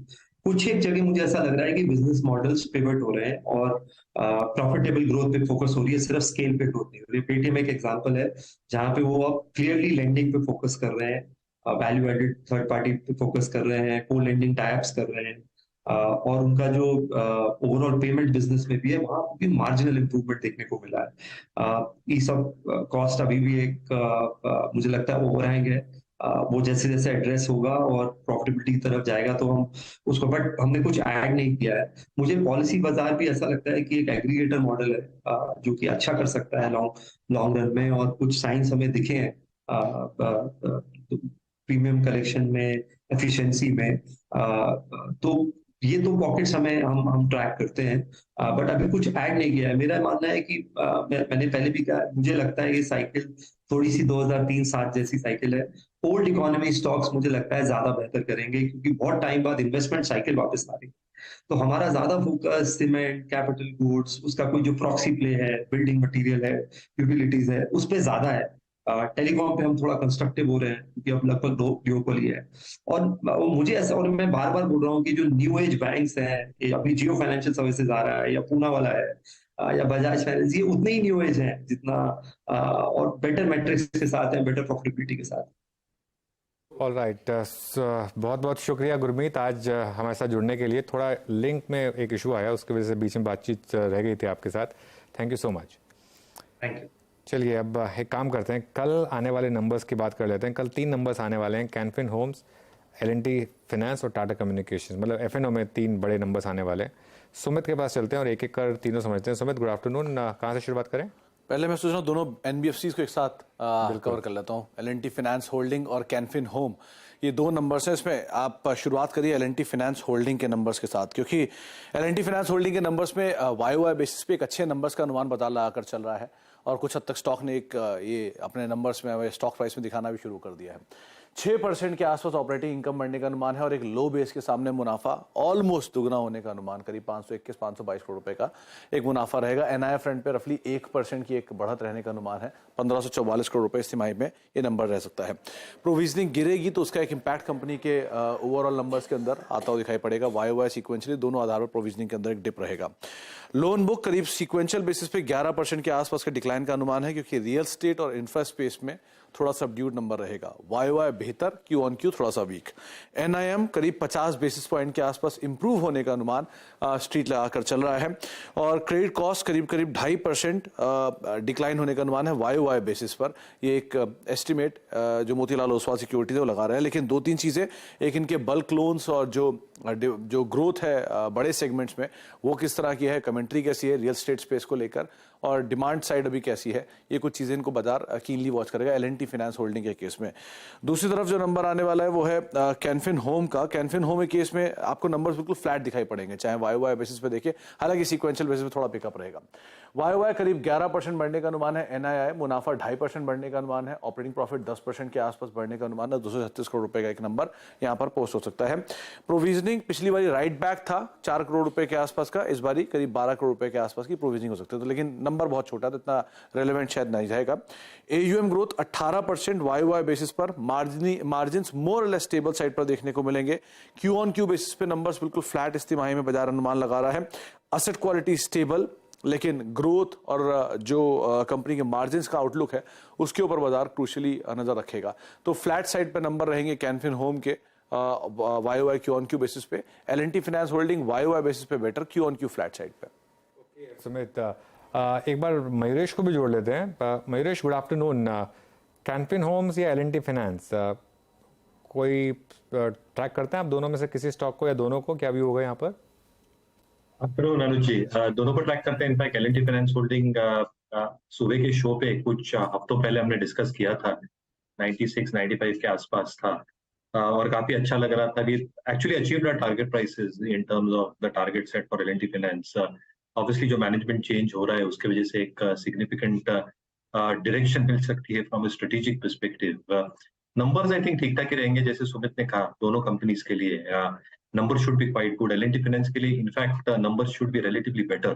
कुछ एक जगह मुझे ऐसा लग रहा है कि बिजनेस मॉडल्स पिवट हो रहे हैं और प्रॉफिटेबल ग्रोथ पे फोकस हो रही है, सिर्फ स्केल पे ग्रोथ नहीं हो रही। पेटीएम एक एग्जांपल है जहां पे वो अब क्लियरली लेंडिंग पे फोकस कर रहे हैं, वैल्यू एडेड थर्ड पार्टी पे फोकस कर रहे हैं, को लेंडिंग टाइप्स कर रहे हैं, और उनका जो ओवरऑल पेमेंट बिजनेस में भी है वहां भी मार्जिनल इंप्रूवमेंट देखने को मिला है। ये सब कॉस्ट अभी भी एक मुझे लगता है ओवरहैंग है। वो जैसे जैसे एड्रेस होगा और प्रॉफिटेबिलिटी की तरफ जाएगा तो हम उसको, बट हमने कुछ ऐड नहीं किया है। मुझे पॉलिसी बाजार भी ऐसा लगता है कि एक एग्रीगेटर मॉडल है जो कि अच्छा कर सकता है लॉन्ग रन में, और कुछ साइंस हमें दिखे हैं प्रीमियम कलेक्शन में, एफिशिएंसी में। तो ये दो पॉकेट्स हमें हम ट्रैक करते हैं, बट अभी कुछ ऐड नहीं किया है। मेरा मानना है कि मैंने पहले भी कहा, मुझे लगता है ये साइकिल थोड़ी सी 2003-07 जैसी साइकिल है। ओल्ड इकोनॉमी स्टॉक्स मुझे लगता है ज्यादा बेहतर करेंगे क्योंकि बहुत टाइम बाद इन्वेस्टमेंट साइकिल वापस आ रही। तो हमारा ज्यादा फोकस सीमेंट, कैपिटल गुड्स, उसका कोई जो प्रॉक्सी प्ले है, बिल्डिंग मटेरियल है, यूटिलिटीज है, उस पर ज्यादा है। टेलीकॉम पे हम थोड़ा कंस्ट्रक्टिव हो रहे हैं क्योंकि अब लगभग ड्यूओपोली है। और मुझे ऐसा, और मैं बार बार बोल रहा हूँ कि जो न्यू एज बैंक्स हैं, अभी जियो फाइनेंशियल सर्विसेज आ रहा है या पूना वाला है या बजाज फाइनेंस, ये उतने ही न्यू एज है जितना, और बेटर मैट्रिक्स के साथ है, बेटर प्रॉफिटेबिलिटी के साथ। ऑल राइट, बहुत बहुत शुक्रिया गुरमीत आज हमारे साथ जुड़ने के लिए। थोड़ा लिंक में एक इशू आया, उसकी वजह से बीच में बातचीत रह गई थी आपके साथ। Thank you so much. Thank you. चलिए अब एक काम करते हैं, कल आने वाले नंबर्स की बात कर लेते हैं। कल 3 नंबर्स आने वाले हैं, कैनफिन होम्स, L&T फाइनेंस और टाटा कम्युनिकेशंस, मतलब F&O में 3 बड़े नंबर्स आने वाले हैं। सुमित के पास चलते हैं और एक एक कर तीनों समझते हैं। सुमित, गुड आफ्टरनून, कहाँ से शुरुआत करें? पहले मैं सोच रहा हूँ दोनों NBFCs को एक साथ कवर कर लेता हूँ। L&T फाइनेंस होल्डिंग और कैनफिन होम, ये 2 नंबर्स हैं। इसमें आप शुरुआत करिए L&T फाइनेंस होल्डिंग के नंबर्स के साथ, क्योंकि L&T फाइनेंस होल्डिंग के नंबर्स में YOY बेसिस पे एक अच्छे नंबर्स का अनुमान बदल आकर चल रहा है और कुछ हद तक स्टॉक ने एक ये अपने नंबर्स में, स्टॉक प्राइस में दिखाना भी शुरू कर दिया है। 6% के आसपास ऑपरेटिंग इनकम बढ़ने का अनुमान है और एक लो बेस के सामने मुनाफा ऑलमोस्ट दुगना होने का अनुमान, करीब 522 करोड़ रुपए का एक मुनाफा रहेगा। एनआईए फ्रंट पे रफली 1% की एक बढ़त रहने का अनुमान है, 1544 करोड़ रुपए इस तिमाही में ये नंबर रह सकता है। प्रोविजनिंग गिरेगी तो उसका एक इम्पैक्ट कंपनी के ओवरऑल नंबर्स के अंदर आता हुआ दिखाई पड़ेगा। वाई सीक्वेंशियली दोनों आधार पर प्रोविजनिंग के अंदर एक डिप रहेगा। लोन बुक करीब सीक्वेंशियल बेसिस पे 11% के आसपास के डिक्लाइन का अनुमान है, क्योंकि रियल स्टेट और इंफ्रा स्पेस में थोड़ा सबड्यूड नंबर रहेगा। वाई बेहतर, क्यू ऑन क्यू थोड़ा सा वीक। एनआईएम करीब 50 बेसिस पॉइंट के आसपास इंप्रूव होने का अनुमान स्ट्रीट लगाकर चल रहा है और क्रेडिट कॉस्ट करीब 2.5% डिक्लाइन होने का अनुमान है वाई बेसिस पर। ये एक एस्टिमेट जो मोतीलाल ओसवाल सिक्योरिटीज वो लगा रहे हैं। लेकिन 2-3 चीजें, एक इनके बल्क लोन्स और जो ग्रोथ है बड़े सेगमेंट्स में वो किस तरह की है, कमेंट्री कैसी है रियल स्टेट स्पेस को लेकर, और डिमांड साइड अभी कैसी है, ये कुछ चीजें इनको बाजार कीनली वॉच करेगा एल&टी फाइनेंस होल्डिंग के केस में। दूसरी तरफ जो नंबर आने वाला है वो है कैनफिन होम का। कैनफिन होम के केस में आपको नंबर्स बिल्कुल फ्लैट दिखाई पड़ेंगे, चाहे वाई बेसिस पे देखिए, हालांकि सीक्वेंशियल बेसिस पे थोड़ा पिकअप रहेगा। वाई करीब 11% बढ़ने का अनुमान है। एनआईआई मुनाफा 2.5% बढ़ने का अनुमान है। ऑपरेटिंग प्रॉफिट 10% के आसपास बढ़ने का अनुमान है। 236 करोड़ रुपए का एक नंबर यहाँ पर पोस्ट हो सकता है। प्रोविजनिंग पिछली बारी राइट बैक था 4 करोड़ रुपए के आसपास का, इस बारी करीब 12 करोड़ रुपए के आसपास की प्रोविजनिंग हो सकती है, तो लेकिन नंबर बहुत छोटा है तो इतना रेलेवेंट शायद नहीं जाएगा। एयूएम ग्रोथ 18% वाई बेसिस पर, margin more less stable side पर देखने को मिलेंगे। क्यू ऑन क्यू बेसिस पे नंबर्स बिल्कुल फ्लैट इस तिमाही में बाजार अनुमान लगा रहा है। असेट क्वालिटी स्टेबल, लेकिन ग्रोथ और जो कंपनी के मार्जिन्स का आउटलुक है उसके ऊपर बाजार क्रूशियली नजर रखेगा। तो फ्लैट साइड पे नंबर रहेंगे कैनफिन होम के Y Q on Q basis पे। एल&टी फाइनेंस होल्डिंग वाई बेसिस पे better, Q on Q flat side पे। सुमित, एक बार मयूरेश को भी जोड़ लेते हैं। Mayuresh, good afternoon. Canfin Homes या एल&टी फाइनेंस, कोई ट्रैक करते हैं आप दोनों में से किसी स्टॉक को या दोनों को? क्या भी होगा यहाँ पर? आफ्टरनून अनुज जी, दोनों को ट्रैक करते हैं। इनफैक्ट एल&टी फाइनेंस होल्डिंग सुबह के शो पे कुछ हफ्तों पहले हमने डिस्कस किया था, 96-95 के आसपास था और काफी अच्छा लग रहा था। Actually achieved our target prices in terms of the target set for L and T finance. Obviously जो मैनेजमेंट चेंज हो रहा है उसके वजह से एक सिग्निफिकेंट डायरेक्शन मिल सकती है from a strategic perspective. Numbers I think ठीक ठाक ही रहेंगे, जैसे सुमित ने कहा, दोनों कंपनीज के लिए number should be quite good. L&T finance के लिए in fact number should be relatively better,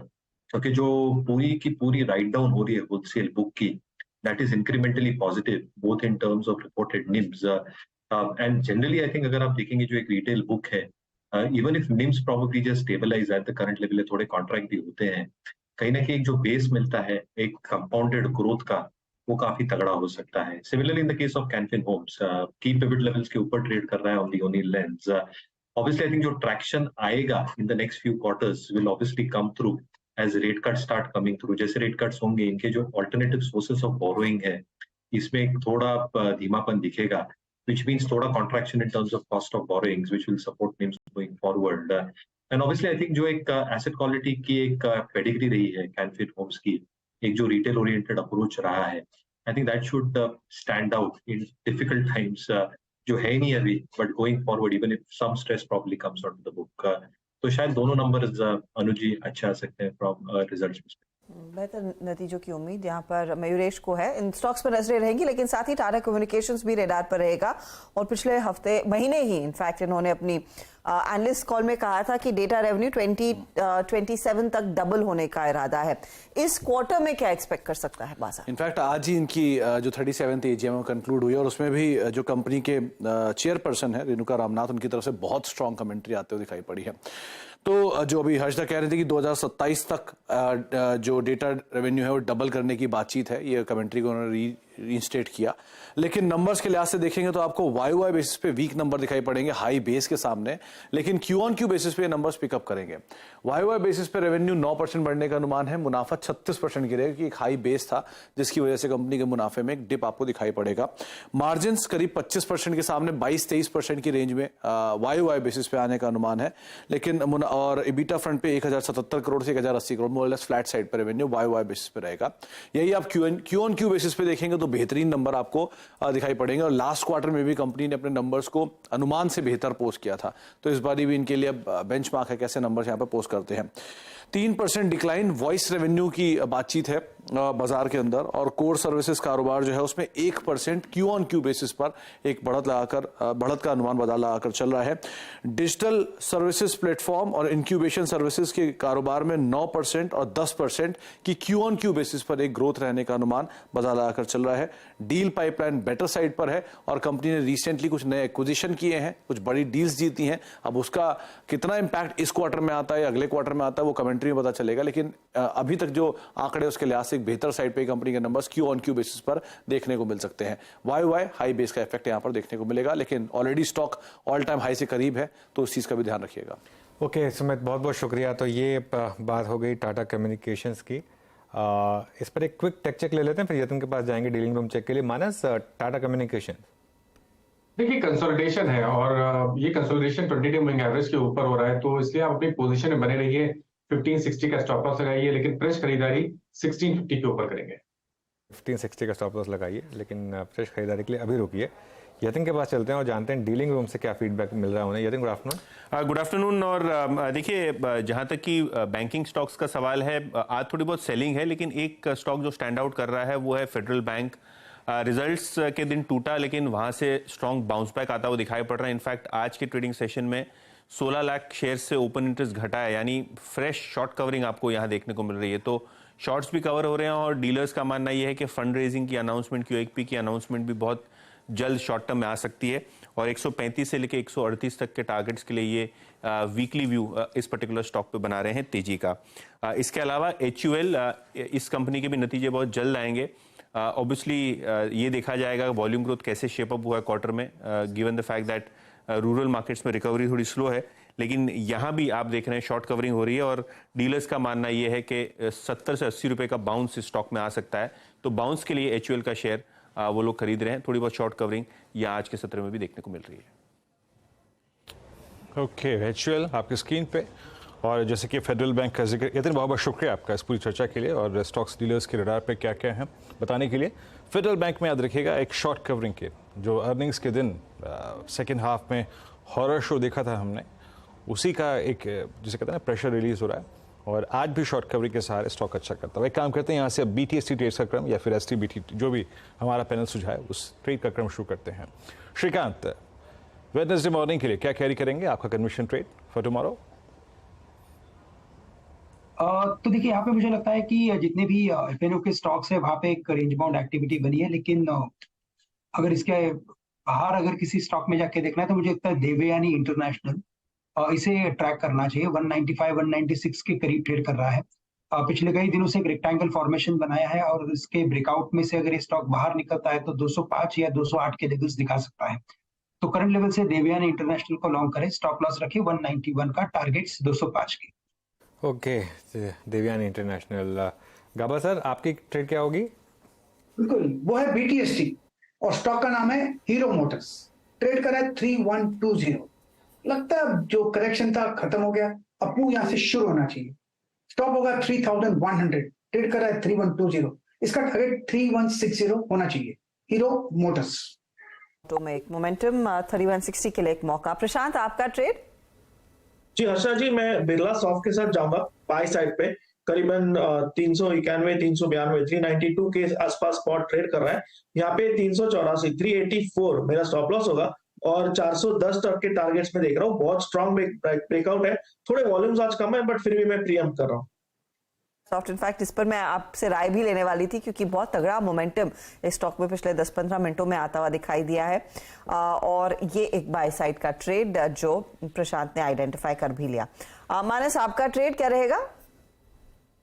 क्योंकि जो पूरी की पूरी राइट डाउन हो रही है होलसेल बुक की, that is incrementally positive both in terms of reported NIMs and generally I think अगर आप देखेंगे जो एक रिटेल बुक है, even if NIMs probably just stabilize at the current level, थोड़े कॉन्ट्रैक्ट भी होते हैं, कहीं ना कहीं जो बेस मिलता है एक कंपाउंडेड ग्रोथ का, वो काफी तगड़ा हो सकता है। Similarly in the case of Canfin Homes, की पिवट लेवल्स के ऊपर ट्रेड कर रहा है on the O'Neil lens. Obviously, I think जो ट्रैक्शन आएगा in the next few quarters will obviously come through as rate cuts start coming through. जैसे rate cuts होंगे, इनके जो alternative sources of borrowing है, इसमें एक थोड़ा धीमापन दिखेगा, which means थोड़ा contraction in terms of cost of borrowings, which will support NIMs going forward. And obviously, I think जो एक asset quality की एक pedigree रही है Canfin Homes की, एक जो retail oriented approach रहा है, I think that should stand out in difficult times. जो है नहीं अभी, but going forward even if some stress probably comes out of the book, तो शायद दोनों नंबर्स अनुज जी अच्छे आ सकते हैं फ्रॉम रिजल्ट्स परस्पेक्टिव। बेहतर नतीजों की उम्मीद यहाँ पर मयूरेश को है। इन स्टॉक्स पर नजरें रहेंगी, लेकिन साथ ही टाटा कम्युनिकेशंस भी रेडार पर रहेगा। और पिछले महीने ही इनफैक्ट इन्होंने अपनी एनालिस्ट कॉल में कहा था कि डेटा रेवेन्यू 2027 तक डबल होने का इरादा है। इस क्वार्टर में क्या एक्सपेक्ट कर सकता है बाजार? इनफैक्ट आज ही इनकी जो 37th एजीएम कंक्लूड हुई और उसमें भी जो कंपनी के चेयरपर्सन है रेणुका रामनाथ, उनकी तरफ से बहुत स्ट्रांग कमेंट्री आते हुए दिखाई पड़ी है। तो जो अभी हर्षदा कह रहे थे कि 2027 तक जो डेटा रेवेन्यू है वो डबल करने की बातचीत है, ये कमेंट्री को उन्होंने रीइंस्टेट किया। लेकिन नंबर्स के लिहाज से देखेंगे तो आपको वाई बेसिस पे वीक नंबर दिखाई पड़ेंगे हाई बेस के सामने, लेकिन क्यू ऑन क्यू बेसिस पे नंबर्स पिकअप करेंगे। वाई बेसिस पे रेवेन्यू 9% बढ़ने का अनुमान है, मुनाफा 36% गिरेगा कि एक हाई बेस था जिसकी वजह से कंपनी के मुनाफे में एक डिप आपको दिखाई पड़ेगा। मार्जिन करीब 25% के सामने 22-23% की रेंज में वाई बेसिस पे आने का अनुमान है। लेकिन और इबिटा फ्रंट पे 1077 करोड़ से 1080 crore more less flat side पर रेवेन्यू वाई बेसिस पे रहेगा। यही आप क्यू ऑन क्यू बेसिस पे देखेंगे तो बेहतरीन नंबर आपको दिखाई पड़ेंगे। और लास्ट क्वार्टर में भी कंपनी ने अपने नंबर्स को अनुमान से बेहतर पोस्ट किया था, तो इस बार भी इनके लिए बेंचमार्क है कैसे नंबर्स यहाँ पे पोस्ट करते हैं। 3% डिक्लाइन वॉइस रेवेन्यू की बातचीत है बाजार के अंदर, और कोर सर्विसेज कारोबार जो है उसमें 1% क्यू ऑन क्यू बेसिस पर एक बढ़त का अनुमान बाजार लगाकर चल रहा है। डिजिटल सर्विसेज प्लेटफॉर्म और इंक्यूबेशन सर्विसेज के कारोबार में 9% और 10% की क्यू ऑन क्यू बेसिस पर एक ग्रोथ रहने का अनुमान बाजार लगाकर चल रहा है। डील पाइपलाइन बेटर साइड पर है और कंपनी ने रिसेंटली कुछ नए एक्विजिशन किए हैं, कुछ बड़ी डील्स जीती हैं। अब उसका कितना इंपैक्ट इस क्वार्टर में आता है या अगले क्वार्टर में आता है वो कमेंट्री में पता चलेगा, लेकिन अभी तक जो आंकड़े उसके लिहाज से एक बेहतर साइड पे कंपनी के numbers Q on Q basis पर देखने को मिल सकते हैं। वाई हाई बेस का इफेक्ट यहां पर देखने को मिलेगा, लेकिन already stock all time high से करीब है, तो उस चीज का भी ध्यान रखिएगा। ओके सुमित, बहुत बहुत शुक्रिया। तो ये बात हो गई टाटा कम्युनिकेशंस की। इस पर एक क्विक टेक चेक ले लेते हैं, फिर यतन के पास जाएंगे डीलिंग रूम चेक के लिए। मानस, टाटा कम्युनिकेशन देखिए कंसोलिडेशन है और ये कंसोलिडेशन 22 मूविंग एवरेज के ऊपर हो रहा है, तो इसलिए आप अपनी पोजीशन में बने रहिए। 1560 का स्टॉप लॉस लगाइए, लेकिन फ्रेश खरीदारी 1650 के ऊपर करेंगे। 1560 का स्टॉप लॉस लगाइए, लेकिन फ्रेश खरीदारी के लिए अभी रुकिए। यतिन के पास चलते हैं और जानते हैं डीलिंग रूम से क्या फीडबैक मिल रहा है उन्हें। Yatin, good afternoon. Good afternoon. और देखिए, जहां तक कि बैंकिंग स्टॉक्स का सवाल है, आज थोड़ी बहुत सेलिंग है, लेकिन एक स्टॉक जो स्टैंड आउट कर रहा है वो है फेडरल बैंक। रिजल्ट्स के दिन टूटा, लेकिन वहां से स्ट्रॉन्ग बाउंस बैक आता हुआ दिखाई पड़ रहा है। इनफैक्ट आज के ट्रेडिंग सेशन में 16 लाख शेयर से ओपन इंटरेस्ट घटा है, यानी फ्रेश शॉर्ट कवरिंग आपको यहां देखने को मिल रही है। तो शॉर्ट्स भी कवर हो रहे हैं और डीलर्स का मानना यह है कि फंड रेजिंग की अनाउंसमेंट, QIP की अनाउंसमेंट भी बहुत जल्द शॉर्ट टर्म में आ सकती है और 135 से लेकर 138 तक के टारगेट्स के लिए ये वीकली व्यू इस पर्टिकुलर स्टॉक पे बना रहे हैं तेजी का। इसके अलावा HUL, इस कंपनी के भी नतीजे बहुत जल्द आएंगे। ऑब्वियसली ये देखा जाएगा वॉल्यूम ग्रोथ कैसे शेप अप हुआ है क्वार्टर में, given the fact that rural markets में रिकवरी थोड़ी स्लो है, लेकिन यहाँ भी आप देख रहे हैं शॉर्ट कवरिंग हो रही है और डीलर्स का मानना ये है कि 70 से 80 रुपए का बाउंस इस स्टॉक में आ सकता है। तो बाउंस के लिए HUL का शेयर वो लोग खरीद रहे हैं। थोड़ी बहुत शॉर्ट कवरिंग या आज के सत्र में भी देखने को मिल रही है। ओके, HUL आपकी स्क्रीन पे। और जैसे कि फेडरल बैंक का जिक्र, यतिन बहुत बहुत शुक्रिया आपका इस पूरी चर्चा के लिए और स्टॉक्स डीलर्स के रडार पे क्या क्या है बताने के लिए। फेडरल बैंक में याद रखिएगा एक शॉर्ट कवरिंग के जो अर्निंग्स के दिन सेकेंड हाफ में हॉरर शो देखा था हमने, उसी का एक जिसे कहते हैं ना प्रेशर रिलीज हो रहा है और आज भी शॉर्ट कवरिंग के सहारे स्टॉक अच्छा करता है। एक काम करते हैं, यहाँ से अब BTST ट्रेड्स का क्रम या फिर STBT जो भी हमारा पैनल सुझाए उस ट्रेड का क्रम शुरू करते हैं। श्रीकांत, वेडनेसडे मॉर्निंग के लिए क्या कैरी करेंगे आपका कन्विक्शन ट्रेड फॉर टुमारो? तो देखिए यहाँ पे मुझे लगता है कि जितने भी FNO के स्टॉक्स है वहां पे एक रेंज बाउंड एक्टिविटी बनी है, लेकिन अगर इसके बाहर अगर किसी स्टॉक में जाके देखना है तो मुझे लगता है देवयानी इंटरनेशनल, इसे ट्रैक करना चाहिए। 195-196 के करीब ट्रेड कर रहा है। पिछले कई दिनों से एक रेक्टेंगल फॉर्मेशन बनाया है और इसके ब्रेकआउट में से अगर ये स्टॉक बाहर निकलता है तो 205 या 208 के लेवल्स दिखा सकता है। तो करंट लेवल से देवयानी इंटरनेशनल को लॉन्ग करें, स्टॉप लॉस रखिए 191 का, टारगेट्स 205 के। Okay, Devyani International. Gaba sir, आपकी ट्रेड क्या होगी? बिल्कुल, वो है BTST और स्टॉक का नाम है हीरो मोटर्स। ट्रेड करा है 3120। लगता है जो करेक्शन था खत्म हो गया, अब मूव यहाँ से शुरू होना चाहिए। स्टॉप होगा 3100, ट्रेड करा है 3120, इसका टारगेट 3160 होना चाहिए। हीरो मोटर्स तो में एक मोमेंटम 3160 के लिए एक मौका। प्रशांत, आपका ट्रेड? जी हर्षा जी, मैं बिरला सॉफ्ट के साथ जाऊंगा बाय साइड पे, करीबन 391, 392, 392 के आसपास स्पॉट ट्रेड कर रहा है। यहाँ पे 384, 384 मेरा स्टॉप लॉस होगा और 410 तक के टारगेट्स में देख रहा हूँ। बहुत स्ट्रॉन्ग ब्रेकआउट है, थोड़े वॉल्यूम्स आज कम है बट फिर भी मैं प्रीएम्प्ट कर रहा हूँ सॉफ्ट। इनफैक्ट इस पर मैं आपसे राय भी लेने वाली थी क्योंकि बहुत तगड़ा मोमेंटम इस स्टॉक में पिछले 10-15 मिनटों में आता हुआ दिखाई दिया है और ये एक बाय साइड का ट्रेड जो प्रशांत ने आइडेंटिफाई कर भी लिया। मानस, आपका ट्रेड क्या रहेगा?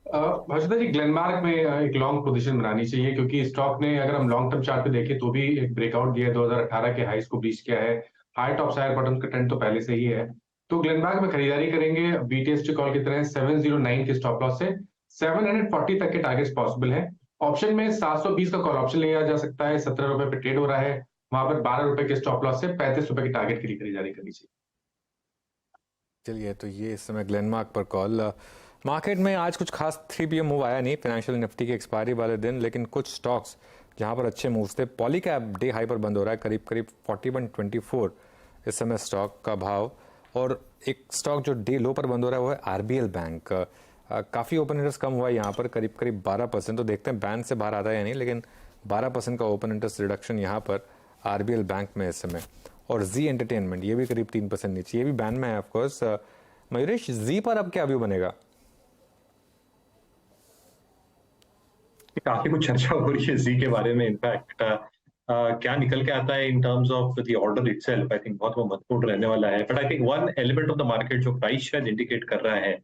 हर्षदा जी, ग्लेनमार्क में एक लॉन्ग पोजीशन बनानी चाहिए क्योंकि स्टॉक ने अगर हम लॉन्ग टर्म चार्ट पे देखें तो भी एक ब्रेकआउट दिया है, 2018 के हाईस को ब्रीच किया है। हाई टॉप साइड बटन का ट्रेंड तो पहले से ही है, तो ग्लेनमार्क में खरीदारी करेंगे BTST कॉल की तरह 709 के स्टॉप लॉस से 740 तक के टारगेट्स पॉसिबल है। ऑप्शन में 720 का कॉल ऑप्शन लिया जा सकता है, 17 रुपए पे ट्रेड हो रहा है, वहां पर 12 रुपए के स्टॉप लॉस से 35 रुपए के टारगेट के लिए खरीदारी करनी चाहिए। चलिए, तो ये इस समय ग्लेनमार्क पर कॉल। मार्केट में आज कुछ खास 3 PM मूव आया नहीं, फाइनेंशियल निफ्टी की एक्सपायरी वाले दिन, लेकिन कुछ स्टॉक्स जहां पर अच्छे मूव्स थे। पॉलीकैब डे हाई पर बंद हो रहा है, करीब करीब 4124 इस समय स्टॉक का भाव, और एक स्टॉक जो डे लो पर बंद हो रहा है वो है RBL बैंक। काफ़ी ओपन इंटरेस्ट कम हुआ है यहाँ पर, करीब करीब 12%। तो देखते हैं बैंड से बाहर आता है या नहीं, लेकिन 12% का ओपन इंटरेस्ट रिडक्शन यहाँ पर आरबीएल बैंक में इस समय। और जी एंटरटेनमेंट ये भी करीब 3% नीचे, ये भी बैंड में है ऑफकोर्स। मयूरेश, जी पर अब क्या व्यू बनेगा? काफी कुछ चर्चा हो रही है जी के बारे में। इनफैक्ट क्या निकल के आता है in terms of the order itself, I think बहुत महत्वपूर्ण रहने वाला है। But I think one element of the market जो प्राइस शायद इंडिकेट कर रहा है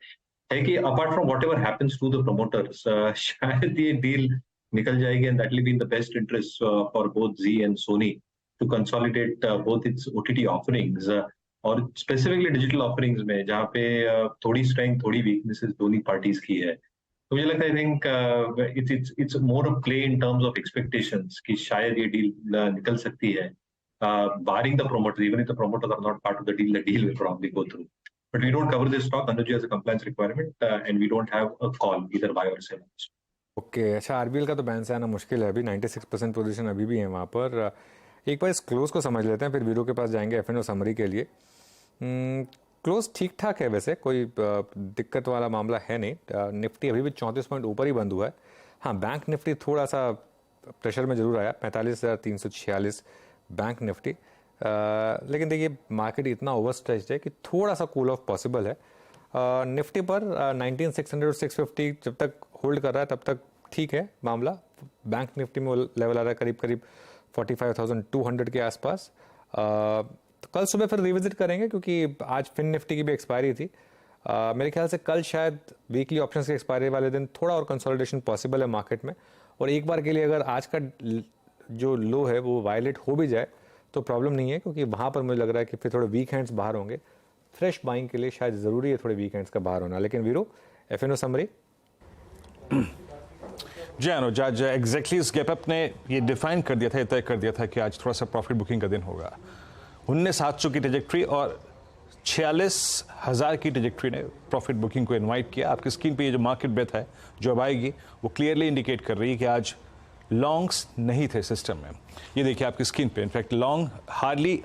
कि apart from whatever happens to the promoters, शायद ये डील निकल जाएगी and that will be in the best interest for both Zee and Sony to consolidate both its OTT offerings, और स्पेसिफिकली डिजिटल ऑफरिंग्स में जहाँ पे थोड़ी स्ट्रेंथ थोड़ी वीकनेसेस दोनों पार्टीज की है। तो मुझे लगता है I think it's more of play in terms of expectations कि शायद ये डील निकल सकती है, barring the promoter, even if the promoters are not part of the deal will probably go through. But we don't cover this stock. Anuj has a compliance requirement and we don't have a call either buy or sell. Okay, अच्छा, आरबीएल का तो बैन से आना मुश्किल है अभी, 96% पोजीशन अभी भी है वहाँ पर। एक बार इस क्लोज को समझ लेते हैं, फिर वीरो के पास जाएंगे एफएनओ समरी के लिए। क्लोज ठीक ठाक है वैसे, कोई दिक्कत वाला मामला है नहीं। निफ्टी अभी भी 34 पॉइंट ऊपर ही बंद हुआ है। हाँ, बैंक निफ्टी थोड़ा सा प्रेशर में जरूर आया, 45,346 बैंक निफ्टी। लेकिन देखिए मार्केट इतना ओवरस्ट्रेच्ड है कि थोड़ा सा कूल ऑफ पॉसिबल है। निफ्टी पर 19,600 और 650 जब तक होल्ड कर रहा है तब तक ठीक है मामला। बैंक निफ्टी में लेवल आ रहा है करीब करीब 45,200 के आसपास। तो कल सुबह फिर रिविजिट करेंगे क्योंकि आज फिन निफ्टी की भी एक्सपायरी थी। मेरे ख्याल से कल शायद वीकली ऑप्शंस के एक्सपायरी वाले दिन थोड़ा और कंसोलिडेशन पॉसिबल है मार्केट में। और एक बार के लिए अगर आज का जो लो है वो वायलेट हो भी जाए तो प्रॉब्लम नहीं है, क्योंकि वहाँ पर मुझे लग रहा है कि फिर थोड़े वीक हैंड्स बाहर होंगे। फ्रेश बाइंग के लिए शायद ज़रूरी है थोड़े वीक हैंड्स का बाहर होना। लेकिन वीरो, एफएनओ समरी। जी अनुज, आज एग्जैक्टली इस गैप अप ने ये डिफाइन कर दिया था, ये तय कर दिया था कि आज थोड़ा सा प्रॉफिट बुकिंग का दिन होगा। 19,700 की ट्रेजेक्ट्री और 46,000 की ट्रेजेक्ट्री ने प्रॉफिट बुकिंग को इनवाइट किया। आपकी स्क्रीन पे ये जो मार्केट ब्रेथ है जो अब आएगी वो क्लियरली इंडिकेट कर रही है कि आज लॉन्ग्स नहीं थे सिस्टम में। ये देखिए आपकी स्क्रीन पे, in fact long hardly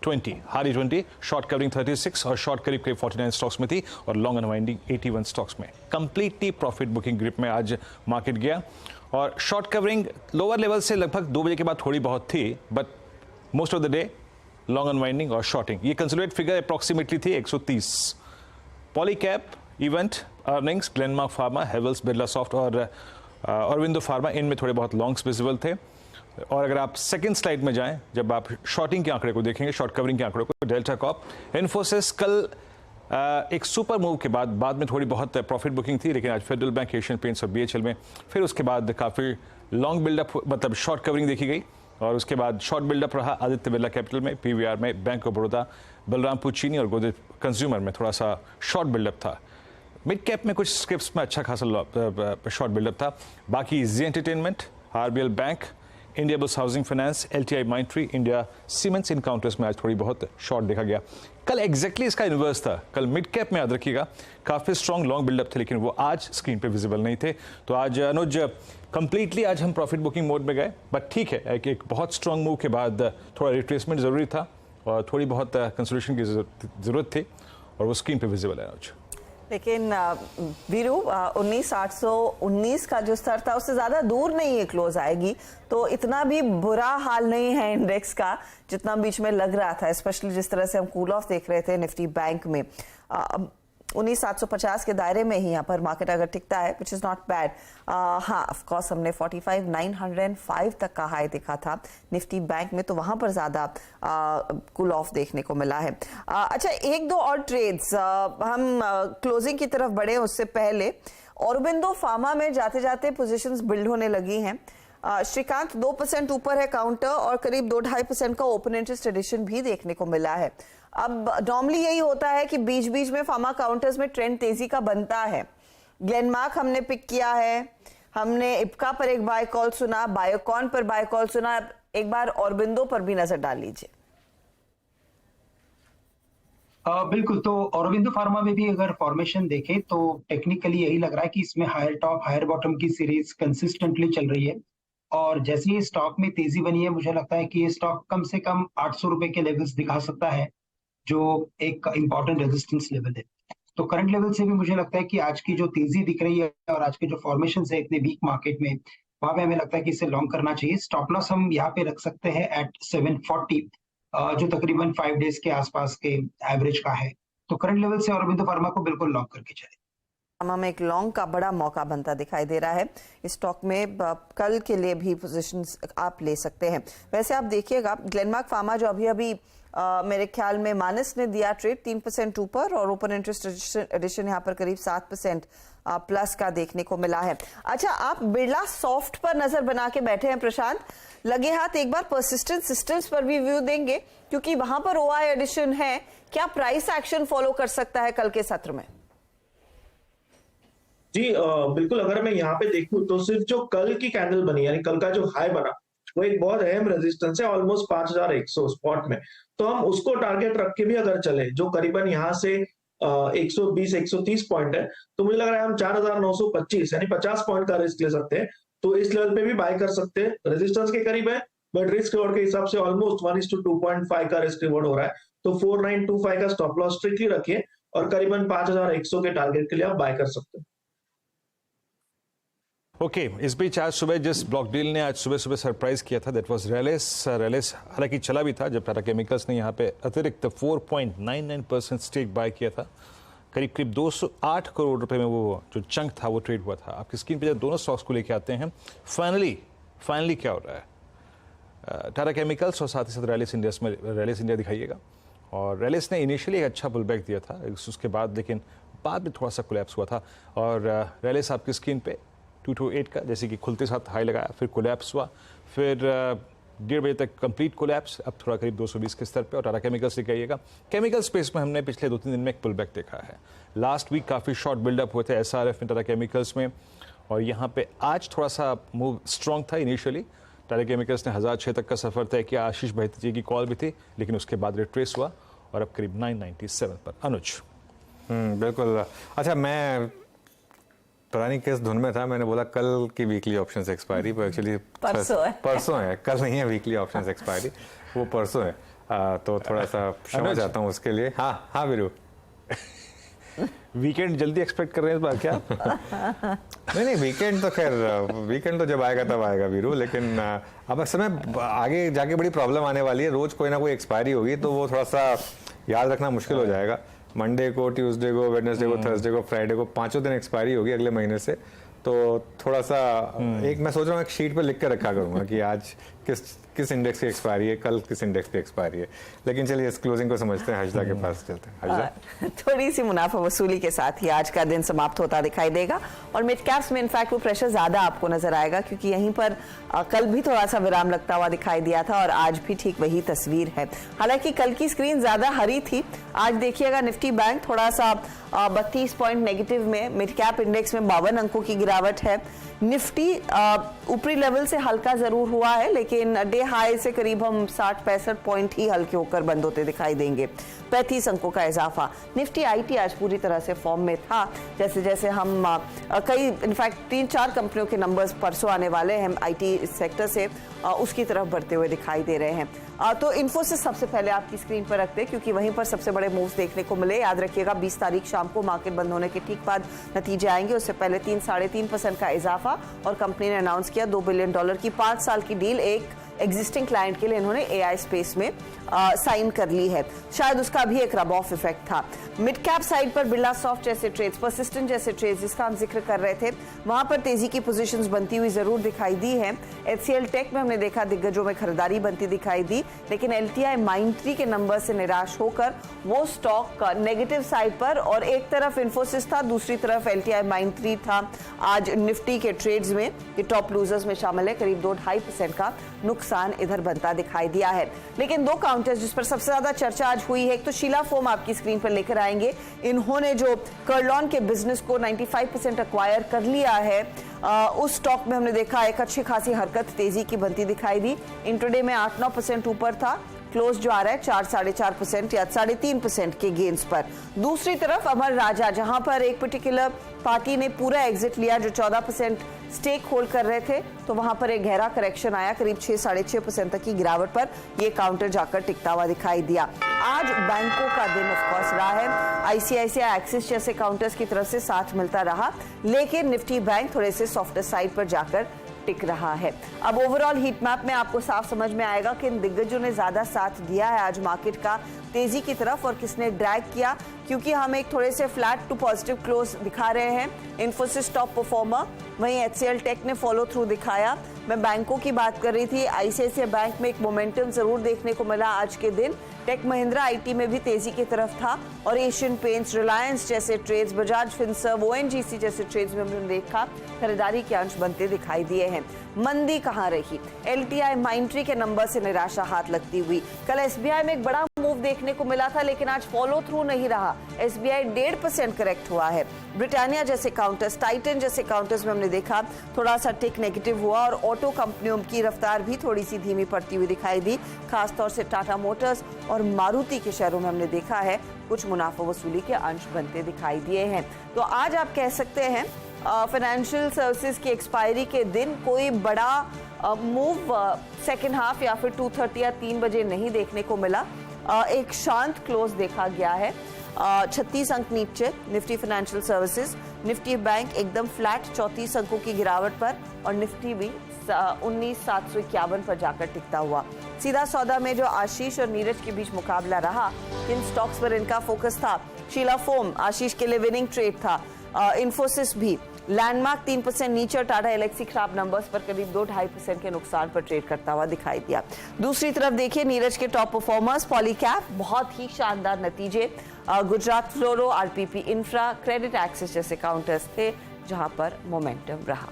20, short covering 36 और शॉर्ट करीब 49 स्टॉक्स में थी और लॉन्ग अनवाइंडिंग 81 स्टॉक्स में। कंप्लीटली प्रॉफिट बुकिंग ग्रिप में आज मार्केट गया और शॉर्ट कवरिंग लोअर लेवल से लगभग 2 बजे के बाद थोड़ी बहुत थी, but most of the day long unwinding और शॉर्टिंग। ये कंसोलिडेट फिगर अप्रॉक्सीमेटली थी 130। Polycab, event, earnings, Glenmark pharma, Havells, Birla soft और अरविंदो फार्मा, इनमें थोड़े बहुत लॉन्ग्स विजिबल थे। और अगर आप सेकंड स्लाइड में जाएं, जब आप शॉर्टिंग के आंकड़े को देखेंगे, शॉर्ट कवरिंग के आंकड़े को, डेल्टा कॉर्प, इन्फोसिस, कल एक सुपर मूव के बाद में थोड़ी बहुत प्रॉफिट बुकिंग थी, लेकिन आज फेडरल बैंक, एशियन पेंट्स और बीएचएल में फिर उसके बाद काफ़ी लॉन्ग बिल्डअप, मतलब शॉर्ट कवरिंग देखी गई। और उसके बाद शॉर्ट बिल्डअप रहा आदित्य बिरला कैपिटल में, पीवीआर में, बैंक ऑफ बड़ौदा, बलरामपुर चीनी और गोदरेज कंज्यूमर में थोड़ा सा शॉर्ट बिल्डअप था। मिड कैप में कुछ स्क्रिप्ट्स में अच्छा खासा शॉर्ट बिल्डअप था। बाकी Zee Entertainment, RBL Bank, India Bulls housing finance, LTI Mindtree, India Cements, इन काउंटर्स में आज थोड़ी बहुत शॉर्ट देखा गया। कल एग्जैक्टली इसका इन्वर्स था। कल मिड कैप में याद रखिएगा काफ़ी स्ट्रॉन्ग लॉन्ग बिल्डअप थे, लेकिन वो आज स्क्रीन पे विजिबल नहीं थे। तो आज अनुज कंप्लीटली आज हम प्रॉफिट बुकिंग मोड में गए, बट ठीक है, एक बहुत स्ट्रॉन्ग मूव के बाद थोड़ा रिट्रेसमेंट ज़रूरी था और थोड़ी बहुत कंसोलिडेशन की ज़रूरत थी और वो स्क्रीन पे विजिबल है आज। लेकिन वीरू, 19,819 का जो स्तर था उससे ज्यादा दूर नहीं है क्लोज आएगी, तो इतना भी बुरा हाल नहीं है इंडेक्स का जितना बीच में लग रहा था, स्पेशली जिस तरह से हम कूल ऑफ देख रहे थे निफ्टी बैंक में। 19,750 के दायरे में ही यहाँ पर मार्केट अगर टिकता है, विच इज नॉट बैड। हाँ, ऑफ कोर्स हमने 45,905 तक का हाई देखा था निफ्टी बैंक में, तो वहां पर ज्यादा कूल ऑफ देखने को मिला है। अच्छा, एक दो और ट्रेड्स हम क्लोजिंग की तरफ बढ़े उससे पहले औरबिंदो फार्मा में जाते जाते पोजीशंस बिल्ड होने लगी हैं। श्रीकांत 2% ऊपर है काउंटर और करीब 2-2.5% का ओपन इंटरेस्ट एडिशन भी देखने को मिला है। अब नॉर्मली यही होता है कि बीच बीच में फार्मा काउंटर्स में ट्रेंड तेजी का बनता है। ग्लेनमार्क हमने पिक किया है, हमने इप्का पर एक बाय कॉल सुना, बायोकॉन पर बाय कॉल सुना, एक बार औरबिंदो पर भी नजर डाल लीजिए। बिल्कुल, तो औरबिंदो फार्मा में भी अगर फॉर्मेशन देखें तो टेक्निकली यही लग रहा है कि इसमें हायर टॉप हायर बॉटम की सीरीज कंसिस्टेंटली चल रही है और जैसे ही स्टॉक में तेजी बनी है, मुझे लगता है कि ये स्टॉक कम से कम 800 रुपए के लेवल्स दिखा सकता है, जो एक इंपॉर्टेंट रेजिस्टेंस लेवल है। तो करंट लेवल से भी मुझे लगता है कि आज की जो तेजी दिख रही है और आज के जो फॉर्मेशन है इतने वीक मार्केट में, वहां पे हमें लगता है कि इसे लॉन्ग करना चाहिए। स्टॉप लॉस हम यहाँ पे रख सकते हैं एट 740, जो तकरीबन 5 डेज के आसपास के एवरेज का है। तो करंट लेवल से औरोबिंदो फार्मा को बिल्कुल लॉन्ग करके चले। में एक लॉन्ग का बड़ा मौका बनता दिखाई दे रहा है। इस स्टॉक में कल के लिए भी पोजीशंस आप ले सकते हैं। वैसे आप देखिएगा ग्लेनमार्क फार्मा जो अभी मेरे ख्याल में माइनस ने दिया ट्रेड 3% ऊपर और ओपन इंटरेस्ट एडिशन यहाँ पर करीब 7% प्लस का देखने को मिला है। अच्छा, आप बिरला सॉफ्ट पर नजर बना के बैठे हैं प्रशांत, लगे हाथ एक बार परसिस्टेंट सिस्टम्स पर भी व्यू देंगे क्योंकि वहां पर ओआई एडिशन है, क्या प्राइस एक्शन फॉलो कर सकता है कल के सत्र में? जी बिल्कुल, अगर मैं यहाँ पे देखूं तो सिर्फ जो कल की कैंडल बनी यानी कल का जो हाई बना वो एक बहुत अहम रेजिस्टेंस है, ऑलमोस्ट 5100 स्पॉट में। तो हम उसको टारगेट रख के भी अगर चले जो करीबन यहाँ से 120-130 पॉइंट है, तो मुझे लग रहा है हम 4925 यानी 50 पॉइंट का रिस्क ले सकते हैं। तो इस लेवल पे भी बाय कर सकते हैं, रेजिस्टेंस के करीब है बट रिस्क रिवॉर्ड के हिसाब से ऑलमोस्ट 1:2.5 का रिस्क रिवॉर्ड हो रहा है। तो 4925 का स्टॉप लॉस स्ट्रिक्टली रखिए और करीबन 5100 के टारगेट के लिए आप बाय कर सकते हैं। ओके, इस बीच आज सुबह जिस ब्लॉक डील ने आज सुबह सरप्राइज किया था दैट वाज रेलिस हालांकि चला भी था जब टाटा केमिकल्स ने यहाँ पे अतिरिक्त 4.99% स्टेक बाय किया था। करीब 208 करोड़ रुपए में वो जो चंक था वो ट्रेड हुआ था। आपकी स्क्रीन पे जब दोनों स्टॉक्स को लेके आते हैं, फाइनली क्या हो रहा है? टाटा केमिकल्स और साथ ही साथ रेलिस इंडिया दिखाइएगा। और रेलिस ने इनिशियली एक अच्छा पुल बैक दिया था उसके बाद, लेकिन बाद में थोड़ा सा कोलैप्स हुआ था। और रेलिस आपकी स्क्रीन पे 228 का जैसे कि खुलते साथ हाई लगाया, फिर कोलैप्स हुआ, फिर 1:30 बजे तक कंप्लीट कोलैप्स, अब थोड़ा करीब 220 के स्तर पे। और टाटा केमिकल्स दिखाइएगा, केमिकल स्पेस में हमने पिछले 2-3 दिन में एक पुल बैक देखा है। लास्ट वीक काफ़ी शॉर्ट बिल्डअप हुए थे एसआरएफ में टाटा केमिकल्स में, और यहाँ पे आज थोड़ा सा मूव स्ट्रॉन्ग था। इनिशियली टाटा केमिकल्स ने 1006 तक का सफर तय किया, आशीष बहती जी की कॉल भी थी, लेकिन उसके बाद रिट्रेस हुआ और अब करीब 997 पर। अनुज बिल्कुल। अच्छा, मैं पता नहीं किस धुन में था, मैंने बोला कल की वीकली ऑप्शंस एक्सपायरी, पर एक्चुअली परसों है, कल नहीं है वीकली ऑप्शंस एक्सपायरी, वो परसों है। तो थोड़ा सा क्षमा चाहता हूँ उसके लिए। हाँ वीरू, वीकेंड जल्दी एक्सपेक्ट कर रहे हैं इस बार क्या? नहीं, वीकेंड तो खैर वीकेंड तो जब आएगा तब आएगा वीरू, लेकिन अब समय आगे जाके बड़ी प्रॉब्लम आने वाली है। रोज कोई ना कोई एक्सपायरी होगी तो वो थोड़ा सा याद रखना मुश्किल हो जाएगा। मंडे को, ट्यूसडे को, वेडनेसडे को, थर्सडे को, फ्राइडे को 5 दिन एक्सपायरी होगी अगले महीने से। तो थोड़ा सा एक मैं सोच रहा हूँ एक शीट पे लिख के रखा करूंगा कि आज किस इंडेक्स की एक्सपायरी है, कल किस इंडेक्स की एक्सपायरी है। लेकिन चलिए इस क्लोजिंग को समझते हैं, हजदा के पास चलते हैं। हजदा, थोड़ी सी मुनाफा वसूली के साथ ही आज का दिन समाप्त होता दिखाई देगा और मिड कैप्स में इनफैक्ट वो प्रेशर ज्यादा आपको नजर आएगा क्योंकि यहीं पर कल भी थोड़ा सा विराम लगता हुआ दिखाई दिया था और आज भी ठीक वही तस्वीर है। हालांकि कल की स्क्रीन ज्यादा हरी थी, आज देखिएगा निफ्टी बैंक थोड़ा सा 32 पॉइंट नेगेटिव में, मिड कैप इंडेक्स में 52 अंकों की गिरावट है। निफ्टी ऊपरी लेवल से हल्का जरूर हुआ है लेकिन डे हाई से करीब हम 60-65 पॉइंट ही हल्के होकर बंद होते दिखाई देंगे। 35 अंकों का इजाफा। निफ्टी आईटी आज पूरी तरह से फॉर्म में था, जैसे जैसे हम कई इनफैक्ट 3-4 कंपनियों के नंबर्स परसों आने वाले हैं आईटी सेक्टर से, उसकी तरफ बढ़ते हुए दिखाई दे रहे हैं। तो इन्फोसिस सबसे पहले आपकी स्क्रीन पर रखते हैं क्योंकि वहीं पर सबसे बड़े मूव्स देखने को मिले। याद रखिएगा 20 तारीख शाम को मार्केट बंद होने के ठीक बाद नतीजे आएंगे, उससे पहले 3-3.5% का इजाफा और कंपनी ने अनाउंस किया $2 बिलियन की 5 साल की डील एक एग्जिस्टिंग क्लाइंट के लिए इन्होंने एआई स्पेस में साइन कर ली है। शायद उसका भी एक रब ऑफ इफेक्ट था। मिड कैप साइड पर बिरला सॉफ्ट जैसे ट्रेड्स, परसिस्टेंट जैसे ट्रेड्स जिसका हम जिक्र कर रहे थे, वहां पर तेजी की पोजीशंस बनती हुई जरूर दिखाई दी है। एचसीएल टेक में हमने देखा दिग्गजों में खरीदारी बनती दिखाई दी, लेकिन एलटीआई माइंट्री के नंबर से निराश होकर वो स्टॉक नेगेटिव साइड पर, और एक तरफ इन्फोसिस था, दूसरी तरफ एलटीआई माइंट्री था। आज निफ्टी के ट्रेड्स में ये टॉप लूजर्स में शामिल है, करीब 2-2.5% का नुकसान इधर बनता दिखाई दिया है। लेकिन दो काउंटर्स जिस पर सबसे ज्यादा चर्चा आज हुई है, एक तो शीला फोम आपकी स्क्रीन पर लेकर आएंगे। इन्होंने जो कर्लॉन के बिजनेस को 95% एक्वायर कर लिया है, उस स्टॉक में हमने देखा एक अच्छी खासी हरकत, तेजी की बनती दिखाई दी। इंट्राडे में 8-9% ऊपर था, क्लोज जो आ रहा है 4-4.5% या 3.5% के गेन्स पर। दूसरी तरफ अमर राजा, जहां पर एक पर्टिकुलर पार्टी ने पूरा एग्जिट लिया जो 14% स्टेक होल्ड कर रहे थे तो वहां पर एक गहरा करेक्शन आया, करीब 6-6.5% तक की गिरावट पर ये काउंटर जाकर टिकता हुआ दिखाई दिया। आज बैंकों का दिन ऑफ कोर्स रहा है, आईसीआईसीआई एक्सिस जैसे काउंटर्स की तरफ से साथ मिलता रहा, लेकिन निफ्टी बैंक थोड़े से सॉफ्टर साइड पर जाकर टिक रहा है। अब ओवरऑल हीट मैप में आपको साफ समझ में आएगा कि इन दिग्गजों ने ज्यादा साथ दिया है आज मार्केट का तेजी की तरफ और किसने ड्रैग किया, क्योंकि हम एक थोड़े से फ्लैट टू पॉजिटिव क्लोज दिखा रहे हैं। इन्फोसिस टॉप परफॉर्मर, वहीं एचसीएल टेक ने फॉलो थ्रू दिखाया। मैं बैंकों की बात कर रही थी, आईसीआईसीआई बैंक में एक मोमेंटम जरूर देखने को मिला आज के दिन। टेक महिंद्रा आईटी में भी तेजी की तरफ था और एशियन पेंट्स, रिलायंस जैसे ट्रेड्स, बजाज फिनसर्व, ओएनजीसी जैसे ट्रेड्स में हमने देखा खरीदारी के अंश बनते दिखाई दिए हैं। मंदी कहां रही? एलटीआई, माइंट्री के नंबर से निराशा हाथ लगती हुई। कल एसबीआई में एक बड़ा मूव देखने को मिला था, लेकिन आज फॉलो थ्रू नहीं रहा। एसबीआई 1.5% करेक्ट हुआ है। ब्रिटानिया जैसे काउंटर्स, टाइटन जैसे काउंटर्स में हमने देखा थोड़ा सा टिक नेगेटिव हुआ और ऑटो कंपनियों की रफ्तार भी थोड़ी सी धीमी पड़ती हुई दिखाई दी। खासतौर से टाटा मोटर्स और मारुति के शेयरों में हमने देखा है कुछ मुनाफा वसूली के अंश बनते दिखाई दिए हैं। तो आज आप कह सकते हैं फाइनेंशियल सर्विसेज की एक्सपायरी के दिन कोई बड़ा मूव सेकेंड हाफ या फिर 2:30 या 3 बजे नहीं देखने को मिला। एक शांत क्लोज देखा गया है। 36 अंक नीचे Nifty financial services, Nifty bank एकदम फ्लैट 34 अंकों की गिरावट पर और निफ्टी भी 19,751 पर जाकर टिकता हुआ। सीधा सौदा में जो आशीष और नीरज के बीच मुकाबला रहा, किन स्टॉक्स पर इनका फोकस था? शीला फोम आशीष के लिए विनिंग ट्रेड था। इन्फोसिस भी लैंडमार्क 3% नीचे, टाटा एलेक्सी खराब नंबर्स पर करीब 2-2.5% के नुकसान पर ट्रेड करता हुआ दिखाई दिया। दूसरी तरफ देखिए नीरज के टॉप परफॉर्मर्स, पॉलीकैप बहुत ही शानदार नतीजे, गुजरात फ्लोरो, आरपीपी इंफ्रा, क्रेडिट एक्सिस जैसे काउंटर्स थे जहां पर मोमेंटम रहा।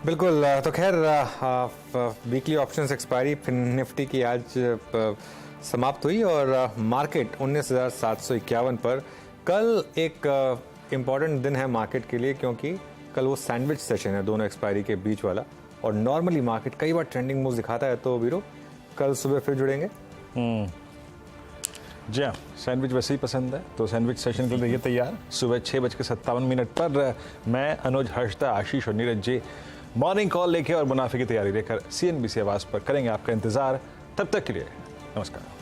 बिल्कुल, तो खैर वीकली ऑप्शंस एक्सपायरी निफ्टी की आज समाप्त हुई और मार्केट 19,751 पर। कल एक इम्पॉर्टेंट दिन है मार्केट के लिए, क्योंकि कल वो सैंडविच सेशन है दोनों एक्सपायरी के बीच वाला, और नॉर्मली मार्केट कई बार ट्रेंडिंग मूव दिखाता है। तो वीरो कल सुबह फिर जुड़ेंगे। जी हाँ, सैंडविच वैसे ही पसंद है, तो सैंडविच सेशन के लिए रहिए तैयार। सुबह 6:57 पर मैं, अनुज, हर्षदा, आशीष और नीरज जी मॉर्निंग कॉल लेके और मुनाफे की तैयारी लेकर CNBC आवाज़ पर करेंगे आपका इंतजार। तब तक के लिए नमस्कार।